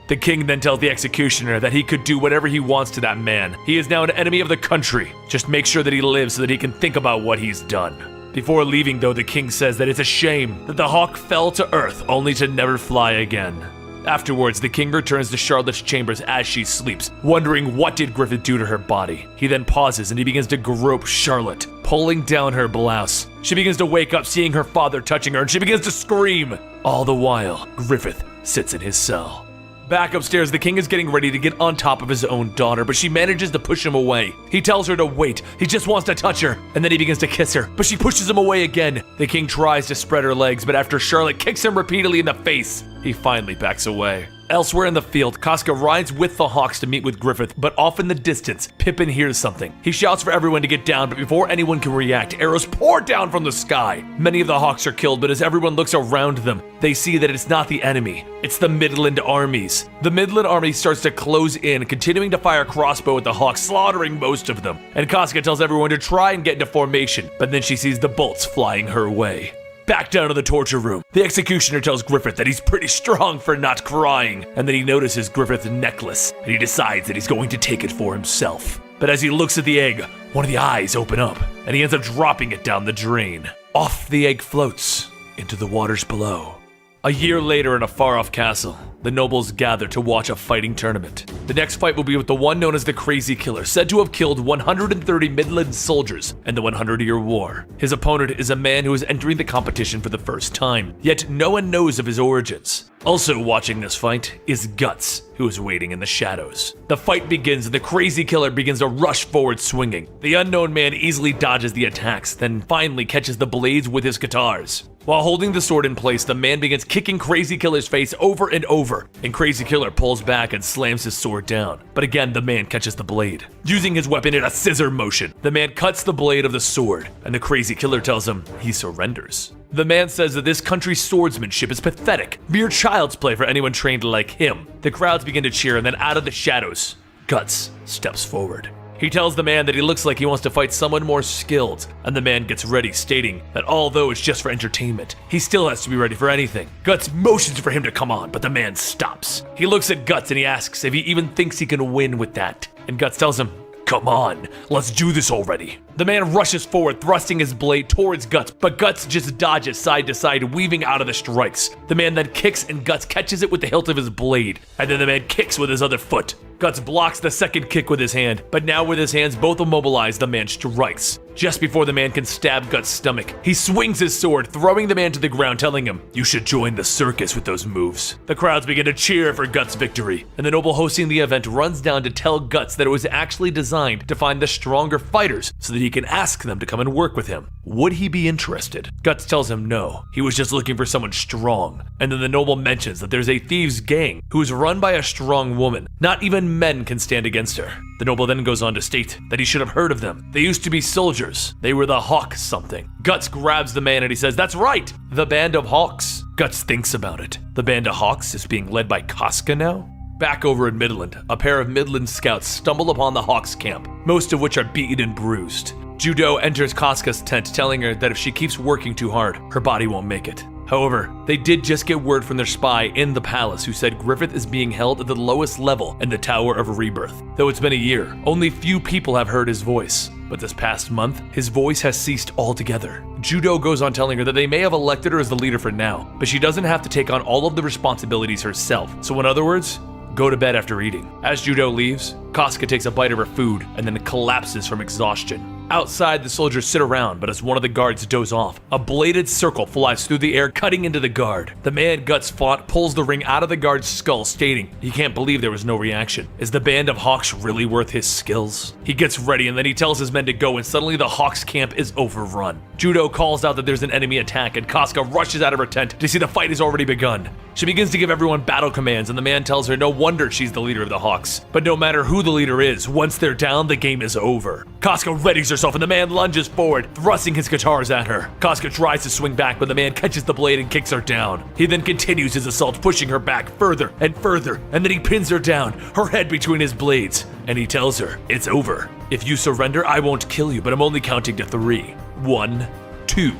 The king then tells the executioner that he could do whatever he wants to that man. He is now an enemy of the country. Just make sure that he lives so that he can think about what he's done. Before leaving, though, the king says that it's a shame that the hawk fell to earth only to never fly again. Afterwards, the king returns to Charlotte's chambers as she sleeps, wondering what did Griffith do to her body. He then pauses and he begins to grope Charlotte, pulling down her blouse. She begins to wake up seeing her father touching her and she begins to scream. All the while, Griffith sits in his cell. Back upstairs, the king is getting ready to get on top of his own daughter, but she manages to push him away. He tells her to wait, he just wants to touch her, and then he begins to kiss her, but she pushes him away again. The king tries to spread her legs, but after Charlotte kicks him repeatedly in the face, he finally backs away. Elsewhere in the field, Casca rides with the Hawks to meet with Griffith, but off in the distance, Pippin hears something. He shouts for everyone to get down, but before anyone can react, arrows pour down from the sky. Many of the Hawks are killed, but as everyone looks around them, they see that it's not the enemy, it's the Midland armies. The Midland army starts to close in, continuing to fire crossbow at the Hawks, slaughtering most of them. And Casca tells everyone to try and get into formation, but then she sees the bolts flying her way. Back down to the torture room, the executioner tells Griffith that he's pretty strong for not crying, and then he notices Griffith's necklace, and he decides that he's going to take it for himself. But as he looks at the egg, one of the eyes open up, and he ends up dropping it down the drain. Off the egg floats into the waters below. A year later in a far-off castle, the nobles gather to watch a fighting tournament. The next fight will be with the one known as the Crazy Killer, said to have killed 130 Midland soldiers in the 100-Year War. His opponent is a man who is entering the competition for the first time, yet no one knows of his origins. Also watching this fight is Guts, who is waiting in the shadows. The fight begins and the Crazy Killer begins to rush forward swinging. The unknown man easily dodges the attacks, then finally catches the blades with his guitars. While holding the sword in place, the man begins kicking Crazy Killer's face over and over, and Crazy Killer pulls back and slams his sword down. But again, the man catches the blade. Using his weapon in a scissor motion, the man cuts the blade of the sword, and the Crazy Killer tells him he surrenders. The man says that this country's swordsmanship is pathetic, mere child's play for anyone trained like him. The crowds begin to cheer, and then out of the shadows, Guts steps forward. He tells the man that he looks like he wants to fight someone more skilled, and the man gets ready, stating that although it's just for entertainment, he still has to be ready for anything. Guts motions for him to come on, but the man stops. He looks at Guts and he asks if he even thinks he can win with that, and Guts tells him, "Come on, let's do this already." The man rushes forward, thrusting his blade towards Guts, but Guts just dodges side to side, weaving out of the strikes. The man then kicks, and Guts catches it with the hilt of his blade, and then the man kicks with his other foot. Guts blocks the second kick with his hand, but now with his hands both immobilized, the man strikes. Just before the man can stab Guts' stomach, he swings his sword, throwing the man to the ground, telling him, "You should join the circus with those moves." The crowds begin to cheer for Guts' victory, and the noble hosting the event runs down to tell Guts that it was actually designed to find the stronger fighters so that he can ask them to come and work with him. Would he be interested? Guts tells him no, he was just looking for someone strong. And then the noble mentions that there's a thieves' gang who's run by a strong woman. Not even men can stand against her. The noble then goes on to state that he should have heard of them. They used to be soldiers. They were the Hawks something. Guts grabs the man and he says, "That's right, the Band of Hawks." Guts thinks about it. The Band of Hawks is being led by Casca now? Back over in Midland, a pair of Midland scouts stumble upon the Hawks camp, most of which are beaten and bruised. Judo enters Casca's tent, telling her that if she keeps working too hard, her body won't make it. However, they did just get word from their spy in the palace who said Griffith is being held at the lowest level in the Tower of Rebirth. Though it's been a year, only few people have heard his voice. But this past month, his voice has ceased altogether. Judo goes on telling her that they may have elected her as the leader for now, but she doesn't have to take on all of the responsibilities herself. So in other words, go to bed after eating. As Judo leaves, Casca takes a bite of her food and then collapses from exhaustion. Outside, the soldiers sit around, but as one of the guards doze off, a bladed circle flies through the air, cutting into the guard. The man Guts fought pulls the ring out of the guard's skull, stating he can't believe there was no reaction. Is the Band of Hawks really worth his skills? He gets ready and then he tells his men to go, and suddenly the Hawks camp is overrun. Judo calls out that there's an enemy attack, and Casca rushes out of her tent to see the fight has already begun. She begins to give everyone battle commands, and the man tells her no wonder she's the leader of the Hawks. But no matter who the leader is, once they're down, the game is over. Casca readies herself and the man lunges forward, thrusting his guitars at her. Casca tries to swing back, but the man catches the blade and kicks her down. He then continues his assault, pushing her back further and further, and then he pins her down, her head between his blades, and he tells her, "It's over. If you surrender, I won't kill you, but I'm only counting to 3. 1, 2,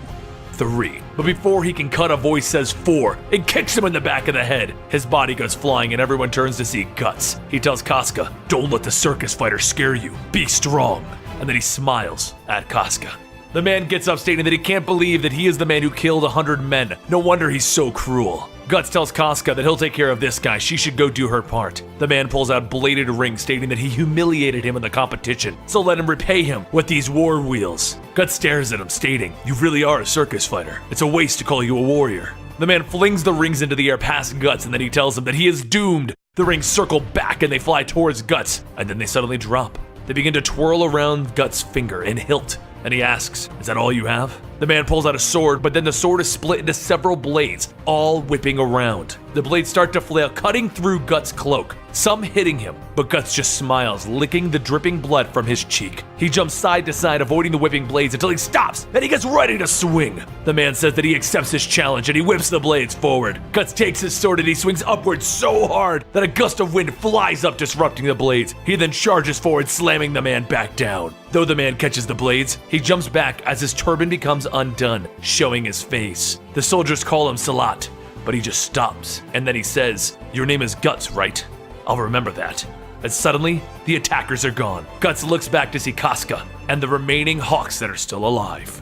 3. But before he can cut, a voice says 4 and kicks him in the back of the head. His body goes flying and everyone turns to see Guts. He tells Casca, "Don't let the circus fighter scare you. Be strong." And then he smiles at Casca. The man gets up, stating that he can't believe that he is the man who killed 100 men. No wonder he's so cruel. Guts tells Casca that he'll take care of this guy, she should go do her part. The man pulls out bladed ring, stating that he humiliated him in the competition, so let him repay him with these war wheels. Guts stares at him, stating, "You really are a circus fighter. It's a waste to call you a warrior." The man flings the rings into the air past Guts, and then he tells him that he is doomed. The rings circle back and they fly towards Guts, and then they suddenly drop. They begin to twirl around Guts' finger and hilt, and he asks, "Is that all you have?" The man pulls out a sword, but then the sword is split into several blades, all whipping around. The blades start to flail, cutting through Guts' cloak, some hitting him, but Guts just smiles, licking the dripping blood from his cheek. He jumps side to side, avoiding the whipping blades until he stops, and he gets ready to swing. The man says that he accepts his challenge, and he whips the blades forward. Guts takes his sword and he swings upwards so hard that a gust of wind flies up, disrupting the blades. He then charges forward, slamming the man back down. Though the man catches the blades, he jumps back as his turban becomes undone, showing his face. The soldiers call him Salat, but he just stops, and then he says, "Your name is Guts, right? I'll remember that." And suddenly, the attackers are gone. Guts looks back to see Casca and the remaining Hawks that are still alive.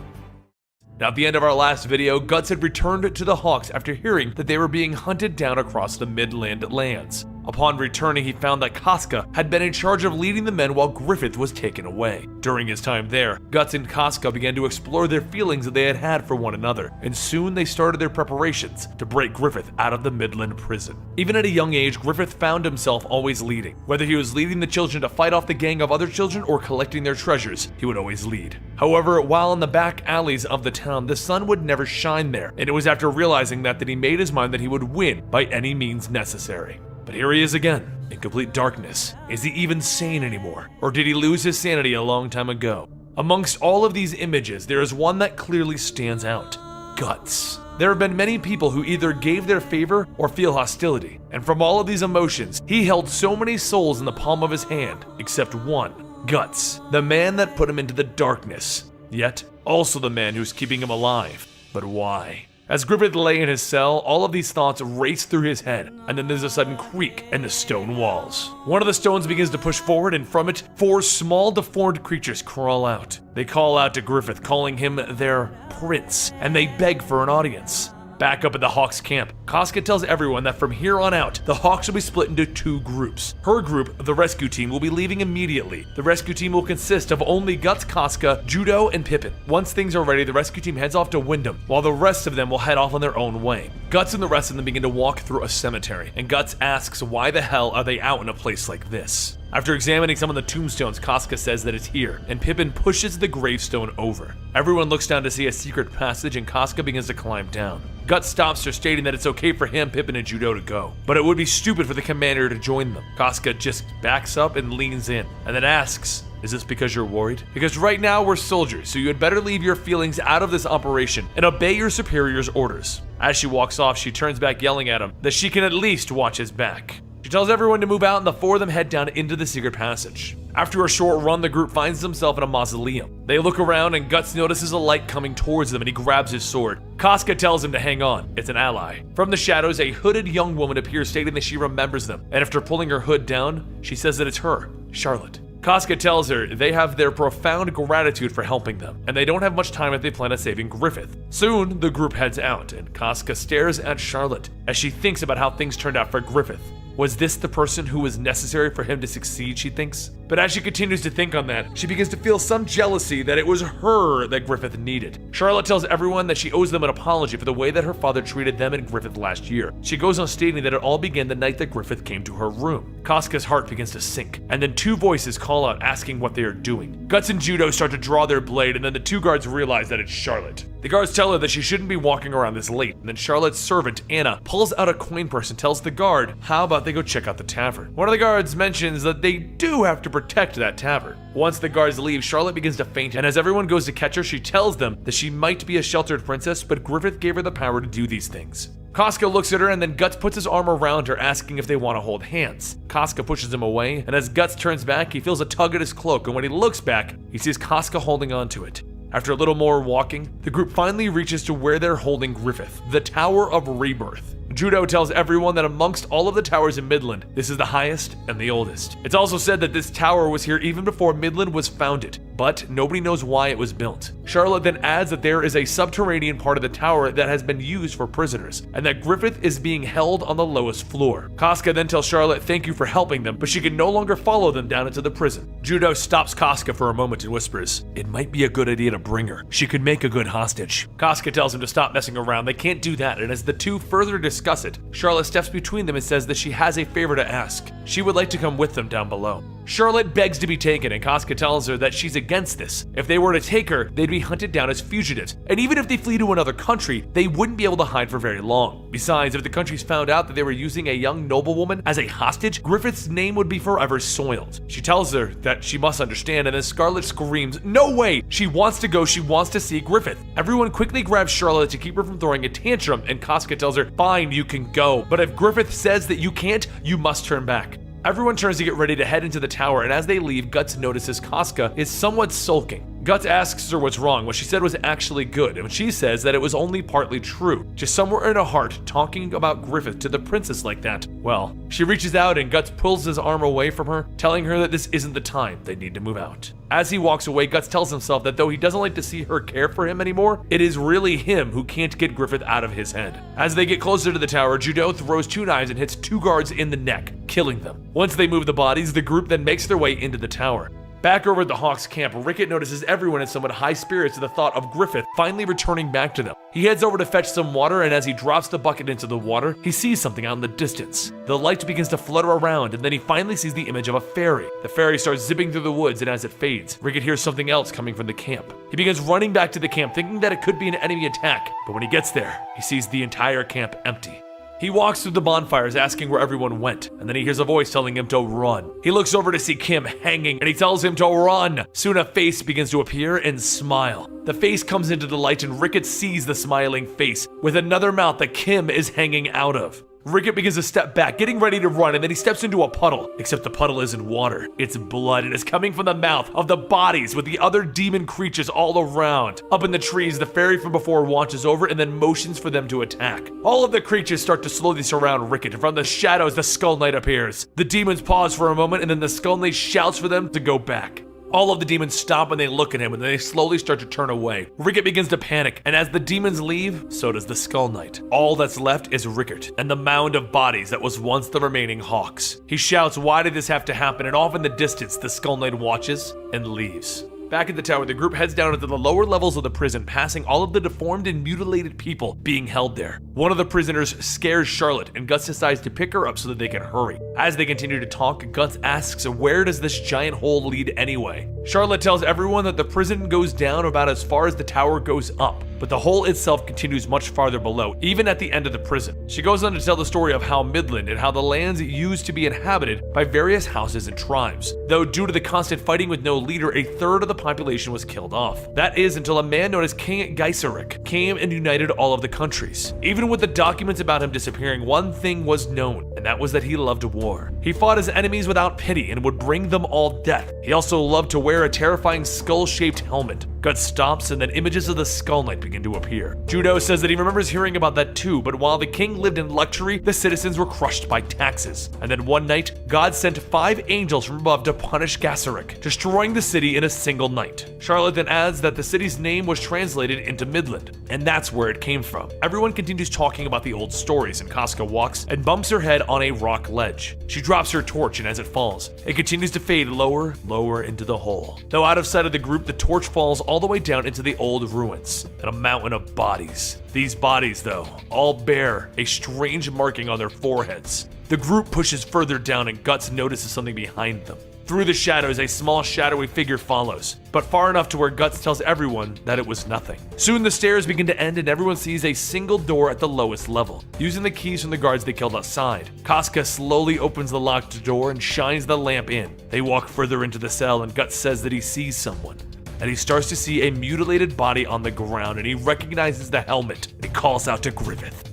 Now, at the end of our last video, Guts had returned to the Hawks after hearing that they were being hunted down across the Midland lands. Upon returning, he found that Casca had been in charge of leading the men while Griffith was taken away. During his time there, Guts and Casca began to explore their feelings that they had had for one another, and soon they started their preparations to break Griffith out of the Midland prison. Even at a young age, Griffith found himself always leading. Whether he was leading the children to fight off the gang of other children or collecting their treasures, he would always lead. However, while in the back alleys of the town, the sun would never shine there, and it was after realizing that he made his mind that he would win by any means necessary. But here he is again, in complete darkness. Is he even sane anymore? Or did he lose his sanity a long time ago? Amongst all of these images, there is one that clearly stands out: Guts. There have been many people who either gave their favor or feel hostility, and from all of these emotions, he held so many souls in the palm of his hand, except one: Guts, the man that put him into the darkness, yet also the man who's keeping him alive. But why? As Griffith lay in his cell, all of these thoughts race through his head, and then there's a sudden creak in the stone walls. One of the stones begins to push forward, and from it, 4 small deformed creatures crawl out. They call out to Griffith, calling him their prince, and they beg for an audience. Back up at the Hawks camp, Casca tells everyone that from here on out, the Hawks will be split into 2 groups. Her group, the rescue team, will be leaving immediately. The rescue team will consist of only Guts, Casca, Judo, and Pippin. Once things are ready, the rescue team heads off to Wyndham, while the rest of them will head off on their own way. Guts and the rest of them begin to walk through a cemetery, and Guts asks why the hell are they out in a place like this. After examining some of the tombstones, Casca says that it's here, and Pippin pushes the gravestone over. Everyone looks down to see a secret passage, and Casca begins to climb down. Guts stops her, stating that it's okay for him, Pippin, and Judo to go, but it would be stupid for the commander to join them. Casca just backs up and leans in, and then asks, "Is this because you're worried? Because right now we're soldiers, so you had better leave your feelings out of this operation and obey your superior's orders." As she walks off, she turns back, yelling at him that she can at least watch his back. She tells everyone to move out, and the 4 of them head down into the secret passage. After a short run, the group finds themselves in a mausoleum. They look around, and Guts notices a light coming towards them, and he grabs his sword. Casca tells him to hang on. It's an ally. From the shadows, a hooded young woman appears, stating that she remembers them, and after pulling her hood down, she says that it's her, Charlotte. Casca tells her they have their profound gratitude for helping them, and they don't have much time if they plan on saving Griffith. Soon, the group heads out, and Casca stares at Charlotte as she thinks about how things turned out for Griffith. Was this the person who was necessary for him to succeed, she thinks? But as she continues to think on that, she begins to feel some jealousy that it was her that Griffith needed. Charlotte tells everyone that she owes them an apology for the way that her father treated them and Griffith last year. She goes on stating that it all began the night that Griffith came to her room. Casca's heart begins to sink, and then 2 voices call out asking what they are doing. Guts and Judo start to draw their blade, and then the 2 guards realize that it's Charlotte. The guards tell her that she shouldn't be walking around this late, and then Charlotte's servant, Anna, pulls out a coin purse and tells the guard, how about they go check out the tavern? One of the guards mentions that they do have to protect that tavern. Once the guards leave, Charlotte begins to faint, and as everyone goes to catch her, she tells them that she might be a sheltered princess, but Griffith gave her the power to do these things. Casca looks at her, and then Guts puts his arm around her, asking if they want to hold hands. Casca pushes him away, and as Guts turns back, he feels a tug at his cloak, and when he looks back, he sees Casca holding onto it. After a little more walking, the group finally reaches to where they're holding Griffith, the Tower of Rebirth. Judo tells everyone that amongst all of the towers in Midland, this is the highest and the oldest. It's also said that this tower was here even before Midland was founded, but nobody knows why it was built. Charlotte then adds that there is a subterranean part of the tower that has been used for prisoners, and that Griffith is being held on the lowest floor. Casca then tells Charlotte thank you for helping them, but she can no longer follow them down into the prison. Judo stops Casca for a moment and whispers, "It might be a good idea to bring her. She could make a good hostage." Casca tells him to stop messing around. They can't do that, and as the 2 further discuss it, Charlotte steps between them and says that she has a favor to ask. She would like to come with them down below. Charlotte begs to be taken, and Casca tells her that she's against this. If they were to take her, they'd be hunted down as fugitives, and even if they flee to another country, they wouldn't be able to hide for very long. Besides, if the countries found out that they were using a young noblewoman as a hostage, Griffith's name would be forever soiled. She tells her that she must understand, and then Scarlet screams, "No way! She wants to go, she wants to see Griffith." Everyone quickly grabs Charlotte to keep her from throwing a tantrum, and Casca tells her, "Fine, you can go, but if Griffith says that you can't, you must turn back." Everyone turns to get ready to head into the tower, and as they leave, Guts notices Casca is somewhat sulking. Guts asks her what's wrong. What she said was actually good, and she says that it was only partly true. Just somewhere in her heart, talking about Griffith to the princess like that. Well, she reaches out and Guts pulls his arm away from her, telling her that this isn't the time they need to move out. As he walks away, Guts tells himself that though he doesn't like to see her care for him anymore, it is really him who can't get Griffith out of his head. As they get closer to the tower, Judo throws 2 knives and hits 2 guards in the neck, killing them. Once they move the bodies, the group then makes their way into the tower. Back over at the Hawks camp, Rickett notices everyone in somewhat high spirits at the thought of Griffith finally returning back to them. He heads over to fetch some water, and as he drops the bucket into the water, he sees something out in the distance. The light begins to flutter around, and then he finally sees the image of a fairy. The fairy starts zipping through the woods, and as it fades, Rickett hears something else coming from the camp. He begins running back to the camp, thinking that it could be an enemy attack, but when he gets there, he sees the entire camp empty. He walks through the bonfires asking where everyone went, and then he hears a voice telling him to run. He looks over to see Kim hanging, and he tells him to run. Soon a face begins to appear and smile. The face comes into the light, and Rickett sees the smiling face with another mouth that Kim is hanging out of. Rickett begins to step back, getting ready to run, and then he steps into a puddle. Except the puddle isn't water, it's blood, and it's coming from the mouth of the bodies with the other demon creatures all around. Up in the trees, the fairy from before watches over and then motions for them to attack. All of the creatures start to slowly surround Rickett, and from the shadows, the Skull Knight appears. The demons pause for a moment, and then the Skull Knight shouts for them to go back. All of the demons stop and they look at him, and then they slowly start to turn away. Rickett begins to panic, and as the demons leave, so does the Skull Knight. All that's left is Rickett and the mound of bodies that was once the remaining Hawks. He shouts, "Why did this have to happen?" And off in the distance, the Skull Knight watches and leaves. Back at the tower, the group heads down into the lower levels of the prison, passing all of the deformed and mutilated people being held there. One of the prisoners scares Charlotte, and Guts decides to pick her up so that they can hurry. As they continue to talk, Guts asks, where does this giant hole lead anyway? Charlotte tells everyone that the prison goes down about as far as the tower goes up, but the hole itself continues much farther below, even at the end of the prison. She goes on to tell the story of how Midland and how the lands used to be inhabited by various houses and tribes, though due to the constant fighting with no leader, a third of the population was killed off. That is until a man known as King Geiserik came and united all of the countries. Even with the documents about him disappearing, one thing was known, and that was that he loved war. He fought his enemies without pity and would bring them all death. He also loved to wear a terrifying skull-shaped helmet. Guts stops, and then images of the Skull Knight begin to appear. Judo says that he remembers hearing about that too, but while the king lived in luxury, the citizens were crushed by taxes. And then one night, God sent 5 angels from above to punish Geiserik, destroying the city in a single night. Charlotte then adds that the city's name was translated into Midland, and that's where it came from. Everyone continues talking about the old stories, and Casca walks and bumps her head on a rock ledge. She drops her torch, and as it falls, it continues to fade lower, lower into the hole. Though out of sight of the group, the torch falls all the way down into the old ruins and a mountain of bodies. These bodies, though, all bear a strange marking on their foreheads. The group pushes further down, and Guts notices something behind them. Through the shadows, a small shadowy figure follows, but far enough to where Guts tells everyone that it was nothing. Soon the stairs begin to end, and everyone sees a single door at the lowest level. Using the keys from the guards they killed outside, Casca slowly opens the locked door and shines the lamp in. They walk further into the cell, and Guts says that he sees someone. And he starts to see a mutilated body on the ground, and he recognizes the helmet, and he calls out to Griffith.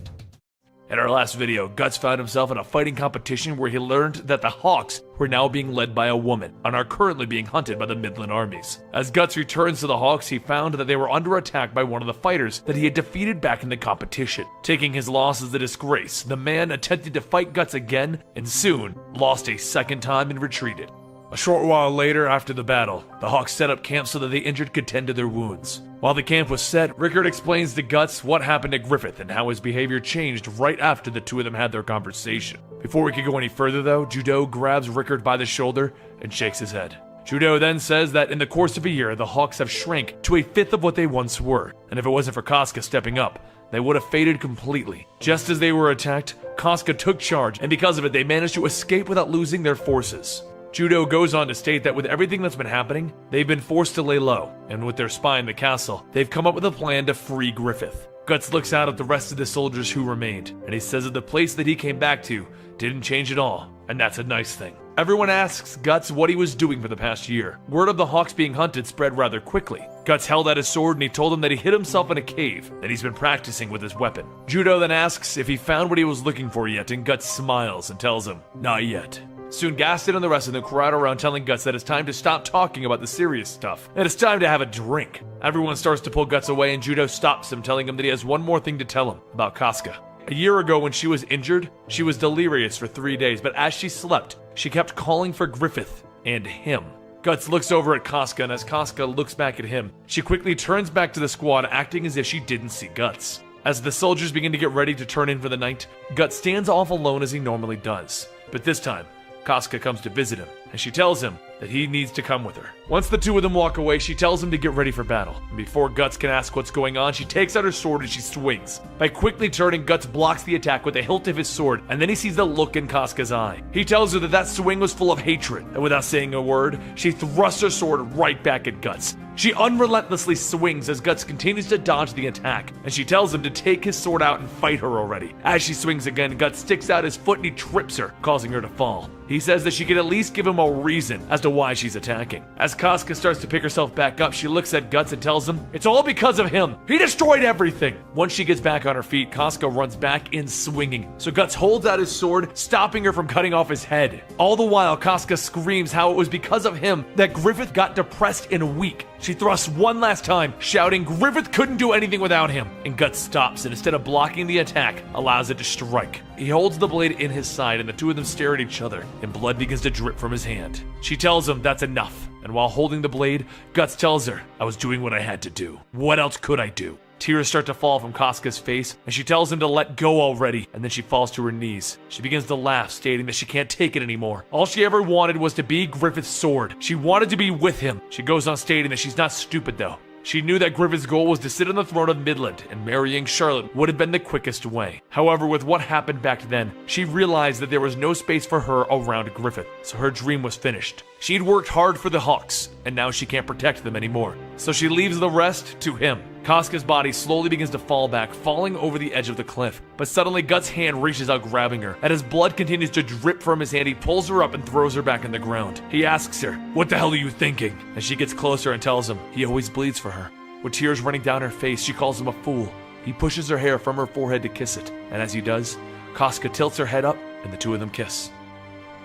In our last video, Guts found himself in a fighting competition where he learned that the Hawks were now being led by a woman and are currently being hunted by the Midland armies. As Guts returns to the Hawks, he found that they were under attack by one of the fighters that he had defeated back in the competition. Taking his loss as a disgrace, the man attempted to fight Guts again and soon lost a second time and retreated. A short while later, after the battle, the Hawks set up camp so that the injured could tend to their wounds. While the camp was set, Rickard explains to Guts what happened to Griffith and how his behavior changed right after the two of them had their conversation. Before we could go any further though, Judo grabs Rickard by the shoulder and shakes his head. Judo then says that in the course of a year, the Hawks have shrank to a fifth of what they once were, and if it wasn't for Casca stepping up, they would have faded completely. Just as they were attacked, Casca took charge, and because of it, they managed to escape without losing their forces. Judo goes on to state that with everything that's been happening, they've been forced to lay low, and with their spy in the castle, they've come up with a plan to free Griffith. Guts looks out at the rest of the soldiers who remained, and he says that the place that he came back to didn't change at all, and that's a nice thing. Everyone asks Guts what he was doing for the past year. Word of the Hawks being hunted spread rather quickly. Guts held out his sword and he told them that he hid himself in a cave, that he's been practicing with his weapon. Judo then asks if he found what he was looking for yet, and Guts smiles and tells him, not yet. Soon Gaston and the rest of them crowd around telling Guts that it's time to stop talking about the serious stuff, and it's time to have a drink. Everyone starts to pull Guts away, and Judo stops him, telling him that he has one more thing to tell him about Casca. A year ago when she was injured, she was delirious for 3 days, but as she slept, she kept calling for Griffith and him. Guts looks over at Casca, and as Casca looks back at him, she quickly turns back to the squad, acting as if she didn't see Guts. As the soldiers begin to get ready to turn in for the night, Guts stands off alone as he normally does. But this time, Casca comes to visit him, and she tells him that he needs to come with her. Once the two of them walk away, she tells him to get ready for battle. And before Guts can ask what's going on, she takes out her sword and she swings. By quickly turning, Guts blocks the attack with the hilt of his sword, and then he sees the look in Casca's eye. He tells her that that swing was full of hatred, and without saying a word, she thrusts her sword right back at Guts. She unrelentlessly swings as Guts continues to dodge the attack, and she tells him to take his sword out and fight her already. As she swings again, Guts sticks out his foot and he trips her, causing her to fall. He says that she could at least give him a reason as to why she's attacking. As Casca starts to pick herself back up, she looks at Guts and tells him, it's all because of him. He destroyed everything. Once she gets back on her feet, Casca runs back in swinging. So Guts holds out his sword, stopping her from cutting off his head. All the while, Casca screams how it was because of him that Griffith got depressed and weak. She thrusts one last time, shouting Griffith couldn't do anything without him. And Guts stops and instead of blocking the attack, allows it to strike. He holds the blade in his side and the two of them stare at each other, and blood begins to drip from his hand. She tells him that's enough, and while holding the blade, Guts tells her, I was doing what I had to do. What else could I do? Tears start to fall from Casca's face, and she tells him to let go already, and then she falls to her knees. She begins to laugh, stating that she can't take it anymore. All she ever wanted was to be Griffith's sword. She wanted to be with him. She goes on stating that she's not stupid though. She knew that Griffith's goal was to sit on the throne of Midland, and marrying Charlotte would have been the quickest way. However, with what happened back then, she realized that there was no space for her around Griffith, so her dream was finished. She'd worked hard for the Hawks, and now she can't protect them anymore. So she leaves the rest to him. Casca's body slowly begins to fall back, falling over the edge of the cliff. But suddenly Guts' hand reaches out, grabbing her. As his blood continues to drip from his hand, he pulls her up and throws her back in the ground. He asks her, what the hell are you thinking? As she gets closer and tells him he always bleeds for her. With tears running down her face, she calls him a fool. He pushes her hair from her forehead to kiss it. And as he does, Casca tilts her head up and the two of them kiss.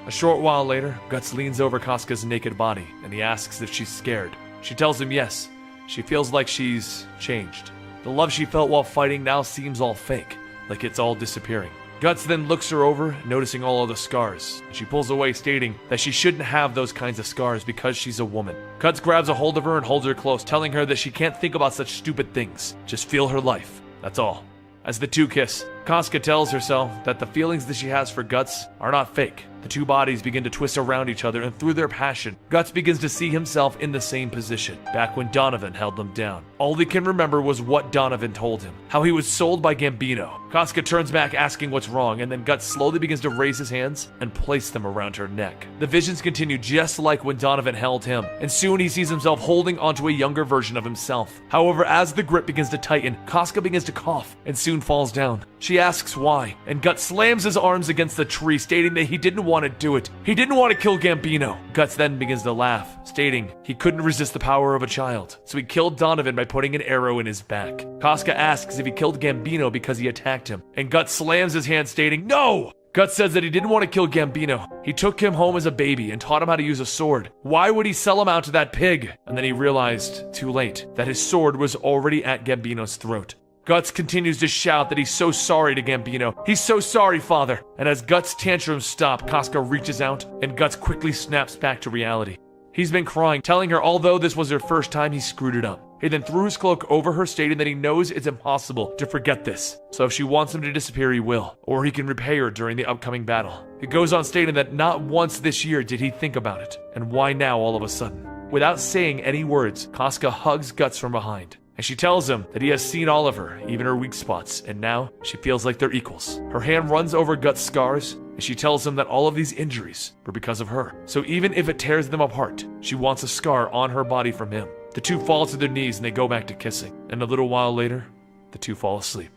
A short while later, Guts leans over Casca's naked body and he asks if she's scared. She tells him yes. She feels like she's changed. The love she felt while fighting now seems all fake, like it's all disappearing. Guts then looks her over, noticing all of the scars. She pulls away, stating that she shouldn't have those kinds of scars because she's a woman. Guts grabs a hold of her and holds her close, telling her that she can't think about such stupid things. Just feel her life. That's all. As the two kiss, Casca tells herself that the feelings that she has for Guts are not fake. The two bodies begin to twist around each other, and through their passion, Guts begins to see himself in the same position, back when Donovan held them down. All he can remember was what Donovan told him, how he was sold by Gambino. Casca turns back asking what's wrong, and then Guts slowly begins to raise his hands and place them around her neck. The visions continue just like when Donovan held him, and soon he sees himself holding onto a younger version of himself. However, as the grip begins to tighten, Casca begins to cough and soon falls down. She asks why, and Guts slams his arms against the tree, stating that he didn't want to do it. He didn't want to kill Gambino. Guts then begins to laugh, stating he couldn't resist the power of a child, so he killed Donovan by putting an arrow in his back. Casca asks if he killed Gambino because he attacked him, and Guts slams his hand, stating no! Guts says that he didn't want to kill Gambino. He took him home as a baby and taught him how to use a sword. Why would he sell him out to that pig? And then he realized, too late, that his sword was already at Gambino's throat. Guts continues to shout that he's so sorry to Gambino. He's so sorry, father. And as Guts' tantrums stop, Casca reaches out, and Guts quickly snaps back to reality. He's been crying, telling her although this was her first time, he screwed it up. He then threw his cloak over her, stating that he knows it's impossible to forget this. So if she wants him to disappear, he will. Or he can repay her during the upcoming battle. He goes on stating that not once this year did he think about it. And why now all of a sudden? Without saying any words, Casca hugs Guts from behind. And she tells him that he has seen all of her, even her weak spots, and now she feels like they're equals. Her hand runs over Guts' scars, and she tells him that all of these injuries were because of her. So even if it tears them apart, she wants a scar on her body from him. The two fall to their knees and they go back to kissing. And a little while later, the two fall asleep.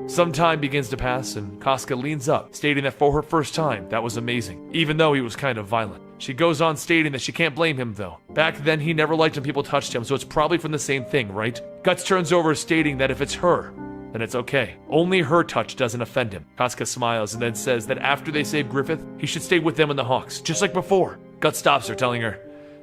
Some time begins to pass, and Casca leans up, stating that for her first time, that was amazing, even though he was kind of violent. She goes on stating that she can't blame him though. Back then, he never liked when people touched him, so it's probably from the same thing, right? Guts turns over, stating that if it's her, then it's okay. Only her touch doesn't offend him. Casca smiles and then says that after they save Griffith, he should stay with them in the Hawks, just like before. Guts stops her, telling her,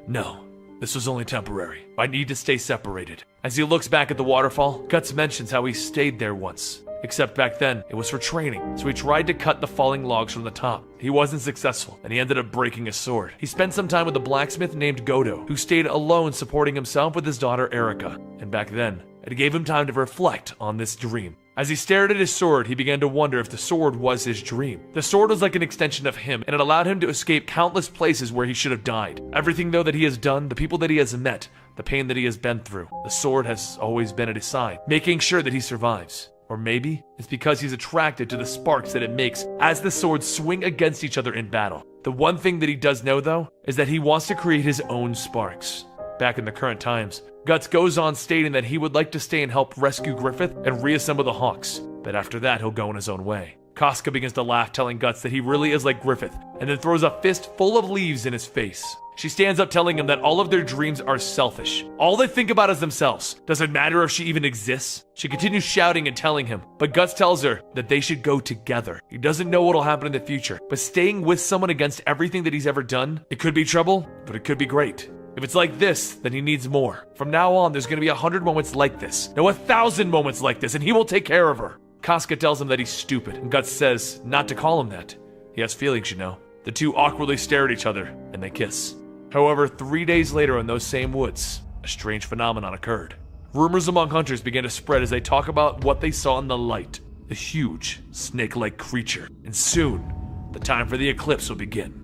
no, this was only temporary. I need to stay separated. As he looks back at the waterfall, Guts mentions how he stayed there once. Except back then, it was for training, so he tried to cut the falling logs from the top. He wasn't successful, and he ended up breaking his sword. He spent some time with a blacksmith named Godo, who stayed alone supporting himself with his daughter Erica. And back then, It gave him time to reflect on this dream. As he stared at his sword, he began to wonder if the sword was his dream. The sword was like an extension of him, and it allowed him to escape countless places where he should have died. Everything, though, that he has done, the people that he has met, the pain that he has been through, the sword has always been at his side, making sure that he survives. Or maybe it's because he's attracted to the sparks that it makes as the swords swing against each other in battle. The one thing that he does know, though, is that he wants to create his own sparks. Back in the current times, Guts goes on stating that he would like to stay and help rescue Griffith and reassemble the Hawks, but after that he'll go in his own way. Casca begins to laugh, telling Guts that he really is like Griffith, and then throws a fist full of leaves in his face. She stands up, telling him that all of their dreams are selfish. All they think about is themselves. Doesn't matter if she even exists. She continues shouting and telling him, but Guts tells her that they should go together. He doesn't know what'll happen in the future, but staying with someone against everything that he's ever done, it could be trouble, but it could be great. If it's like this, then he needs more. From now on, there's gonna be 100 moments like this. No, 1,000 moments like this, and he will take care of her. Casca tells him that he's stupid, and Guts says not to call him that. He has feelings, you know. The two awkwardly stare at each other, and they kiss. However, 3 days later in those same woods, a strange phenomenon occurred. Rumors among hunters began to spread as they talk about what they saw in the light. A huge, snake-like creature. And soon, the time for the eclipse will begin.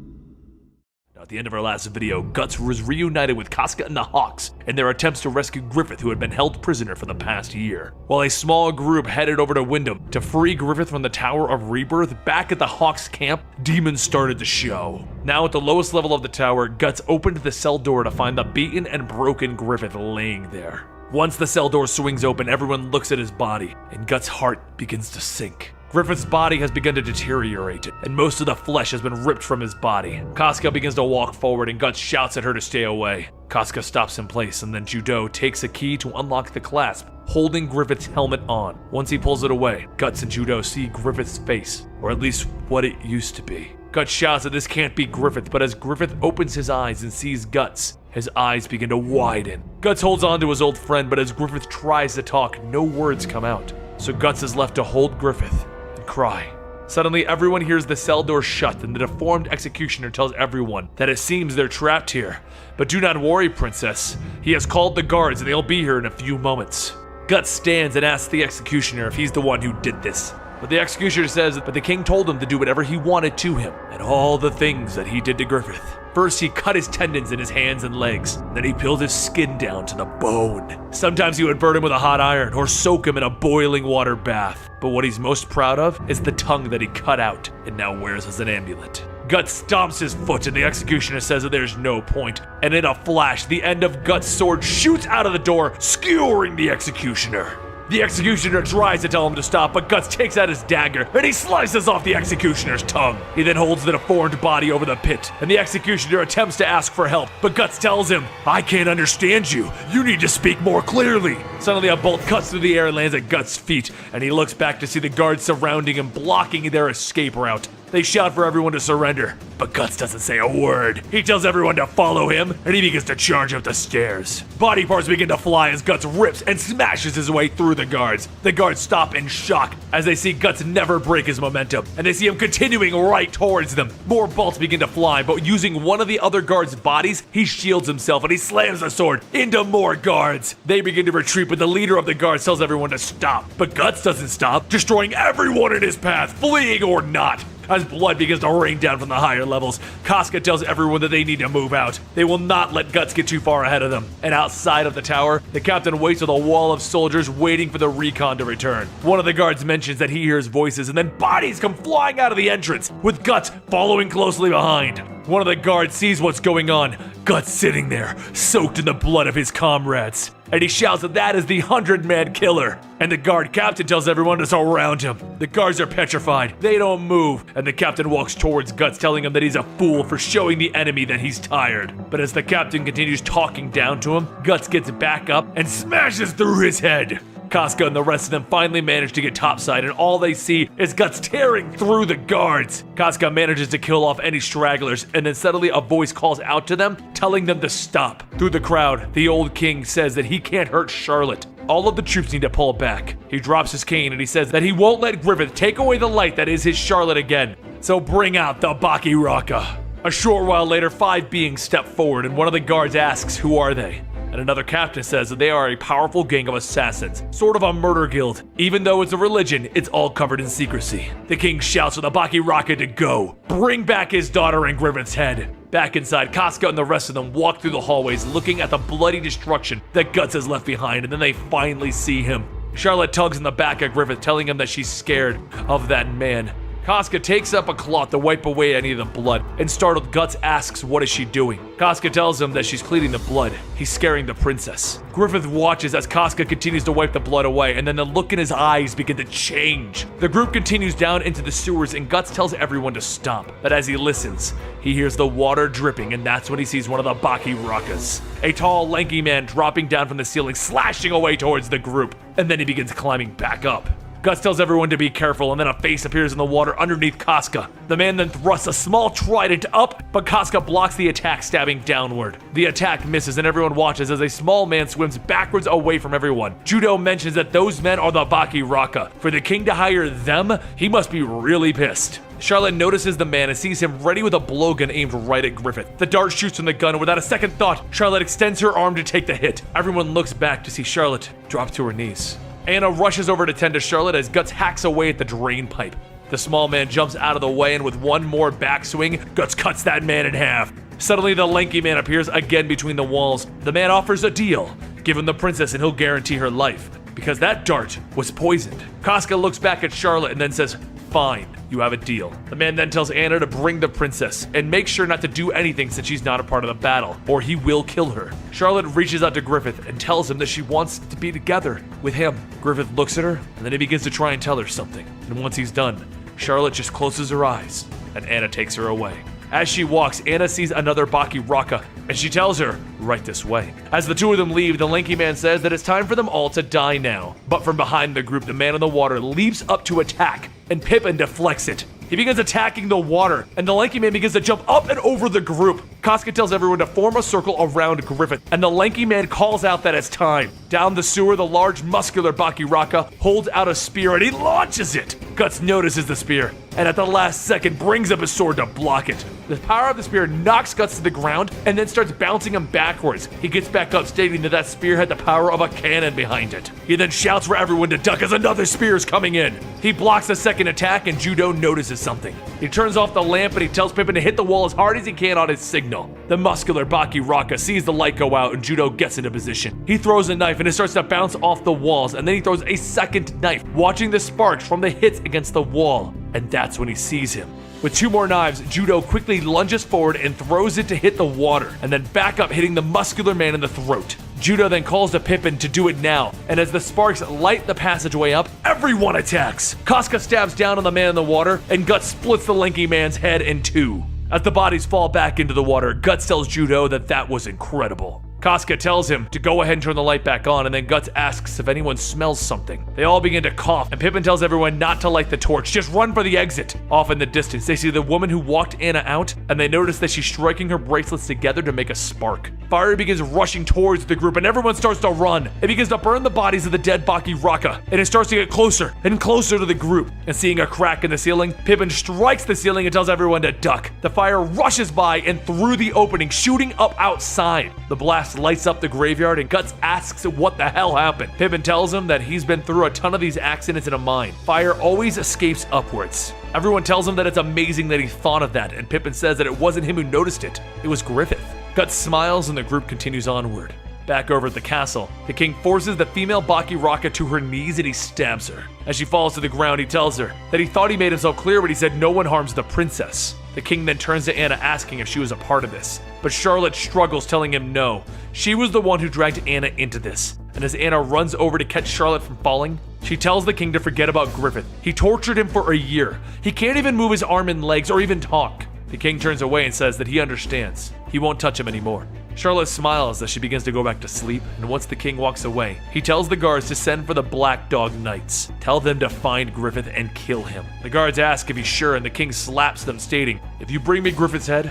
At the end of our last video, Guts was reunited with Casca and the Hawks in their attempts to rescue Griffith, who had been held prisoner for the past year. While a small group headed over to Wyndham to free Griffith from the Tower of Rebirth, back at the Hawks camp, demons started to show. Now at the lowest level of the tower, Guts opened the cell door to find the beaten and broken Griffith laying there. Once the cell door swings open, everyone looks at his body, and Guts' heart begins to sink. Griffith's body has begun to deteriorate, and most of the flesh has been ripped from his body. Casca begins to walk forward, and Guts shouts at her to stay away. Casca stops in place, and then Judo takes a key to unlock the clasp, holding Griffith's helmet on. Once he pulls it away, Guts and Judo see Griffith's face, or at least what it used to be. Guts shouts that this can't be Griffith, but as Griffith opens his eyes and sees Guts, his eyes begin to widen. Guts holds on to his old friend, but as Griffith tries to talk, no words come out. So Guts is left to hold Griffith and cry. Suddenly, everyone hears the cell door shut, and the deformed executioner tells everyone that it seems they're trapped here. But do not worry, princess. He has called the guards, and they'll be here in a few moments. Guts stands and asks the executioner if he's the one who did this. But the executioner says that the king told him to do whatever he wanted to him, and all the things that he did to Griffith. First, he cut his tendons in his hands and legs. Then he peeled his skin down to the bone. Sometimes he would burn him with a hot iron or soak him in a boiling water bath. But what he's most proud of is the tongue that he cut out and now wears as an amulet. Guts stomps his foot, and the executioner says that there's no point. And in a flash, the end of Guts' sword shoots out of the door, skewering the executioner. The executioner tries to tell him to stop, but Guts takes out his dagger, and he slices off the executioner's tongue. He then holds the deformed body over the pit, and the executioner attempts to ask for help, but Guts tells him, "I can't understand you. You need to speak more clearly." Suddenly, a bolt cuts through the air and lands at Guts' feet, and he looks back to see the guards surrounding him, blocking their escape route. They shout for everyone to surrender, but Guts doesn't say a word. He tells everyone to follow him, and he begins to charge up the stairs. Body parts begin to fly as Guts rips and smashes his way through the guards. The guards stop in shock as they see Guts never break his momentum, and they see him continuing right towards them. More bolts begin to fly, but using one of the other guards' bodies, he shields himself and he slams the sword into more guards. They begin to retreat, but the leader of the guards tells everyone to stop. But Guts doesn't stop, destroying everyone in his path, fleeing or not. As blood begins to rain down from the higher levels, Casca tells everyone that they need to move out. They will not let Guts get too far ahead of them. And outside of the tower, the captain waits with a wall of soldiers waiting for the recon to return. One of the guards mentions that he hears voices, and then bodies come flying out of the entrance, with Guts following closely behind. One of the guards sees what's going on, Guts sitting there, soaked in the blood of his comrades. And he shouts that that is the 100-man killer. And the guard captain tells everyone to surround him. The guards are petrified. They don't move. And the captain walks towards Guts, telling him that he's a fool for showing the enemy that he's tired. But as the captain continues talking down to him, Guts gets back up and smashes through his head. Casca and the rest of them finally manage to get topside, and all they see is Guts tearing through the guards. Casca manages to kill off any stragglers, and then suddenly a voice calls out to them, telling them to stop. Through the crowd, the old king says that he can't hurt Charlotte. All of the troops need to pull back. He drops his cane and he says that he won't let Griffith take away the light that is his Charlotte again. So bring out the Baki Raka. A short while later, 5 beings step forward, and one of the guards asks, "Who are they?" And and another captain says that they are a powerful gang of assassins, sort of a murder guild. Even though it's a religion, it's all covered in secrecy. The king shouts for the Baki Raka to go, bring back his daughter and Griffith's head. Back inside, Casca and the rest of them walk through the hallways looking at the bloody destruction that Guts has left behind, and then they finally see him. Charlotte tugs in the back at Griffith, telling him that she's scared of that man. Casca takes up a cloth to wipe away any of the blood, and startled Guts asks what is she doing. Casca tells him that she's cleaning the blood. He's scaring the princess. Griffith watches as Casca continues to wipe the blood away, and then the look in his eyes begin to change. The group continues down into the sewers, and Guts tells everyone to stop. But as he listens, he hears the water dripping, and that's when he sees one of the Baki Rakas. A tall, lanky man dropping down from the ceiling, slashing away towards the group, and then he begins climbing back up. Guts tells everyone to be careful, and then a face appears in the water underneath Casca. The man then thrusts a small trident up, but Casca blocks the attack, stabbing downward. The attack misses, and everyone watches as a small man swims backwards away from everyone. Judo mentions that those men are the Baki Raka. For the king to hire them, he must be really pissed. Charlotte notices the man and sees him ready with a blowgun aimed right at Griffith. The dart shoots from the gun, and without a second thought, Charlotte extends her arm to take the hit. Everyone looks back to see Charlotte drop to her knees. Anna rushes over to tend to Charlotte as Guts hacks away at the drain pipe. The small man jumps out of the way, and with one more backswing, Guts cuts that man in half. Suddenly, the lanky man appears again between the walls. The man offers a deal. Give him the princess and he'll guarantee her life, because that dart was poisoned. Casca looks back at Charlotte and then says, "Fine, you have a deal." The man then tells Anna to bring the princess and make sure not to do anything since she's not a part of the battle, or he will kill her. Charlotte reaches out to Griffith and tells him that she wants to be together with him. Griffith looks at her, and then he begins to try and tell her something. And once he's done, Charlotte just closes her eyes, and Anna takes her away. As she walks, Anna sees another Baki Raka, and she tells her, right this way. As the two of them leave, the lanky man says that it's time for them all to die now. But from behind the group, the man in the water leaps up to attack, and Pippin deflects it. He begins attacking the water, and the lanky man begins to jump up and over the group. Casca tells everyone to form a circle around Griffith, and the lanky man calls out that it's time. Down the sewer, the large, muscular Baki Raka holds out a spear, and he launches it. Guts notices the spear, and at the last second brings up his sword to block it. The power of the spear knocks Guts to the ground, and then starts bouncing him backwards. He gets back up, stating that spear had the power of a cannon behind it. He then shouts for everyone to duck as another spear is coming in. He blocks the second attack, and Judo notices something. He turns off the lamp, and he tells Pippin to hit the wall as hard as he can on his signal. The muscular Baki Raka sees the light go out, and Judo gets into position. He throws a knife, and it starts to bounce off the walls, and then he throws a second knife, watching the sparks from the hits against the wall, and that's when he sees him. With two more knives, Judo quickly lunges forward and throws it to hit the water, and then back up, hitting the muscular man in the throat. Judo then calls to Pippin to do it now, and as the sparks light the passageway up, everyone attacks. Casca stabs down on the man in the water, and Guts splits the lanky man's head in two. As the bodies fall back into the water, Guts tells Judo that was incredible. Casca tells him to go ahead and turn the light back on, and then Guts asks if anyone smells something. They all begin to cough, and Pippin tells everyone not to light the torch, just run for the exit. Off in the distance, they see the woman who walked Anna out, and they notice that she's striking her bracelets together to make a spark. Fire begins rushing towards the group, and everyone starts to run. It begins to burn the bodies of the dead Baki Raka, and it starts to get closer and closer to the group. And seeing a crack in the ceiling, Pippin strikes the ceiling and tells everyone to duck. The fire rushes by and through the opening, shooting up outside. The blast lights up the graveyard, and Guts asks what the hell happened. Pippin tells him that he's been through a ton of these accidents in a mine. Fire always escapes upwards. Everyone tells him that it's amazing that he thought of that, and Pippin says that it wasn't him who noticed it. It was Griffith. Guts smiles, and the group continues onward. Back over at the castle, the king forces the female Baki Raka to her knees, and he stabs her. As she falls to the ground, he tells her that he thought he made himself clear when he said no one harms the princess. The king then turns to Anna, asking if she was a part of this. But Charlotte struggles, telling him no. She was the one who dragged Anna into this. And as Anna runs over to catch Charlotte from falling, she tells the king to forget about Griffith. He tortured him for a year. He can't even move his arm and legs or even talk. The king turns away and says that he understands. He won't touch him anymore. Charlotte smiles as she begins to go back to sleep, and once the king walks away, he tells the guards to send for the Black Dog Knights. Tell them to find Griffith and kill him. The guards ask if he's sure, and the king slaps them, stating, "If you bring me Griffith's head,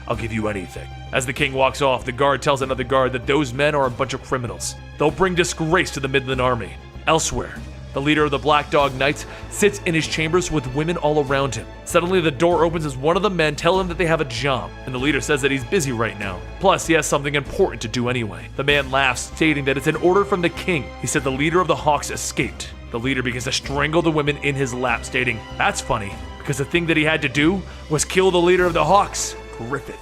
I'll give you anything." As the king walks off, the guard tells another guard that those men are a bunch of criminals. They'll bring disgrace to the Midland army. Elsewhere, The leader of the Black Dog Knights sits in his chambers with women all around him. Suddenly, the door opens as one of the men tell him that they have a job, and the leader says that he's busy right now. Plus, he has something important to do anyway. The man laughs, stating that it's an order from the king. He said the leader of the Hawks escaped. The leader begins to strangle the women in his lap, stating, "That's funny, because the thing that he had to do was kill the leader of the Hawks, Griffith."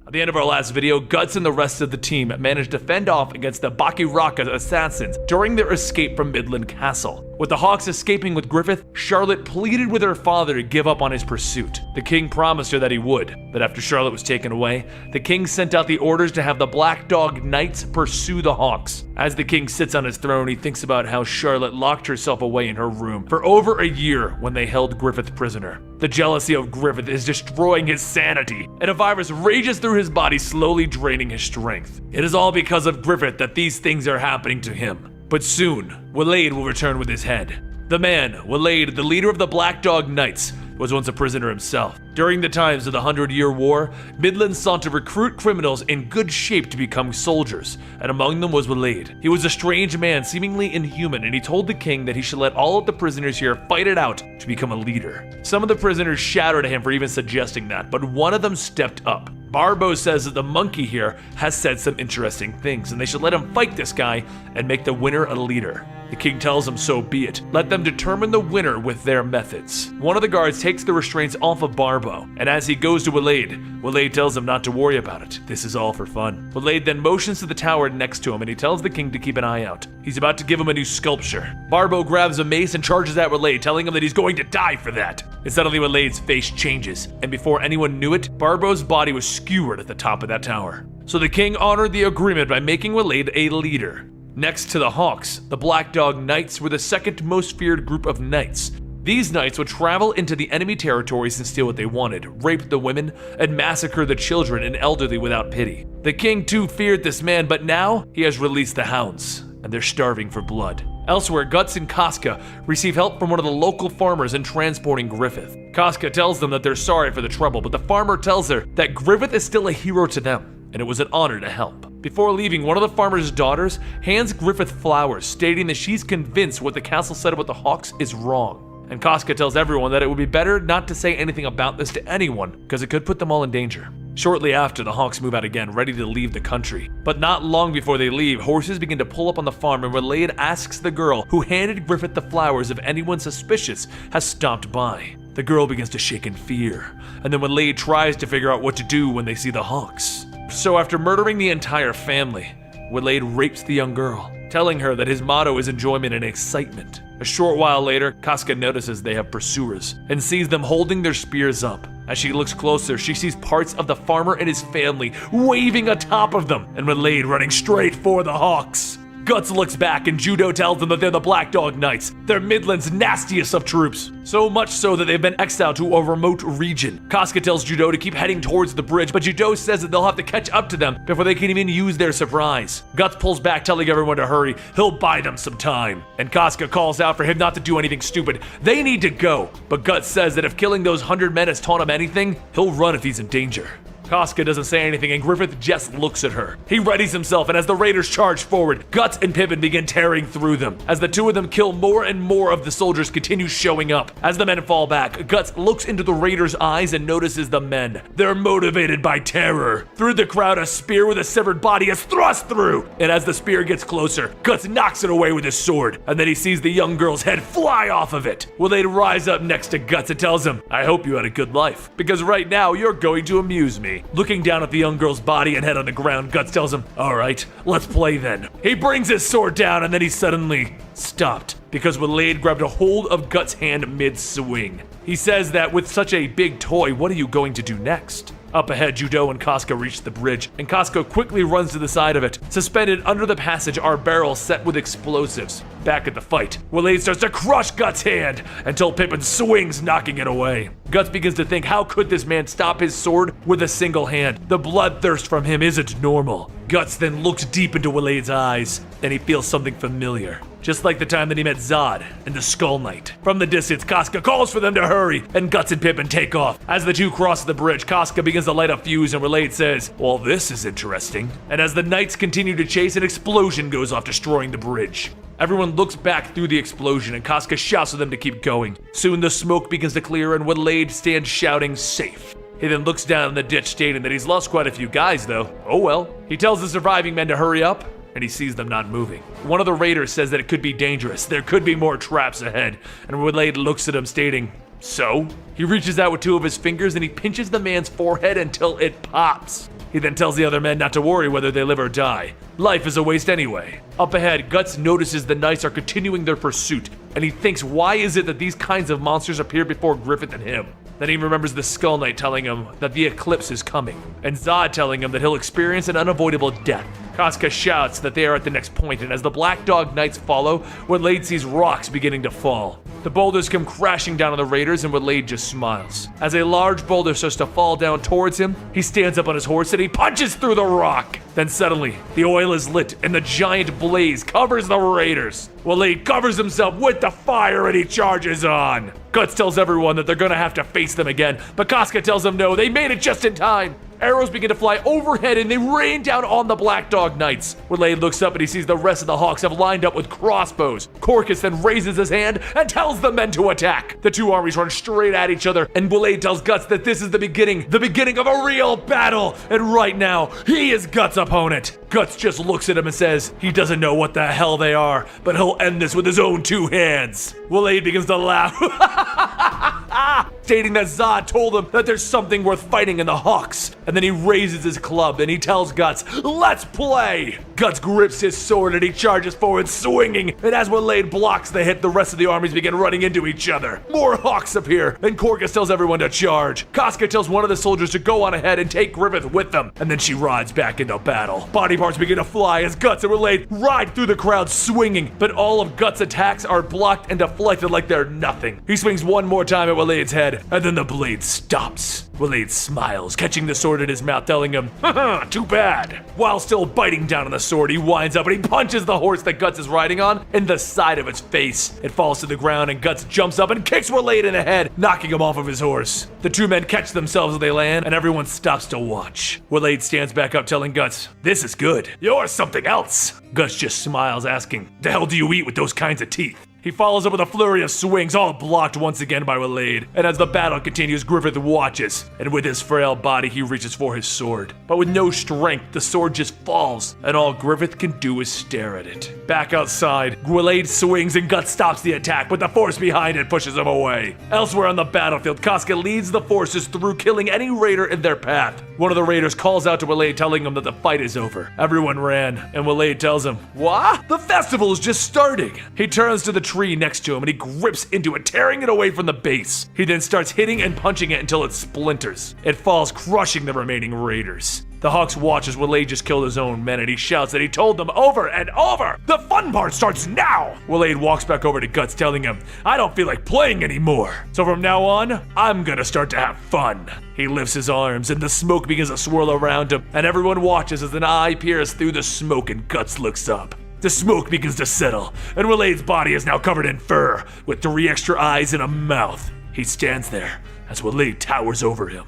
At the end of our last video, Guts and the rest of the team managed to fend off against the Bakiraka assassins during their escape from Midland Castle. With the Hawks escaping with Griffith, Charlotte pleaded with her father to give up on his pursuit. The king promised her that he would, but after Charlotte was taken away, the king sent out the orders to have the Black Dog Knights pursue the Hawks. As the king sits on his throne, he thinks about how Charlotte locked herself away in her room for over a year when they held Griffith prisoner. The jealousy of Griffith is destroying his sanity, and a virus rages through his body, slowly draining his strength. It is all because of Griffith that these things are happening to him. But soon, Waleed will return with his head. The man, Waleed, the leader of the Black Dog Knights, was once a prisoner himself. During the times of the 100-Year War, Midland sought to recruit criminals in good shape to become soldiers, and among them was Waleed. He was a strange man, seemingly inhuman, and he told the king that he should let all of the prisoners here fight it out to become a leader. Some of the prisoners shouted at him for even suggesting that, but one of them stepped up. Barbo says that the monkey here has said some interesting things, and they should let him fight this guy and make the winner a leader. The king tells him so be it. Let them determine the winner with their methods. One of the guards takes the restraints off of Barbo, and as he goes to Waleed tells him not to worry about it. This is all for fun. Waleed then motions to the tower next to him, and he tells the king to keep an eye out. He's about to give him a new sculpture. Barbo grabs a mace and charges at Waleed, telling him that he's going to die for that. And suddenly Waleed's face changes, and before anyone knew it, Barbo's body was skewered at the top of that tower. So the king honored the agreement by making Waleed a leader. Next to the Hawks, the Black Dog Knights were the second most feared group of knights. These knights would travel into the enemy territories and steal what they wanted, rape the women, and massacre the children and elderly without pity. The king too feared this man, but now he has released the hounds, and they're starving for blood. Elsewhere, Guts and Casca receive help from one of the local farmers in transporting Griffith. Casca tells them that they're sorry for the trouble, but the farmer tells her that Griffith is still a hero to them, and it was an honor to help. Before leaving, one of the farmer's daughters hands Griffith flowers, stating that she's convinced what the castle said about the Hawks is wrong. And Casca tells everyone that it would be better not to say anything about this to anyone, because it could put them all in danger. Shortly after, the Hawks move out again, ready to leave the country. But not long before they leave, horses begin to pull up on the farm, and Waleed asks the girl who handed Griffith the flowers if anyone suspicious has stopped by. The girl begins to shake in fear, and then Waleed tries to figure out what to do when they see the Hawks. So after murdering the entire family, Waleed rapes the young girl, telling her that his motto is enjoyment and excitement. A short while later, Casca notices they have pursuers and sees them holding their spears up. As she looks closer, she sees parts of the farmer and his family waving atop of them, and Waleed running straight for the Hawks. Guts looks back and Judo tells them that they're the Black Dog Knights. They're Midland's nastiest of troops. So much so that they've been exiled to a remote region. Casca tells Judo to keep heading towards the bridge, but Judo says that they'll have to catch up to them before they can even use their surprise. Guts pulls back, telling everyone to hurry. He'll buy them some time. And Casca calls out for him not to do anything stupid. They need to go. But Guts says that if killing those 100 men has taught him anything, he'll run if he's in danger. Casca doesn't say anything, and Griffith just looks at her. He readies himself, and as the raiders charge forward, Guts and Pippin begin tearing through them. As the two of them kill, more and more of the soldiers continue showing up. As the men fall back, Guts looks into the raiders' eyes and notices the men. They're motivated by terror. Through the crowd, a spear with a severed body is thrust through, and as the spear gets closer, Guts knocks it away with his sword, and then he sees the young girl's head fly off of it. Waleed rise up next to Guts and tells him, "I hope you had a good life, because right now you're going to amuse me." Looking down at the young girl's body and head on the ground, Guts tells him, "All right, let's play then." He brings his sword down, and then he suddenly stopped because Waleed grabbed a hold of Guts' hand mid-swing. He says that with such a big toy, what are you going to do next? Up ahead, Judo and Casca reach the bridge, and Casca quickly runs to the side of it. Suspended under the passage are barrels set with explosives. Back at the fight, Waleed starts to crush Guts' hand until Pippin swings, knocking it away. Guts begins to think, how could this man stop his sword with a single hand? The bloodthirst from him isn't normal. Guts then looks deep into Waleed's eyes, and he feels something familiar. Just like the time that he met Zod and the Skull Knight. From the distance, Casca calls for them to hurry, and Guts and Pippin take off. As the two cross the bridge, Casca begins to light a fuse, and Waleed says, "Well, this is interesting." And as the knights continue to chase, an explosion goes off, destroying the bridge. Everyone looks back through the explosion, and Casca shouts to them to keep going. Soon the smoke begins to clear, and Waleed stands shouting, "Safe." He then looks down in the ditch, stating that he's lost quite a few guys, though. Oh well. He tells the surviving men to hurry up, and he sees them not moving. One of the raiders says that it could be dangerous. There could be more traps ahead, and Waleed looks at him, stating, "So?" He reaches out with two of his fingers, and he pinches the man's forehead until it pops. He then tells the other men not to worry whether they live or die. Life is a waste anyway. Up ahead, Guts notices the Knights are continuing their pursuit, and he thinks, why is it that these kinds of monsters appear before Griffith and him? Then he remembers the Skull Knight telling him that the eclipse is coming, and Zod telling him that he'll experience an unavoidable death. Casca shouts that they are at the next point, and as the Black Dog Knights follow, Waleed sees rocks beginning to fall. The boulders come crashing down on the raiders, and Waleed just smiles. As a large boulder starts to fall down towards him, he stands up on his horse and he punches through the rock. Then suddenly, the oil is lit, and the giant blaze covers the raiders. Waleed covers himself with the fire and he charges on. Guts tells everyone that they're gonna have to face them again, but Casca tells them no, they made it just in time. Arrows begin to fly overhead and they rain down on the Black Dog Knights. Waleed looks up and he sees the rest of the Hawks have lined up with crossbows. Corcus then raises his hand and tells the men to attack. The two armies run straight at each other, and Waleed tells Guts that this is the beginning of a real battle. And right now, he is Guts' opponent. Guts just looks at him and says he doesn't know what the hell they are, but he'll end this with his own two hands. Waleed begins to laugh, stating that Zod told him that there's something worth fighting in the Hawks. And then he raises his club and he tells Guts, "Let's play!" Guts grips his sword and he charges forward, swinging. And as Waleed blocks the hit, the rest of the armies begin running into each other. More Hawks appear, and Corcus tells everyone to charge. Casca tells one of the soldiers to go on ahead and take Griffith with them, and then she rides back into battle. Body parts begin to fly as Guts and Waleed ride through the crowd swinging, but all of Guts' attacks are blocked and deflected like they're nothing. He swings one more time at Waleed's head, and then the blade stops. Waleed smiles, catching the sword in his mouth, telling him, "Haha, too bad." While still biting down on the sword, he winds up and he punches the horse that Guts is riding on in the side of its face. It falls to the ground and Guts jumps up and kicks Waleed in the head, knocking him off of his horse. The two men catch themselves as they land, and everyone stops to watch. Waleed stands back up, telling Guts, "This is good. You're something else." Guts just smiles, asking, "The hell do you eat with those kinds of teeth?" He follows up with a flurry of swings, all blocked once again by Waleed. And as the battle continues, Griffith watches, and with his frail body, he reaches for his sword. But with no strength, the sword just falls, and all Griffith can do is stare at it. Back outside, Waleed swings and Guts stops the attack, but the force behind it pushes him away. Elsewhere on the battlefield, Casca leads the forces through killing any raider in their path. One of the raiders calls out to Waleed, telling him that the fight is over. Everyone ran, and Waleed tells him, "What? The festival is just starting." He turns to the tree next to him and he grips into it, tearing it away from the base. He then starts hitting and punching it until it splinters. It falls, crushing the remaining raiders. The Hawks watch as Waleed just killed his own men, and he shouts that he told them over and over, "The fun part starts now!" Waleed walks back over to Guts, telling him, "I don't feel like playing anymore. So from now on, I'm gonna start to have fun." He lifts his arms, and the smoke begins to swirl around him, and everyone watches as an eye peers through the smoke and Guts looks up. The smoke begins to settle, and Waleed's body is now covered in fur, with 3 extra eyes and a mouth. He stands there as Waleed towers over him.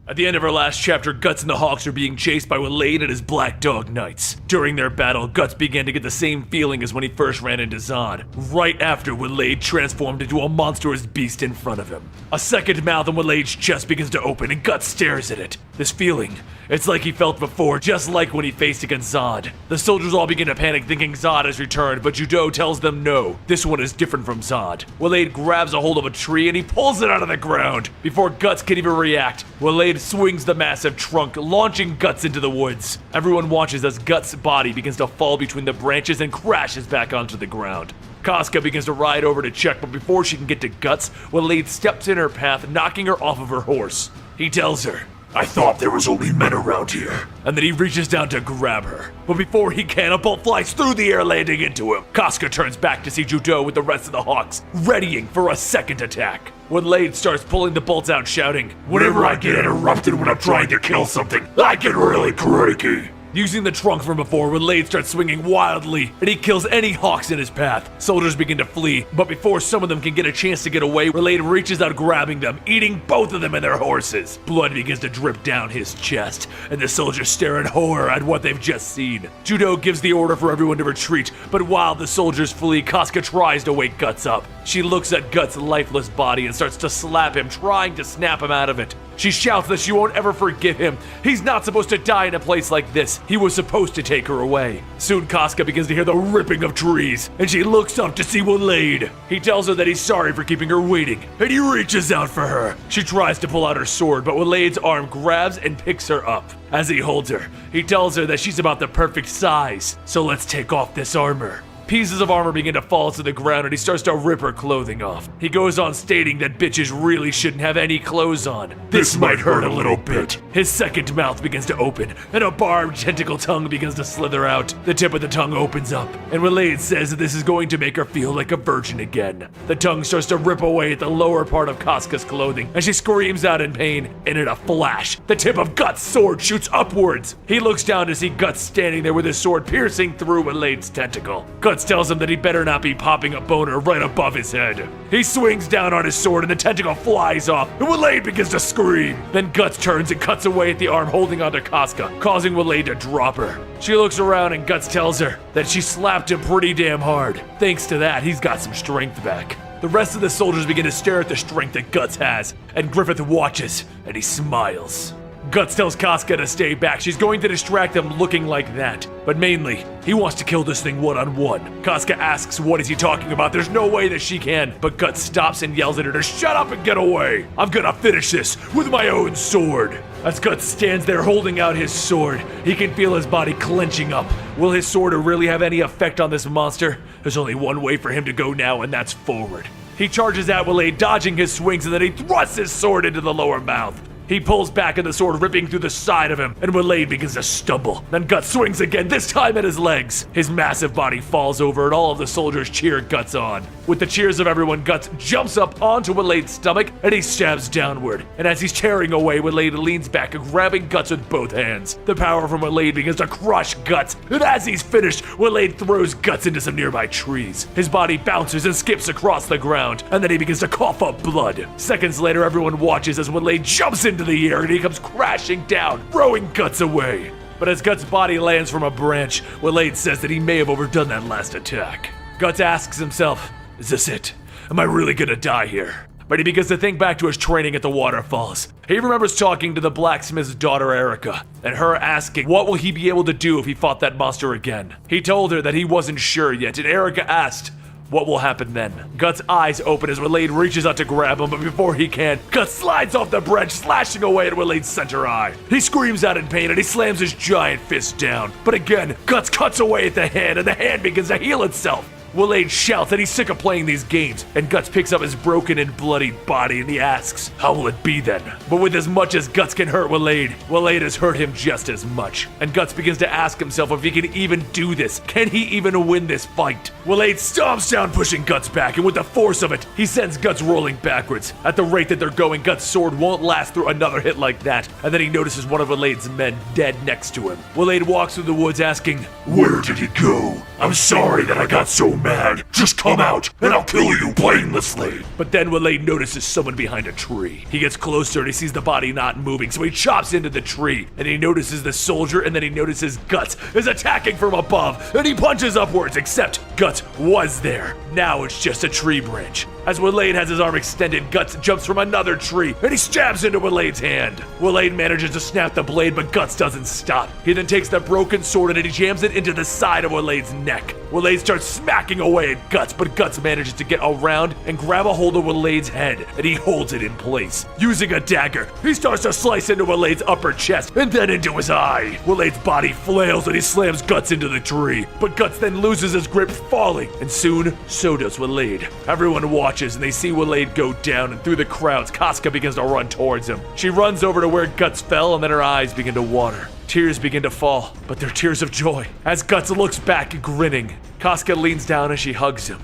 At the end of our last chapter, Guts and the Hawks are being chased by Waleed and his Black Dog Knights. During their battle, Guts began to get the same feeling as when he first ran into Zod, right after Waleed transformed into a monstrous beast in front of him. A second mouth on Waleed's chest begins to open and Guts stares at it. This feeling, it's like he felt before, just like when he faced against Zod. The soldiers all begin to panic, thinking Zod has returned, but Judo tells them no, this one is different from Zod. Waleed grabs a hold of a tree and he pulls it out of the ground. Before Guts can even react, Waleed swings the massive trunk, launching Guts into the woods. Everyone watches as Guts' body begins to fall between the branches and crashes back onto the ground. Casca begins to ride over to check, but before she can get to Guts, Waleed steps in her path, knocking her off of her horse. He tells her, "I thought there was only men around here." And then he reaches down to grab her. But before he can, a bolt flies through the air, landing into him. Casca turns back to see Judo with the rest of the Hawks, readying for a second attack. Waleed starts pulling the bolts out, shouting, "Whenever I get interrupted when I'm trying to kill something, I get really cranky." Using the trunk from before, Waleed starts swinging wildly, and he kills any hawks in his path. Soldiers begin to flee, but before some of them can get a chance to get away, Waleed reaches out grabbing them, eating both of them and their horses. Blood begins to drip down his chest, and the soldiers stare in horror at what they've just seen. Judo gives the order for everyone to retreat, but while the soldiers flee, Casca tries to wake Guts up. She looks at Guts' lifeless body and starts to slap him, trying to snap him out of it. She shouts that she won't ever forgive him. He's not supposed to die in a place like this. He was supposed to take her away. Soon Casca begins to hear the ripping of trees, and she looks up to see Waleed. He tells her that he's sorry for keeping her waiting, and he reaches out for her. She tries to pull out her sword, but Waleed's arm grabs and picks her up. As he holds her, he tells her that she's about the perfect size, so let's take off this armor. Pieces of armor begin to fall to the ground and he starts to rip her clothing off. He goes on stating that bitches really shouldn't have any clothes on. This might hurt a little bit. His second mouth begins to open and a barbed tentacle tongue begins to slither out. The tip of the tongue opens up and Waleed says that this is going to make her feel like a virgin again. The tongue starts to rip away at the lower part of Casca's clothing and she screams out in pain, and in a flash, the tip of Guts' sword shoots upwards. He looks down to see Guts standing there with his sword piercing through Waleed's tentacle. Guts tells him that he better not be popping a boner right above his head. He swings down on his sword and the tentacle flies off, and Waleed begins to scream. Then Guts turns and cuts away at the arm holding onto Casca, causing Waleed to drop her. She looks around and Guts tells her that she slapped him pretty damn hard. Thanks to that, he's got some strength back. The rest of the soldiers begin to stare at the strength that Guts has, and Griffith watches, and he smiles. Guts tells Casca to stay back. She's going to distract them looking like that. But mainly, he wants to kill this thing one-on-one. Casca asks what is he talking about. There's no way that she can. But Guts stops and yells at her to shut up and get away. I'm gonna finish this with my own sword. As Guts stands there holding out his sword, he can feel his body clenching up. Will his sword really have any effect on this monster? There's only one way for him to go now, and that's forward. He charges at Waleed, dodging his swings, and then he thrusts his sword into the lower mouth. He pulls back and the sword ripping through the side of him, and Waleed begins to stumble. Then Guts swings again, this time at his legs. His massive body falls over and all of the soldiers cheer Guts on. With the cheers of everyone, Guts jumps up onto Waleed's stomach and he stabs downward. And as he's tearing away, Waleed leans back, grabbing Guts with both hands. The power from Waleed begins to crush Guts, and as he's finished, Waleed throws Guts into some nearby trees. His body bounces and skips across the ground, and then he begins to cough up blood. Seconds later, everyone watches as Waleed jumps into the air and he comes crashing down, throwing Guts away. But as Guts' body lands from a branch, Waleed says that he may have overdone that last attack. Guts asks himself, is this it? Am I really gonna die here? But he begins to think back to his training at the waterfalls. He remembers talking to the blacksmith's daughter Erica, and her asking what will he be able to do if he fought that monster again. He told her that he wasn't sure yet, and Erica asked, what will happen then? Guts' eyes open as Waleed reaches out to grab him, but before he can, Guts slides off the branch, slashing away at Waleed's center eye. He screams out in pain and he slams his giant fist down. But again, Guts cuts away at the hand and the hand begins to heal itself. Waleed shouts that he's sick of playing these games, and Guts picks up his broken and bloodied body and he asks, how will it be then? But with as much as Guts can hurt Waleed, Waleed has hurt him just as much. And Guts begins to ask himself if he can even do this. Can he even win this fight? Waleed stomps down, pushing Guts back, and with the force of it, he sends Guts rolling backwards. At the rate that they're going, Guts' sword won't last through another hit like that, and then he notices one of Waleed's men dead next to him. Waleed walks through the woods asking, where did he go? I'm sorry that I got so mad. Just come out, and I'll kill you painlessly. But then Waleed notices someone behind a tree. He gets closer and he sees the body not moving, so he chops into the tree, and he notices the soldier, and then he notices Guts is attacking from above, and he punches upwards, except Guts was there. Now it's just a tree branch. As Waleed has his arm extended, Guts jumps from another tree, and he stabs into Waleed's hand. Waleed manages to snap the blade, but Guts doesn't stop. He then takes the broken sword and he jams it into the side of Waleed's neck. Waleed starts smacking away at Guts, but Guts manages to get around and grab a hold of Waleed's head, and he holds it in place. Using a dagger, he starts to slice into Waleed's upper chest and then into his eye. Waleed's body flails and he slams Guts into the tree, but Guts then loses his grip, falling, and soon, so does Waleed. Everyone watches and they see Waleed go down, and through the crowds, Casca begins to run towards him. She runs over to where Guts fell, and then her eyes begin to water. Tears begin to fall, but they're tears of joy. As Guts looks back, grinning, Casca leans down and she hugs him.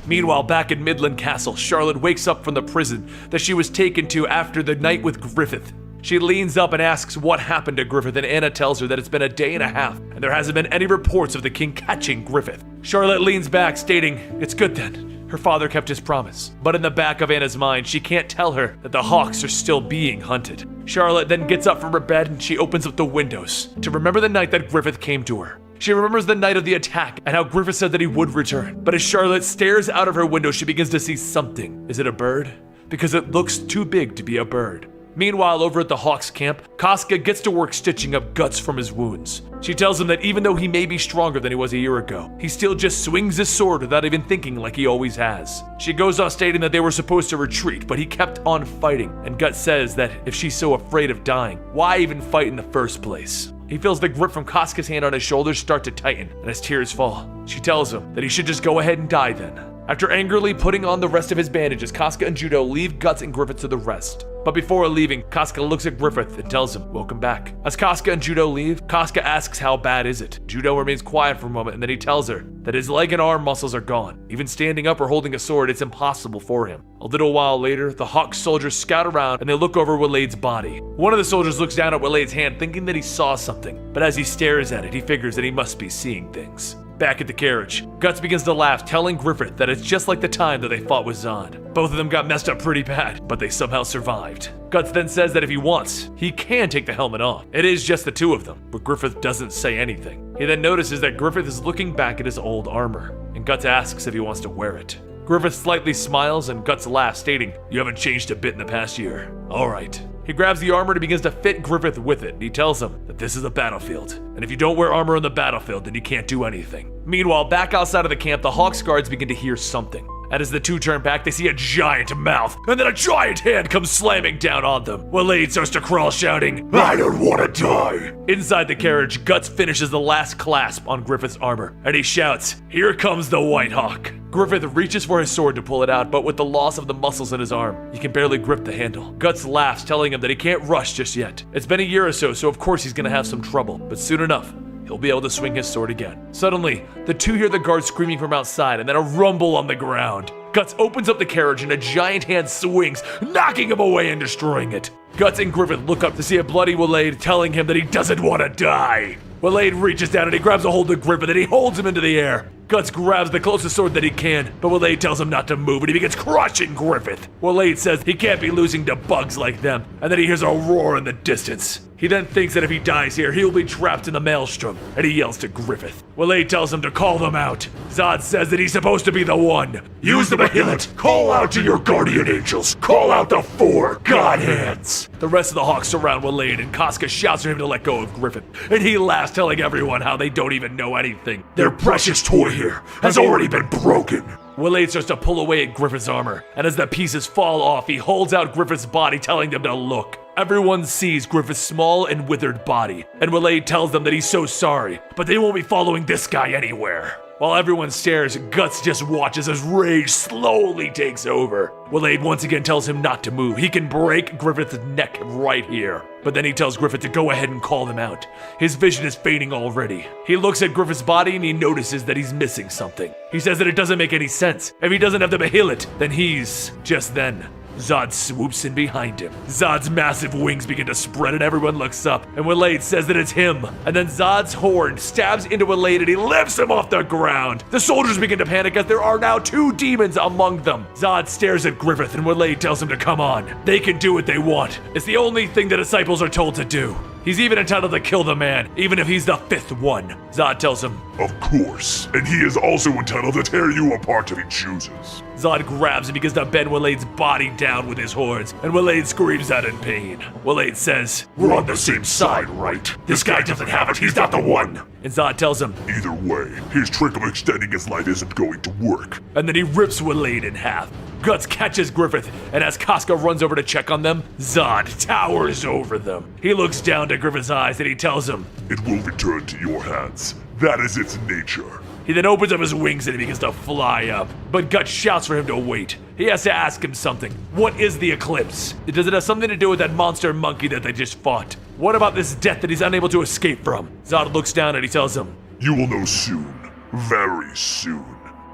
Meanwhile, back in Midland Castle, Charlotte wakes up from the prison that she was taken to after the night with Griffith. She leans up and asks what happened to Griffith, and Anna tells her that it's been a day and a half, and there hasn't been any reports of the king catching Griffith. Charlotte leans back, stating, "It's good then. Her father kept his promise." But in the back of Anna's mind, she can't tell her that the hawks are still being hunted. Charlotte then gets up from her bed and she opens up the windows to remember the night that Griffith came to her. She remembers the night of the attack and how Griffith said that he would return. But as Charlotte stares out of her window, she begins to see something. Is it a bird? Because it looks too big to be a bird. Meanwhile, over at the Hawks camp, Casca gets to work stitching up guts from his wounds. She tells him that even though he may be stronger than he was a year ago, he still just swings his sword without even thinking like he always has. She goes on stating that they were supposed to retreat, but he kept on fighting, and Guts says that if she's so afraid of dying, why even fight in the first place? He feels the grip from Casca's hand on his shoulders start to tighten, and his tears fall. She tells him that he should just go ahead and die then. After angrily putting on the rest of his bandages, Casca and Judo leave Guts and Griffith to the rest. But before leaving, Casca looks at Griffith and tells him, "Welcome back." As Casca and Judo leave, Casca asks how bad is it. Judo remains quiet for a moment and then he tells her that his leg and arm muscles are gone. Even standing up or holding a sword, it's impossible for him. A little while later, the Hawk soldiers scout around and they look over Waleed's body. One of the soldiers looks down at Waleed's hand thinking that he saw something, but as he stares at it, he figures that he must be seeing things. Back at the carriage, Guts begins to laugh, telling Griffith that it's just like the time that they fought with Zod. Both of them got messed up pretty bad, but they somehow survived. Guts then says that if he wants, he can take the helmet off. It is just the two of them, but Griffith doesn't say anything. He then notices that Griffith is looking back at his old armor, and Guts asks if he wants to wear it. Griffith slightly smiles and Guts laughs, stating, "You haven't changed a bit in the past year." All right. He grabs the armor and begins to fit Griffith with it. He tells him that this is a battlefield, and if you don't wear armor on the battlefield, then you can't do anything. Meanwhile, back outside of the camp, the Hawks guards begin to hear something. And as the two turn back, they see a giant mouth, and then a giant hand comes slamming down on them. Waleed starts to crawl, shouting, "I don't want to die!" Inside the carriage, Guts finishes the last clasp on Griffith's armor, and he shouts, "Here comes the White Hawk!" Griffith reaches for his sword to pull it out, but with the loss of the muscles in his arm, he can barely grip the handle. Guts laughs, telling him that he can't rush just yet. It's been a year or so of course he's gonna have some trouble, but soon enough, he'll be able to swing his sword again. Suddenly, the two hear the guards screaming from outside and then a rumble on the ground. Guts opens up the carriage and a giant hand swings, knocking him away and destroying it. Guts and Griffith look up to see a bloody Waleed telling him that he doesn't want to die. Waleed reaches down and he grabs a hold of Griffith and he holds him into the air. Guts grabs the closest sword that he can, but Waleed tells him not to move and he begins crushing Griffith. Waleed says he can't be losing to bugs like them, and then he hears a roar in the distance. He then thinks that if he dies here, he'll be trapped in the maelstrom, and he yells to Griffith. Waleed tells him to call them out. Zod says that he's supposed to be the one. Use the Behelit! Call out to your guardian angels! Call out the 4 god hands! The rest of the Hawks surround Waleed, and Casca shouts for him to let go of Griffith, and he laughs, telling everyone how they don't even know anything. Their precious toy here has already been broken. Waleed starts to pull away at Griffith's armor, and as the pieces fall off, he holds out Griffith's body, telling them to look. Everyone sees Griffith's small and withered body, and Waleed tells them that he's so sorry, but they won't be following this guy anywhere. While everyone stares, Guts just watches as rage slowly takes over. Waleed once again tells him not to move. He can break Griffith's neck right here. But then he tells Griffith to go ahead and call them out. His vision is fading already. He looks at Griffith's body and he notices that he's missing something. He says that it doesn't make any sense. If he doesn't have the Behelit, then he's... Just then, Zod swoops in behind him. Zod's massive wings begin to spread and everyone looks up, and Waleed says that it's him. And then Zod's horn stabs into Waleed and he lifts him off the ground. The soldiers begin to panic as there are now 2 demons among them. Zod stares at Griffith and Waleed tells him to come on. They can do what they want. It's the only thing the disciples are told to do. He's even entitled to kill the man, even if he's the 5th one. Zod tells him, "Of course, and he is also entitled to tear you apart if he chooses." Zod grabs and begins to bend Waleed's body down with his horns, and Waleed screams out in pain. Waleed says, "We're on the same side, right? This guy doesn't have it, he's not the one." And Zod tells him, "Either way, his trick of extending his life isn't going to work." And then he rips Waleed in half. Guts catches Griffith, and as Casca runs over to check on them, Zod towers over them. He looks down to Griffith's eyes and he tells him, "It will return to your hands. That is its nature." He then opens up his wings and he begins to fly up. But Guts shouts for him to wait. He has to ask him something. What is the eclipse? Does it have something to do with that monster monkey that they just fought? What about this death that he's unable to escape from? Zod looks down and he tells him, "You will know soon. Very soon."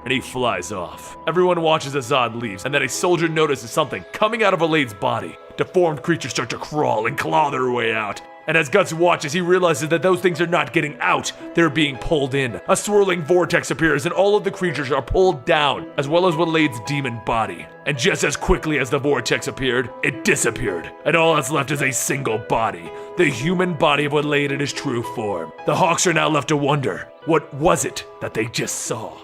And he flies off. Everyone watches as Zod leaves, and then a soldier notices something coming out of Waleed's body. deformed creatures start to crawl and claw their way out. And as Guts watches, he realizes that those things are not getting out, they're being pulled in. A swirling vortex appears and all of the creatures are pulled down, as well as Waleed's demon body. And just as quickly as the vortex appeared, it disappeared. And all that's left is a single body, the human body of Waleed in his true form. The Hawks are now left to wonder, what was it that they just saw?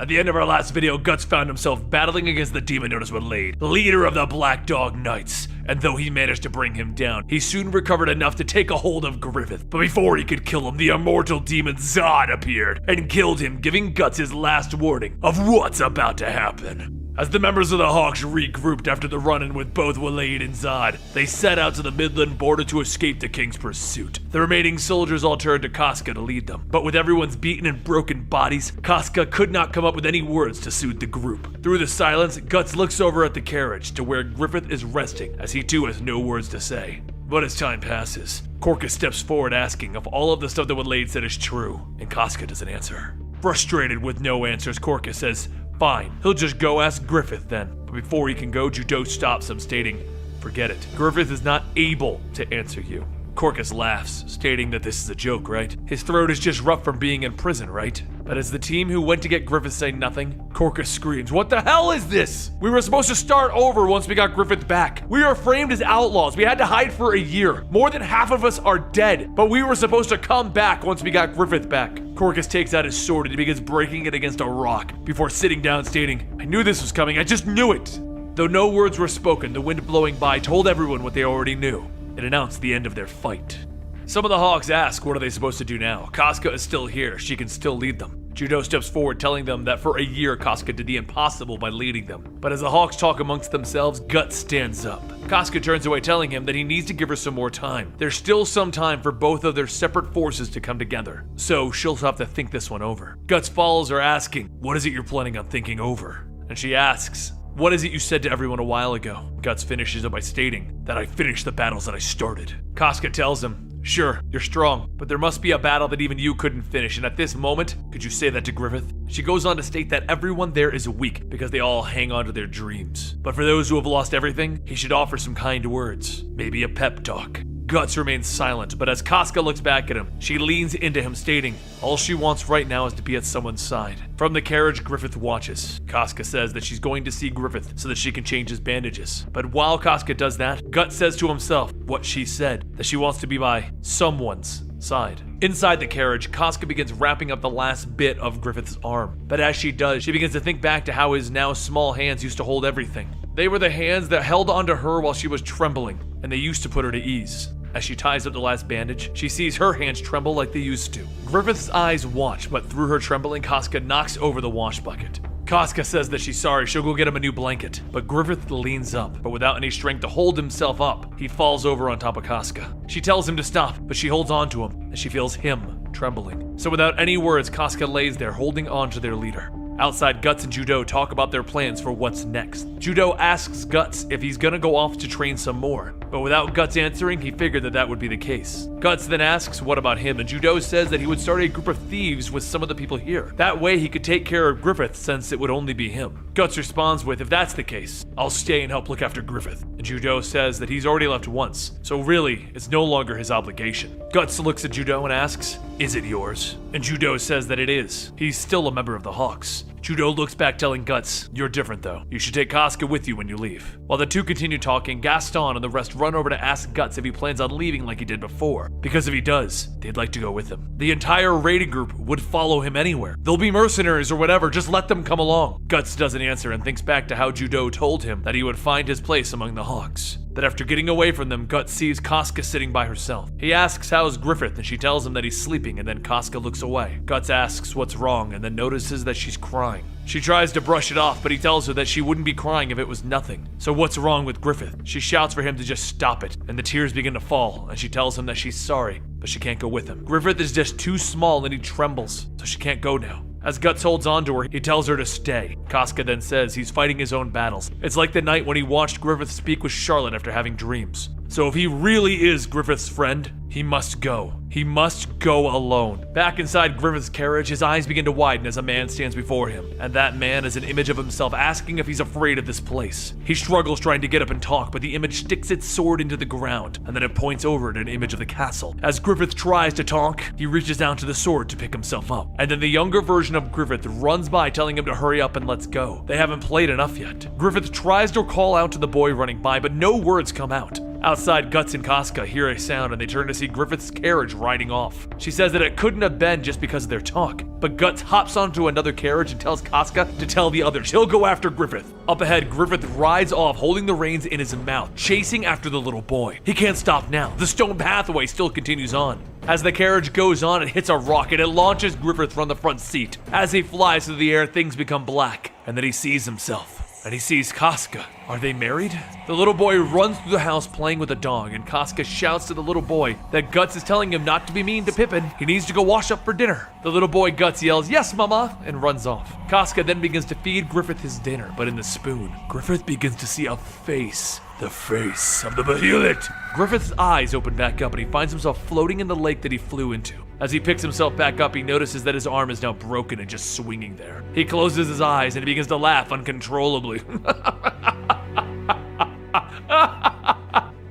At the end of our last video, Guts found himself battling against the demon known as Waleed, leader of the Black Dog Knights. And though he managed to bring him down, he soon recovered enough to take a hold of Griffith. But before he could kill him, the immortal demon Zod appeared and killed him, giving Guts his last warning of what's about to happen. As the members of the Hawks regrouped after the run-in with both Waleed and Zod, they set out to the Midland border to escape the King's pursuit. The remaining soldiers all turned to Casca to lead them, but with everyone's beaten and broken bodies, Casca could not come up with any words to soothe the group. Through the silence, Guts looks over at the carriage to where Griffith is resting, as he too has no words to say. But as time passes, Corcus steps forward asking if all of the stuff that Waleed said is true, and Casca doesn't answer. Frustrated with no answers, Corcus says, fine, he'll just go ask Griffith then. But before he can go, Judeau stops him, stating, forget it. Griffith is not able to answer you. Corcus laughs, stating that this is a joke, right? His throat is just rough from being in prison, right? But as the team who went to get Griffith say nothing, Corcus screams, what the hell is this? We were supposed to start over once we got Griffith back. We are framed as outlaws. We had to hide for a year. More than half of us are dead, but we were supposed to come back once we got Griffith back. Corcus takes out his sword and he begins breaking it against a rock before sitting down, stating, I knew this was coming, I just knew it. Though no words were spoken, the wind blowing by told everyone what they already knew. It announced the end of their fight. Some of the Hawks ask what are they supposed to do now. Casca is still here, she can still lead them. Judeau steps forward telling them that for a year Casca did the impossible by leading them. But as the Hawks talk amongst themselves, Guts stands up. Casca turns away telling him that he needs to give her some more time. There's still some time for both of their separate forces to come together, so she'll have to think this one over. Guts follows her asking, what is it you're planning on thinking over? And she asks, what is it you said to everyone a while ago? Guts finishes it by stating that I finished the battles that I started. Casca tells him, sure, you're strong, but there must be a battle that even you couldn't finish, and at this moment, could you say that to Griffith? She goes on to state that everyone there is weak because they all hang on to their dreams. But for those who have lost everything, he should offer some kind words, maybe a pep talk. Guts remains silent, but as Casca looks back at him, she leans into him, stating, all she wants right now is to be at someone's side. From the carriage, Griffith watches. Casca says that she's going to see Griffith so that she can change his bandages. But while Casca does that, Guts says to himself what she said, that she wants to be by someone's side. Inside the carriage, Casca begins wrapping up the last bit of Griffith's arm. But as she does, she begins to think back to how his now small hands used to hold everything. They were the hands that held onto her while she was trembling, and they used to put her to ease. As she ties up the last bandage, she sees her hands tremble like they used to. Griffith's eyes watch, but through her trembling, Casca knocks over the wash bucket. Casca says that she's sorry, she'll go get him a new blanket. But Griffith leans up, but without any strength to hold himself up, he falls over on top of Casca. She tells him to stop, but she holds on to him, as she feels him trembling. So without any words, Casca lays there holding on to their leader. Outside, Guts and Judeau talk about their plans for what's next. Judeau asks Guts if he's gonna go off to train some more, but without Guts answering, he figured that would be the case. Guts then asks what about him, and Judeau says that he would start a group of thieves with some of the people here. That way he could take care of Griffith since it would only be him. Guts responds with, if that's the case, I'll stay and help look after Griffith. And Judeau says that he's already left once, so really, it's no longer his obligation. Guts looks at Judeau and asks, is it yours? And Judeau says that it is. He's still a member of the Hawks. Judeau looks back telling Guts, you're different though. You should take Casca with you when you leave. While the two continue talking, Gaston and the rest run over to ask Guts if he plans on leaving like he did before. Because if he does, they'd like to go with him. The entire raiding group would follow him anywhere. They'll be mercenaries or whatever, just let them come along. Guts doesn't answer and thinks back to how Judeau told him that he would find his place among the Hawks. That after getting away from them, Guts sees Casca sitting by herself. He asks how's Griffith and she tells him that he's sleeping, and then Casca looks away. Guts asks what's wrong and then notices that she's crying. She tries to brush it off, but he tells her that she wouldn't be crying if it was nothing. So what's wrong with Griffith? She shouts for him to just stop it, and the tears begin to fall, and she tells him that she's sorry, but she can't go with him. Griffith is just too small and he trembles, so she can't go now. As Guts holds on to her, he tells her to stay. Casca then says he's fighting his own battles. It's like the night when he watched Griffith speak with Charlotte after having dreams. So if he really is Griffith's friend, He must go. He must go alone. Back inside Griffith's carriage, his eyes begin to widen as a man stands before him, and that man is an image of himself asking if he's afraid of this place. He struggles trying to get up and talk, but the image sticks its sword into the ground, and then it points over at an image of the castle. As Griffith tries to talk, he reaches down to the sword to pick himself up, and then the younger version of Griffith runs by telling him to hurry up and let's go. They haven't played enough yet. Griffith tries to call out to the boy running by, but no words come out. Outside, Guts and Casca hear a sound and they turn to see Griffith's carriage riding off. She says that it couldn't have been just because of their talk, but Guts hops onto another carriage and tells Casca to tell the others he'll go after Griffith. Up ahead, Griffith rides off holding the reins in his mouth, chasing after the little boy. He can't stop now. The stone pathway still continues on. As the carriage goes on, it hits a rock and it launches Griffith from the front seat. As he flies through the air, things become black, and then he sees himself. And he sees Casca. Are they married? The little boy runs through the house playing with a dog, and Casca shouts to the little boy that Guts is telling him not to be mean to Pippin. He needs to go wash up for dinner. The little boy Guts yells, "Yes, mama," and runs off. Casca then begins to feed Griffith his dinner, but in the spoon, Griffith begins to see a face. The face of the behemoth. Griffith's eyes open back up and he finds himself floating in the lake that he flew into. As he picks himself back up, he notices that his arm is now broken and just swinging there. He closes his eyes and he begins to laugh uncontrollably.